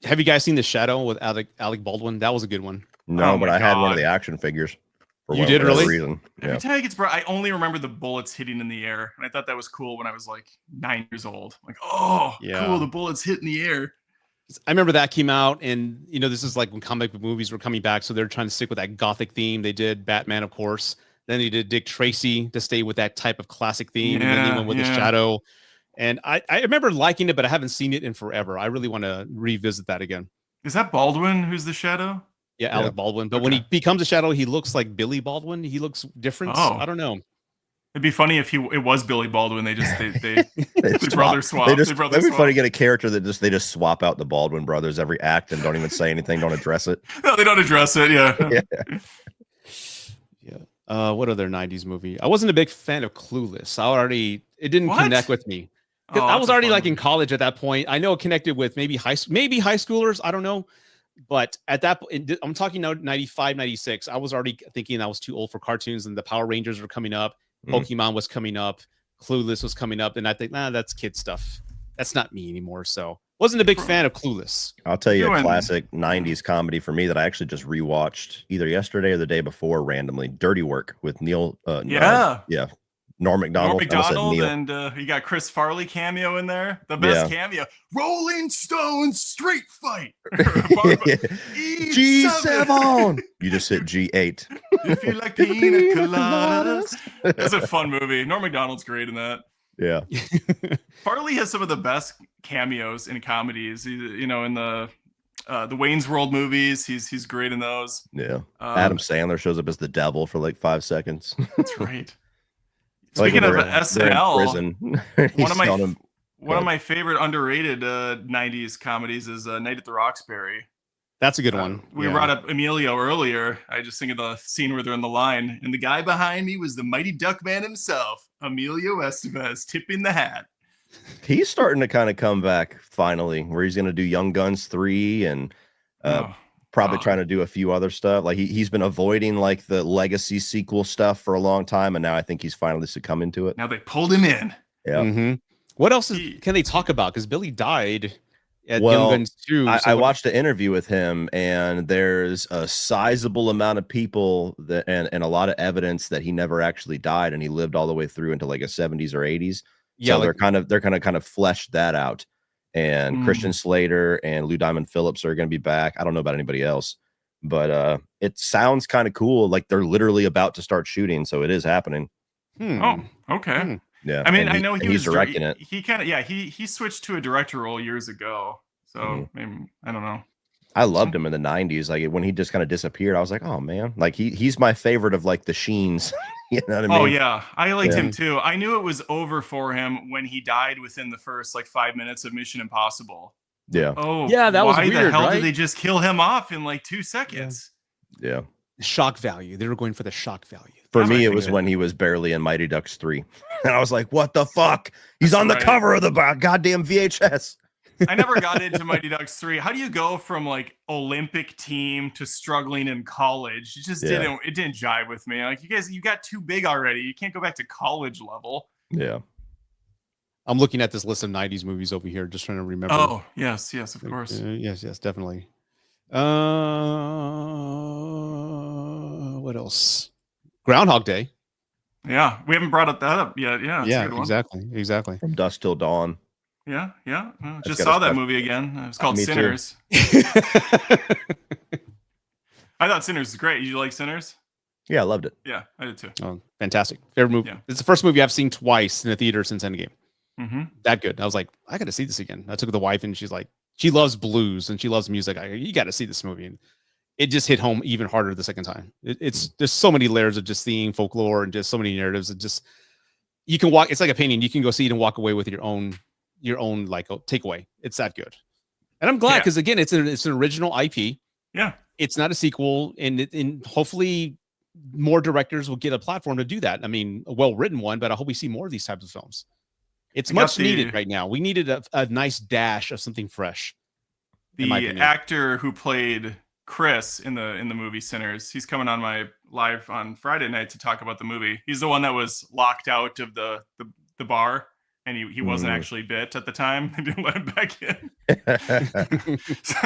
Have you guys seen The Shadow with Alec Baldwin? That was a good one. No, Oh but my I had one of God. the action figures. For You did really? reason. Every Yeah. time he gets brought, I only remember the bullets hitting in the air. And I thought that was cool when I was like 9 years old. Like, oh, Yeah. cool, the bullets hit in the air. I remember that came out, and this is like when comic book movies were coming back, so they're trying to stick with that gothic theme. They did Batman, of course. Then they did Dick Tracy to stay with that type of classic theme, and then they went with The Shadow. And I remember liking it, but I haven't seen it in forever. I really want to revisit that again. Is that Baldwin who's the Shadow? Yeah, Alec Baldwin. But when he becomes a Shadow, he looks like Billy Baldwin. He looks different. Oh. I don't know. It'd be funny if it was Billy Baldwin. They brother swap. It'd be funny to get a character that they just swap out the Baldwin brothers every act and don't even say anything, don't address it. No, they don't address it. Yeah. Yeah. What other 90s movie? I wasn't a big fan of Clueless. It didn't connect with me. Oh, I was that's a already fun like in one. college at that point. I know it connected with maybe high schoolers. I don't know. But at that point, I'm talking now 95, 96. I was already thinking I was too old for cartoons, and the Power Rangers were coming up. Pokemon was coming up. Clueless was coming up. And I think, that's kid stuff. That's not me anymore. So wasn't a big fan of Clueless. I'll tell you a classic 90s comedy for me that I actually just rewatched either yesterday or the day before randomly. Dirty Work with Neil. Norm Macdonald. And you got Chris Farley cameo in there. The best cameo. Rolling Stone Street Fight. G7. You just hit G8. If you like pina coladas. That's a fun movie. Norm Macdonald's great in that. Yeah. Farley has some of the best cameos in comedies. In the The Wayne's World movies, he's great in those. Yeah. Adam Sandler shows up as the devil for like 5 seconds. That's right. Like Speaking of they're in SNL, prison. one of my favorite underrated 90s comedies is Night at the Roxbury. That's a good one. We brought up Emilio earlier. I just think of the scene where they're in the line, and the guy behind me was the Mighty Duck Man himself, Emilio Estevez, tipping the hat. He's starting to kind of come back finally, where he's going to do Young Guns 3 and probably trying to do a few other stuff. Like he's been avoiding like the legacy sequel stuff for a long time, and now I think he's finally succumbing to it. Now they pulled him in. Yeah. Mm-hmm. What else can they talk about? Because Billy died at Young Guns 2. I watched an interview with him, and there's a sizable amount of people that and a lot of evidence that he never actually died, and he lived all the way through into like a 70s or 80s. Yeah, so they're gonna kind of flesh that out. And Christian Slater and Lou Diamond Phillips are gonna be back. I don't know about anybody else, but it sounds kind of cool. Like they're literally about to start shooting, so it is happening. Oh, okay. Yeah, I mean, I know he's directing it. He kind of he switched to a director role years ago. So maybe, I don't know. I loved him in the 90s. Like when he just kind of disappeared, I was like, oh man, like he's my favorite of like the Sheens. You know what I mean? Oh yeah, I liked him too. I knew it was over for him when he died within the first like 5 minutes of Mission Impossible. Yeah. Oh yeah, that was weird. Why the hell right? did they just kill him off in like 2 seconds? Yeah. Shock value. They were going for the shock value. For me, it was when he was barely in Mighty Ducks 3. And I was like, what the fuck? He's on the cover of the goddamn VHS. I never got into Mighty Ducks 3. How do you go from like Olympic team to struggling in college? It just didn't jive with me. Like you got too big already. You can't go back to college level. Yeah. I'm looking at this list of 90s movies over here, just trying to remember. Oh, yes, of course. Yes, definitely. What else? Groundhog Day. Yeah, we haven't brought that up yet. Yeah, exactly. From Dusk Till Dawn. Yeah. Just saw that movie again. It was called Sinners. I thought Sinners was great. You like Sinners? Yeah, I loved it. Yeah, I did too. Oh, fantastic. Favorite movie. Yeah. It's the first movie I've seen twice in the theater since Endgame. Mm-hmm. That good. I was like, I got to see this again. I took the wife, and she's like, she loves blues and she loves music. You got to see this movie. And it just hit home even harder the second time. There's so many layers of just theme, folklore, and just so many narratives. You can walk. It's like a painting. You can go see it and walk away with your own like takeaway. It's that good. And I'm glad because again, it's an original IP. Yeah. It's not a sequel, and hopefully more directors will get a platform to do that. I mean, a well-written one, but I hope we see more of these types of films. It's much needed right now. We needed a nice dash of something fresh. The actor who played Chris in the movie Sinners, he's coming on my live on Friday night to talk about the movie. He's the one that was locked out of the bar, and he wasn't actually bit at the time. They didn't let him back in. So,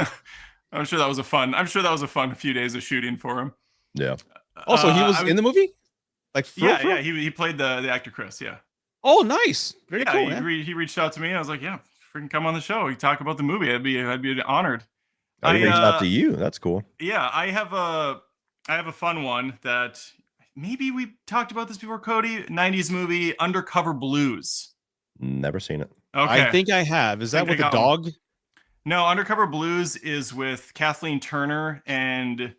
I'm sure that was a fun few days of shooting for him. Yeah. Also, he was in the movie? Like he played the actor Chris, yeah. Oh, nice. Very cool. He reached out to me. I was like, yeah, freaking come on the show. We talk about the movie. I'd be honored. I reached out to you. That's cool. Yeah, I have a fun one that maybe we talked about this before, Cody. 90s movie, Undercover Blues. Never seen it. Okay. I think I have. Is that with the dog? No, Undercover Blues is with Kathleen Turner and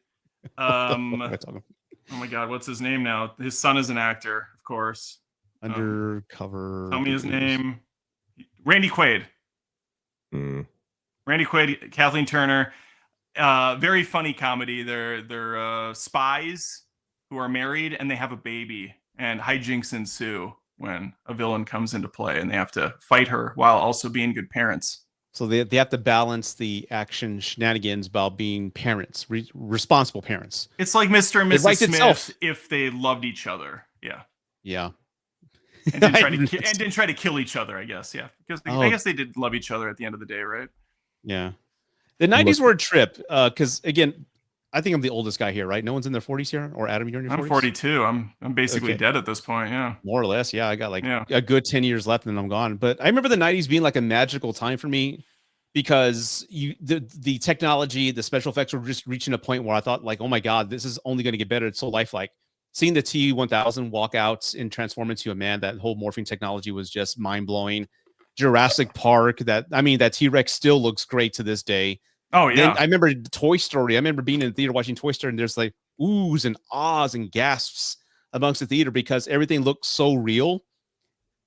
oh my God, what's his name now? His son is an actor, of course. Undercover. Tell me his name. Randy Quaid. Randy Quaid, Kathleen Turner. Very funny comedy. They're spies who are married and they have a baby, and hijinks ensue when a villain comes into play, and they have to fight her while also being good parents. So they have to balance the action shenanigans about being parents, responsible parents. It's like Mr. and Mrs. Smith if they loved each other. Yeah. Yeah. And didn't try to kill each other, I guess. Yeah. Because I guess they did love each other at the end of the day, right? Yeah. The 90s were a trip. Because again, I think I'm the oldest guy here, right? No one's in their 40s here, or Adam, you're in your 40s? I'm 42. I'm basically dead at this point. Yeah. More or less. Yeah. I got a good 10 years left and then I'm gone. But I remember the 90s being like a magical time for me because the technology, the special effects were just reaching a point where I thought like, oh my God, this is only going to get better. It's so lifelike. Seeing the T-1000 walk out and transform into a man, that whole morphing technology was just mind blowing. Jurassic Park, that T-Rex still looks great to this day. Oh Then yeah. I remember Toy Story. I remember being in the theater watching Toy Story, and there's like oohs and ahs and gasps amongst the theater because everything looked so real.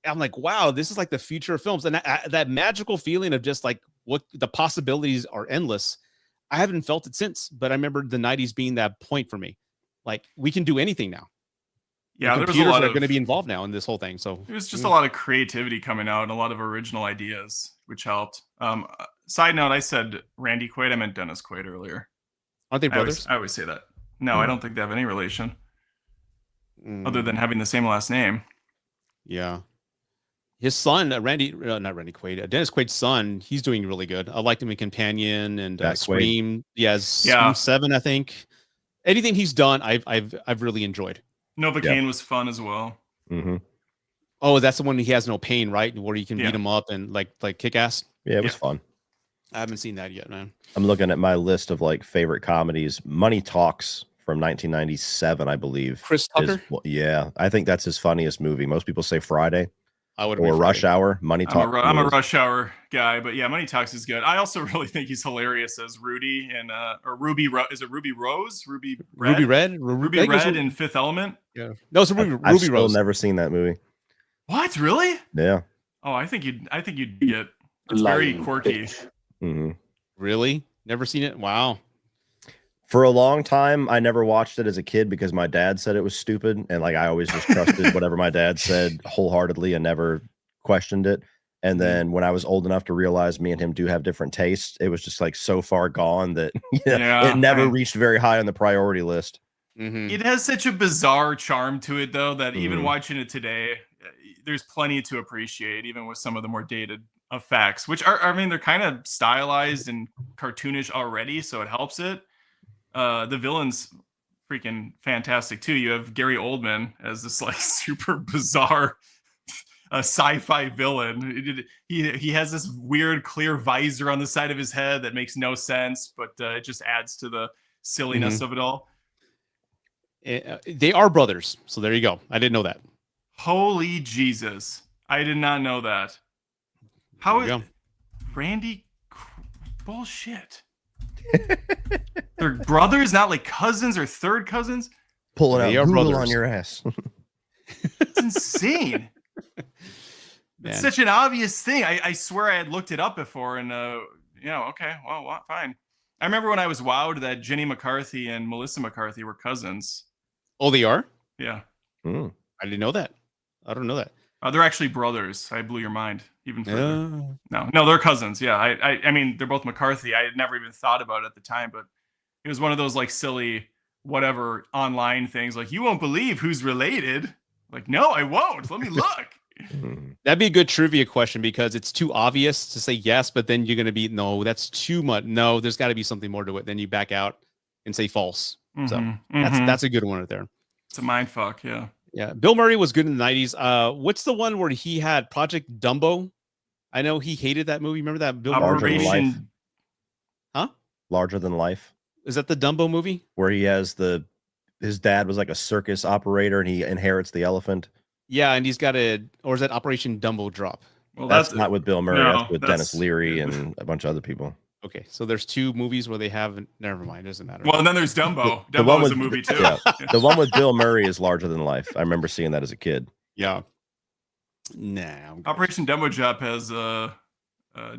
I'm like, wow, this is like the future of films, and that magical feeling of just like what the possibilities are endless. I haven't felt it since, but I remember the '90s being that point for me. Like we can do anything now. Yeah, And there was a computers lot are of going to be involved now in this whole thing. So There was just a lot of creativity coming out and a lot of original ideas, which helped. Side note, I said Randy Quaid. I meant Dennis Quaid earlier. aren't they brothers? I always say that. No, I don't think they have any relation other than Mm, having the same last name. yeah. His son, not Randy Quaid, Dennis Quaid's son, he's doing really good. I liked him in Companion and Jack Quaid. Scream. Yeah, Yeah. Scream 7, I think. Anything he's done, I've really enjoyed. Novocaine was fun as well. Mm-hmm. Oh, that's the one he has no pain, right? Where you can Yeah. beat him up and like kick ass. Yeah, it was Yeah. fun. I haven't seen that yet, man. I'm looking at my list of like favorite comedies. Money Talks from 1997, I believe. Chris Tucker? Yeah, I think that's his funniest movie. Most people say Friday I would or Rush Hour. Money Talks. I'm a Rush Hour guy, but yeah, Money Talks is good. I also really think he's hilarious as Rudy and or Ruby. Is it Ruby Rose? Ruby Red? Ruby Red? Ruby I think it was Red in Fifth Element. Yeah. No, it's I've Ruby still Rose. never seen that movie. What? Really? Yeah. Oh, I think you'd get. It's very Lying quirky. bitch. Mm-hmm. Really? Never seen it? Wow. For a long time, I never watched it as a kid because my dad said it was stupid, and like I always just trusted whatever my dad said wholeheartedly and never questioned it. And then when I was old enough to realize me and him do have different tastes, it was just like so far gone that Yeah, it never reached very high on the priority list. Mm-hmm. It has such a bizarre charm to it, though, that even Mhm. watching it today, there's plenty to appreciate, even with some of the more dated effects, which are, I mean, they're kind of stylized and cartoonish already, so it helps it. The villain's freaking fantastic too. You have Gary Oldman as this like super bizarre sci-fi villain. He has this weird clear visor on the side of his head that makes no sense, but it just adds to the silliness of it all. They are brothers. So there you go. I didn't know that. Holy Jesus. I did not know that. How There you is go. Randy bullshit? They're brothers, not like cousins or third cousins. Pulling They out are Google brothers. on your ass. It's insane. Man. It's such an obvious thing. I swear I had looked it up before and okay, well, fine. I remember when I was wowed that Jenny McCarthy and Melissa McCarthy were cousins. Oh, they are? Yeah. Mm. I didn't know that. I don't know that. They're actually brothers. I blew your mind even further. Uh, No, they're cousins. Yeah. I mean, they're both McCarthy. I had never even thought about it at the time, but it was one of those like silly whatever online things like you won't believe who's related. Like, no, I won't. Let me look. Mm. that'd be a good trivia question because it's too obvious to say yes, but then you're going to be, no, that's too much. No, there's got to be something more to it. Then you back out and say false. So Mhm, that's a good one right there. it's a mind fuck. Yeah. Yeah. Bill Murray was good in the 90s. What's the one where he had Project Dumbo? I know he hated that movie. Remember that? Bill Larger Murray? than life. Operation. Larger Than Life, Is that the Dumbo movie? where he has his dad was like a circus operator and he inherits the elephant. Yeah. And he's got or is that Operation Dumbo Drop? Well, That's not with Bill Murray. no, That's with that's- Dennis Leary and a bunch of other people. Okay. So there's two movies where they have, never mind. It doesn't matter. Well, and then there's Dumbo. The Dumbo one was with- a movie too. yeah. The one with Bill Murray is Larger Than Life. I remember seeing that as a kid. Yeah. Nah. I'm good. Operation Dumbo Drop has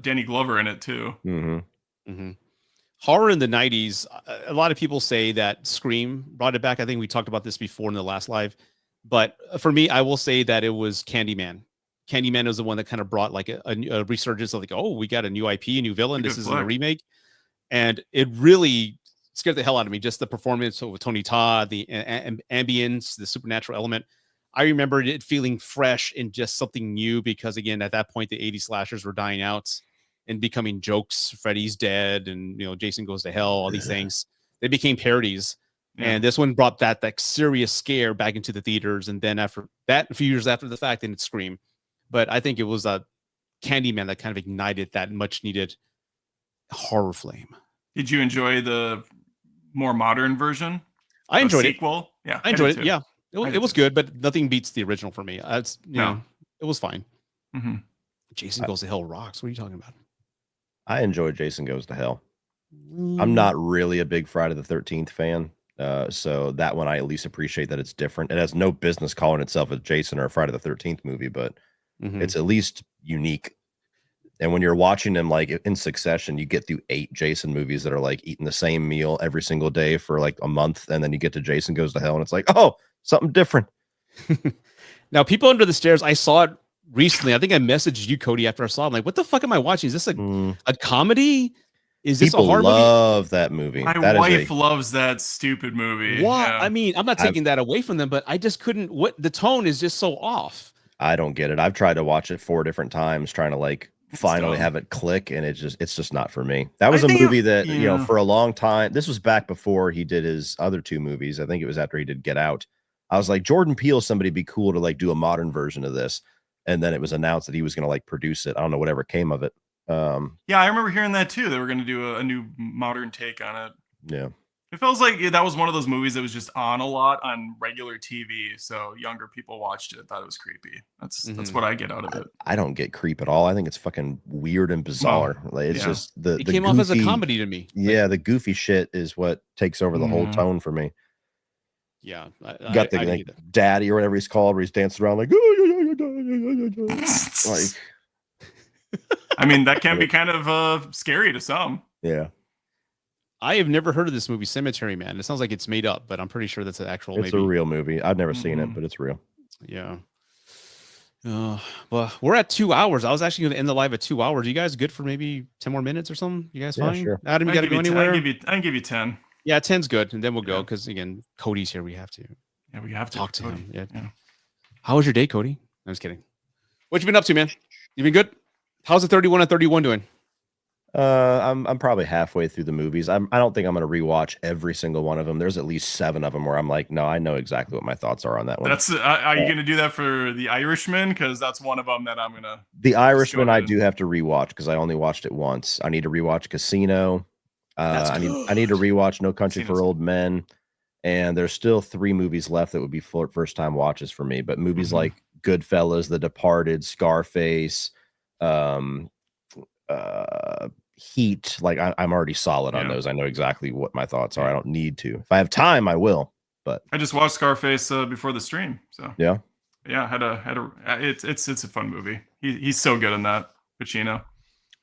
Danny Glover in it too. Mm-hmm. Mhm. Horror in the 90s. A lot of people say that Scream brought it back. I think we talked about this before in the last live. But for me, I will say that it was Candyman. Candyman was the one that kind of brought like a resurgence of like, oh, we got a new IP, a new villain. It's a This good isn't a flick. remake. And it really scared the hell out of me. Just the performance of Tony Todd, the ambience, the supernatural element. I remember it feeling fresh and just something new because, again, at that point, the 80s slashers were dying out and becoming jokes. Freddy's dead and, Jason Goes to Hell, all these things. They became parodies. Yeah. And this one brought that serious scare back into the theaters. And then after that, a few years after the fact, then it Scream. But I think it was Candyman that kind of ignited that much needed horror flame. Did you enjoy the more modern version? I enjoyed it. Sequel? Yeah, I enjoyed did it. too. Yeah. I did It was too. good, but nothing beats the original for me. It was fine. Mhm. Jason Goes to Hell rocks. What are you talking about? I enjoyed Jason Goes to Hell. I'm not really a big Friday the 13th fan. So that one I at least appreciate that it's different. It has no business calling itself a Jason or a Friday the 13th movie, but it's at least unique. And when you're watching them like in succession, you get through 8 Jason movies that are like eating the same meal every single day for like a month, and then you get to Jason Goes to Hell, and it's like, oh, something different. Now, People Under the Stairs, I saw it recently. I think I messaged you, Cody, after I saw it. I'm like, what the fuck am I watching? Is this a comedy? Is this People a horror movie? love that movie. My wife loves that stupid movie. What? Yeah. I mean, I'm not taking that away from them, but I just couldn't. What the tone is just so off. I don't get it. I've tried to watch it 4 different times, trying to like finally have it click, and it's just not for me. That was a movie that you know, for a long time. This was back before he did his other 2 movies. I think it was after he did Get Out. I was like, Jordan Peele, somebody be cool to like do a modern version of this, and then it was announced that he was going to like produce it. I don't know whatever came of it. Yeah, I remember hearing that too. They were going to do a new modern take on it. Yeah. It feels like that was one of those movies that was just on a lot on regular TV, so younger people watched it, thought it was creepy. That's what I get out of it. I don't get creep at all. I think it's fucking weird and bizarre. Like it's just it came off as a comedy to me. Yeah, the goofy shit is what takes over the whole tone for me. Yeah, got the like daddy or whatever he's called, where he's dancing around like, like. I mean, that can be kind of scary to some. Yeah. I have never heard of this movie, Cemetery Man. It sounds like it's made up, but I'm pretty sure that's an actual. It's a real movie. I've never seen it, but it's real. Yeah. Well, we're at 2 hours. I was actually going to end the live at 2 hours. You guys good for maybe 10 more minutes or something? You guys fine? Sure. Adam, you got to go anywhere? I can give you 10. Yeah, 10's good, and then we'll go because again, Cody's here. We have to. Yeah, we have to talk to him. Yeah. How was your day, Cody? I'm just kidding. What you been up to, man? You been good? How's the 31 and 31 doing? I'm probably halfway through the movies. I don't think I'm going to rewatch every single one of them. There's at least 7 of them where I'm like, no, I know exactly what my thoughts are on that one. That's are you going to do that for The Irishman? Because that's one of them that I'm gonna. The Irishman, I do have to rewatch because I only watched it once. I need to rewatch Casino. I need to rewatch No Country for Old Men, and there's still 3 movies left that would be first time watches for me. But movies like Goodfellas, The Departed, Scarface, Heat, like I'm already solid on those. I know exactly what my thoughts are. I don't need to. If I have time, I will. But I just watched Scarface before the stream. So yeah, it's a fun movie. He's so good in that. Pacino.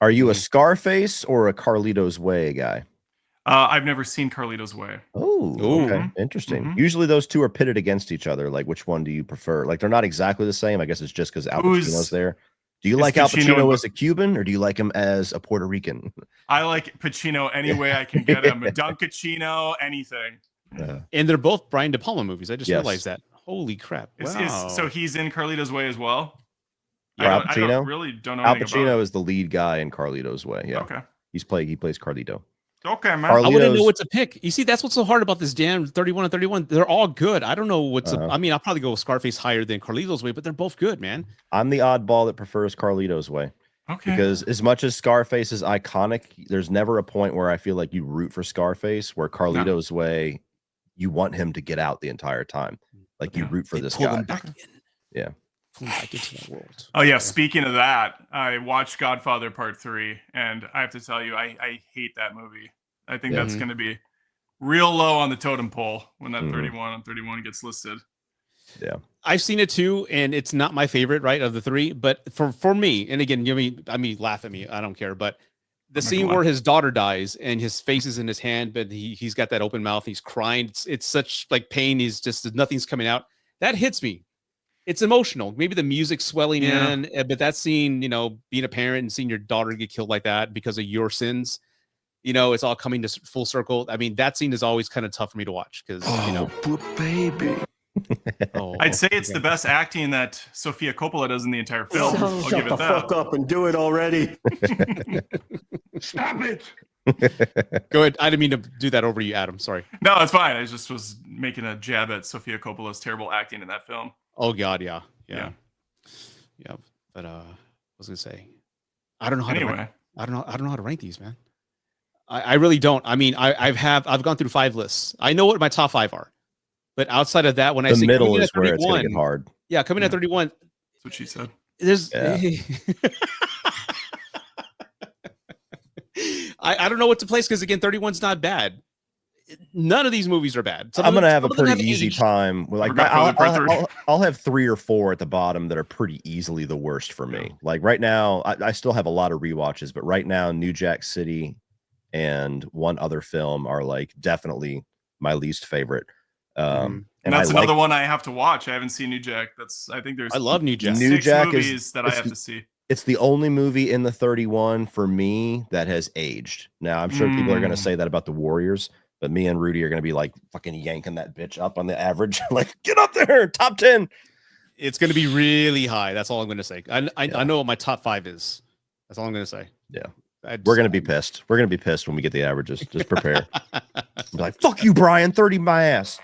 Are you a Scarface or a Carlito's Way guy? I've never seen Carlito's Way. Oh, okay, interesting. Usually those 2 are pitted against each other. Like, which one do you prefer? Like, they're not exactly the same. I guess it's just because Al Pacino's there. Do you like Al Pacino as a Cuban, or do you like him as a Puerto Rican? I like Pacino any way I can get him. Dunkachino, anything. And they're both Brian De Palma movies. I just realized that. Holy crap! Wow. So he's in Carlito's Way as well. Al Pacino? I don't know. Al Pacino is the lead guy in Carlito's Way. Yeah. Okay. He plays Carlito. Okay, man. I wouldn't know what to pick. You see, that's what's so hard about this damn 31 and 31. They're all good. I don't know what's. I mean, I'll probably go with Scarface higher than Carlito's Way, but they're both good, man. I'm the oddball that prefers Carlito's Way. Okay. Because as much as Scarface is iconic, there's never a point where I feel like you root for Scarface. Where Carlito's Way, you want him to get out the entire time. Like you root for this guy. Yeah. Back into that world. Oh yeah. Speaking of that, I watched Godfather Part 3, and I have to tell you, I hate that movie. I think that's going to be real low on the totem pole when that 31 on 31 gets listed. Yeah, I've seen it too, and it's not my favorite, right, of the 3. But for me, and again, laugh at me, I don't care. But the scene where his daughter dies and his face is in his hand, but he's got that open mouth, he's crying. It's such like pain. He's just nothing's coming out. That hits me. It's emotional. Maybe the music swelling in, but that scene, being a parent and seeing your daughter get killed like that because of your sins. It's all coming to full circle. I mean, that scene is always kind of tough for me to watch because, poor baby. I'd say it's the best acting that Sofia Coppola does in the entire film. Shut the fuck up and do it already. Stop it. Go ahead. I didn't mean to do that over you, Adam. Sorry. No, it's fine. I just was making a jab at Sofia Coppola's terrible acting in that film. Oh God, yeah. But I was gonna say, I don't know how to. I don't know how to rank these, man. I really don't. I mean, I've gone through 5 lists. I know what my top 5 are, but outside of that, when I say middle is where it's gonna get hard. Yeah, coming at 31. That's what she said. I don't know what to place because again, 31's not bad. None of these movies are bad. I'm gonna have a pretty easy time. With, like, I'll have 3 or 4 at the bottom that are pretty easily the worst for me. Like right now, I still have a lot of rewatches, but right now, New Jack City and one other film are like definitely my least favorite. And that's another one I have to watch. I haven't seen New Jack. I think there's I love New Jack. 6 movies that I have to see. It's the only movie in the 31 for me that has aged. Now, I'm sure people are going to say that about the Warriors, but me and Rudy are going to be like fucking yanking that bitch up on the average. Like, get up there, top 10. It's going to be really high. That's all I'm going to say. I know what my top 5 is. That's all I'm going to say. Yeah. We're going to be pissed. We're going to be pissed when we get the averages. Just prepare. Be like, fuck you, Brian. 30 my ass.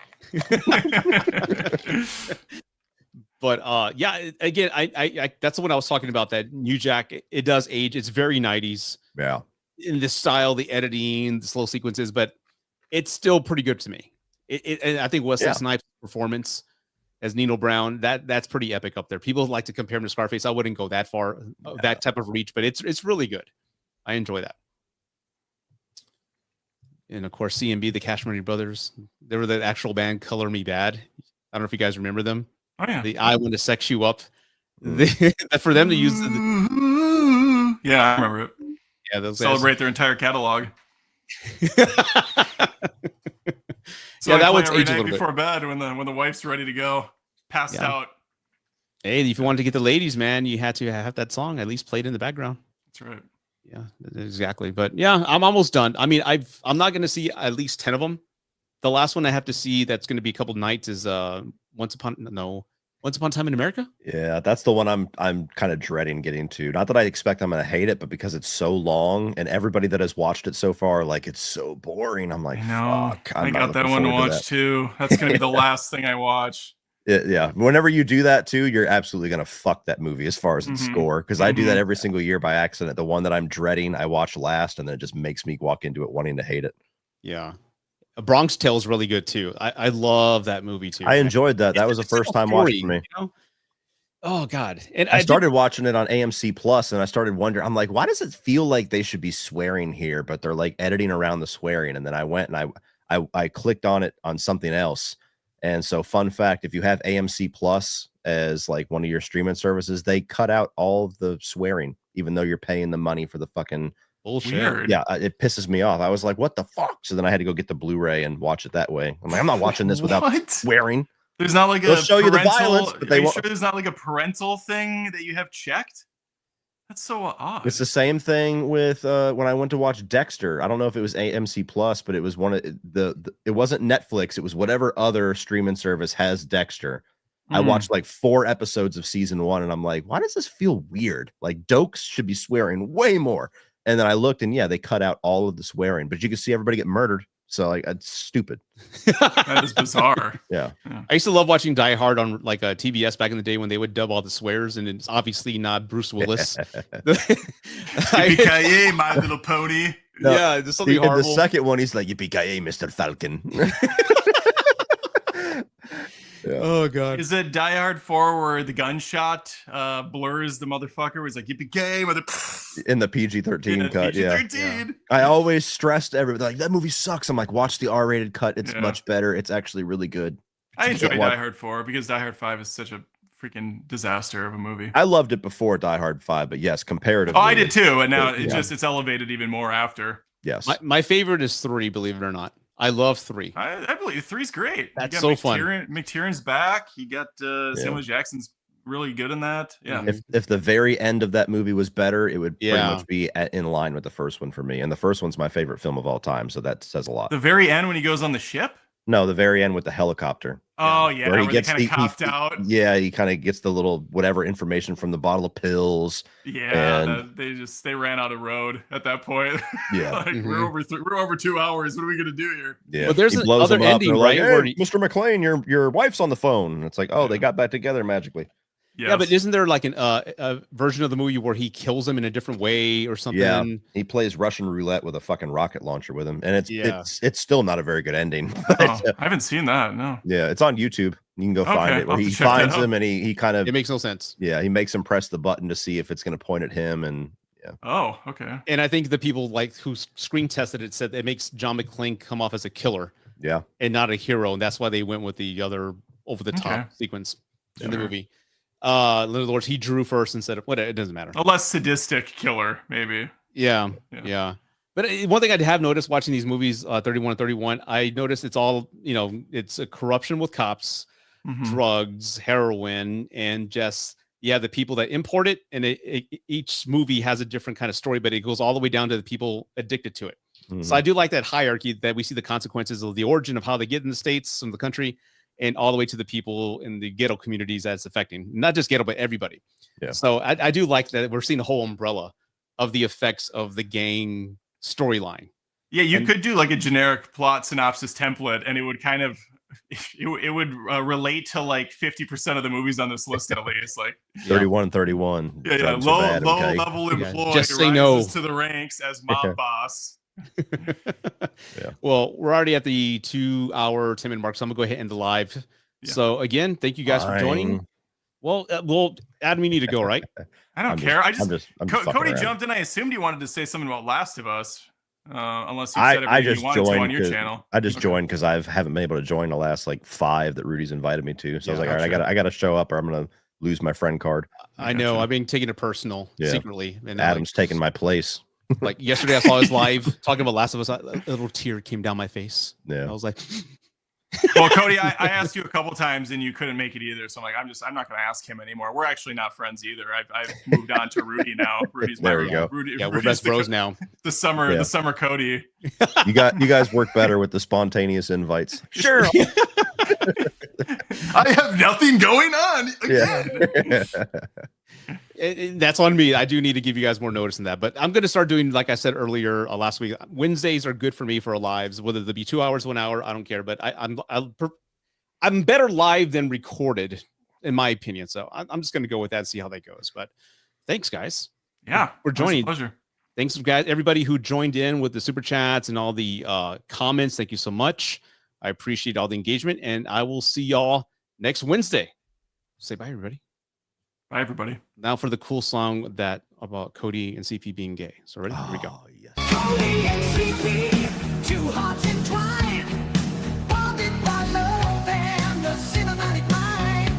But yeah, again, I that's the one I was talking about. That New Jack, it does age. It's very 90s. Yeah. In the style, the editing, the slow sequences, but it's still pretty good to me. And I think Wesley Snipes' performance as Nino Brown, that's pretty epic up there. People like to compare him to Scarface. I wouldn't go that far, that type of reach, but it's really good. I enjoy that. And of course, CMB, the Cash Money Brothers, they were the actual band Color Me Bad. I don't know if you guys remember them. Oh yeah, the I Want to Sex You Up. For them to use yeah, I remember it. Yeah, those celebrate their entire catalog. So yeah, I that one's every aged a night little before bit. bed when the wife's ready to go, passed out. Hey, if you wanted to get the ladies, man, you had to have that song at least played in the background. That's right. Yeah, exactly. But yeah, I'm almost done. I mean, I'm not going to see at least 10 of them. The last one I have to see that's going to be a couple nights is Once Upon a Time in America. Yeah, that's the one I'm kind of dreading getting to. Not that I expect I'm going to hate it, but because it's so long and everybody that has watched it so far, like, it's so boring. I'm like, fuck. I got that one to watch too. That's going to be the last thing I watch. Yeah. Whenever you do that too, you're absolutely going to fuck that movie as far as its score. Because I do that every single year by accident. The one that I'm dreading, I watch last, and then it just makes me walk into it wanting to hate it. Yeah. A Bronx Tale is really good too. I love that movie too. I enjoyed that. That was the first time watching for me. You know? Oh God! And I started watching it on AMC Plus, and I started wondering. I'm like, why does it feel like they should be swearing here, but they're like editing around the swearing? And then I went and I clicked on it on something else. And so, fun fact: if you have AMC Plus as like one of your streaming services, they cut out all of the swearing, even though you're paying the money for the fucking. Bullshit. Weird. Yeah, it pisses me off. I was like, what the fuck? So then I had to go get the Blu-ray and watch it that way. I'm like, I'm not watching this without swearing. There's not like They'll a show you the parental, violence, but they won't. sure there's not like a parental thing that you have checked? That's so odd. It's the same thing with when I went to watch Dexter. I don't know if it was AMC Plus, but it was one of it wasn't Netflix. It was whatever other streaming service has Dexter. I watched like 4 episodes of season 1, and I'm like, why does this feel weird? Like, Dokes should be swearing way more. And then I looked, and yeah, they cut out all of the swearing, but you can see everybody get murdered. So like, it's stupid. That is bizarre. Yeah. I used to love watching Die Hard on like TBS back in the day when they would dub all the swears, and it's obviously not Bruce Willis. Yippee-ki-yay, My Little Pony. No, yeah, there's something horrible. The second one, he's like, yippee-ki-yay, Mr. Falcon. Yeah. Oh God! Is it Die Hard 4 where the gunshot blurs the motherfucker? Where he's like yippee-ki-yay, mother. In the PG-13 cut, PG-13. Yeah. I always stressed everybody like that movie sucks. I'm like, watch the R-rated cut. It's much better. It's actually really good. I enjoyed Die Hard 4 because Die Hard 5 is such a freaking disaster of a movie. I loved it before Die Hard 5, but yes, comparatively. Oh, I did too, and now it's elevated even more after. Yes. My favorite is 3. Believe it or not. I love 3. I believe 3's great. That's so fun. McTiernan's back. You got Samuel Jackson's really good in that. Yeah. If the very end of that movie was better, it would pretty much be in line with the first one for me. And the first one's my favorite film of all time, so that says a lot. The very end when he goes on the ship? No, the very end with the helicopter. Oh yeah, where he gets kind of copped out. Yeah, he kind of gets the little whatever information from the bottle of pills. Yeah, they ran out of road at that point. Yeah, like, we're over 2 hours. What are we gonna do here? Yeah, but there's another ending, right? Like, hey, Mr. McClane, your wife's on the phone. And it's like, oh, they got back together magically. Yes. Yeah, but isn't there like a version of the movie where he kills him in a different way or something? Yeah, he plays Russian roulette with a fucking rocket launcher with him, and it's still not a very good ending. I haven't seen that. No. Yeah, it's on YouTube. You can go find it. Where he finds him and he kind of it makes no sense. Yeah, he makes him press the button to see if it's going to point at him, and Oh, okay. And I think the people like who screen tested it said it makes John McClane come off as a killer Yeah. and not a hero, and that's why they went with the other over the top Okay. sequence in the Sure. movie. In other words, he drew first instead of what? It doesn't matter. A less sadistic killer, maybe. Yeah. But one thing I have noticed watching these movies, 31 and 31, I noticed it's all, it's a corruption with cops, Mhm. drugs, heroin, and just, the people that import it. And each movie has a different kind of story, but it goes all the way down to the people addicted to it. Mhm. So I do like that hierarchy that we see the consequences of the origin of how they get in the States, in the country, and all the way to the people in the ghetto communities that's affecting, not just ghetto, but everybody. Yeah. So I do like that we're seeing a whole umbrella of the effects of the gang storyline. Yeah, you could do like a generic plot synopsis template, and it would kind of it would relate to like 50% of the movies on this list at least. Like 31 and 31. yeah, drugs are bad, low okay? level employee just say rises no. to the ranks as mob boss. Well, we're already at the 2-hour 10-minute mark, so I'm gonna go ahead and end the live. Yeah. So again, thank you guys for joining. Fine. Well, Adam, you need to go, right? I don't care. I'm just fucking Cody around. jumped in. I assumed he wanted to say something about Last of Us, unless you I said everything just you wanted to on your joined. channel. I just Okay. joined because I haven't been able to join the last like 5 that Rudy's invited me to. So I was like, all right, gotcha. I gotta show up, or I'm gonna lose my friend card. I know. Gotcha. I've been taking it personal secretly. And Adam's taking my place. like yesterday, I saw his live talking about Last of Us. A little tear came down my face. Yeah. I was like, Well, Cody, I asked you a couple times and you couldn't make it either. So I'm like, I'm not going to ask him anymore. We're actually not friends either. I've moved on to Rudy now. Rudy's my There you go. Rudy, yeah, we're Rudy's best bros now. The summer Cody. You guys work better with the spontaneous invites. Sure. I have nothing going on again. That's on me. I do need to give you guys more notice in that, but I'm going to start doing, like I said earlier last week, Wednesdays are good for me for lives, whether they be 2 hours, 1 hour, I don't care. But I'm better live than recorded, in my opinion. So I'm just going to go with that and see how that goes. But thanks, guys. Yeah, for joining. Pleasure. Thanks, guys. Everybody who joined in with the super chats and all the comments. Thank you so much. I appreciate all the engagement, and I will see y'all next Wednesday. Say bye, everybody. Bye, everybody. Now for the cool song about Cody and CP being gay. So ready? Here we go. Yes. Cody and CP, two hearts entwined, bonded by love and a cinematic mind.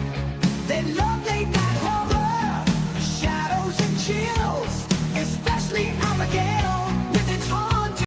They love late night horror, shadows and chills, especially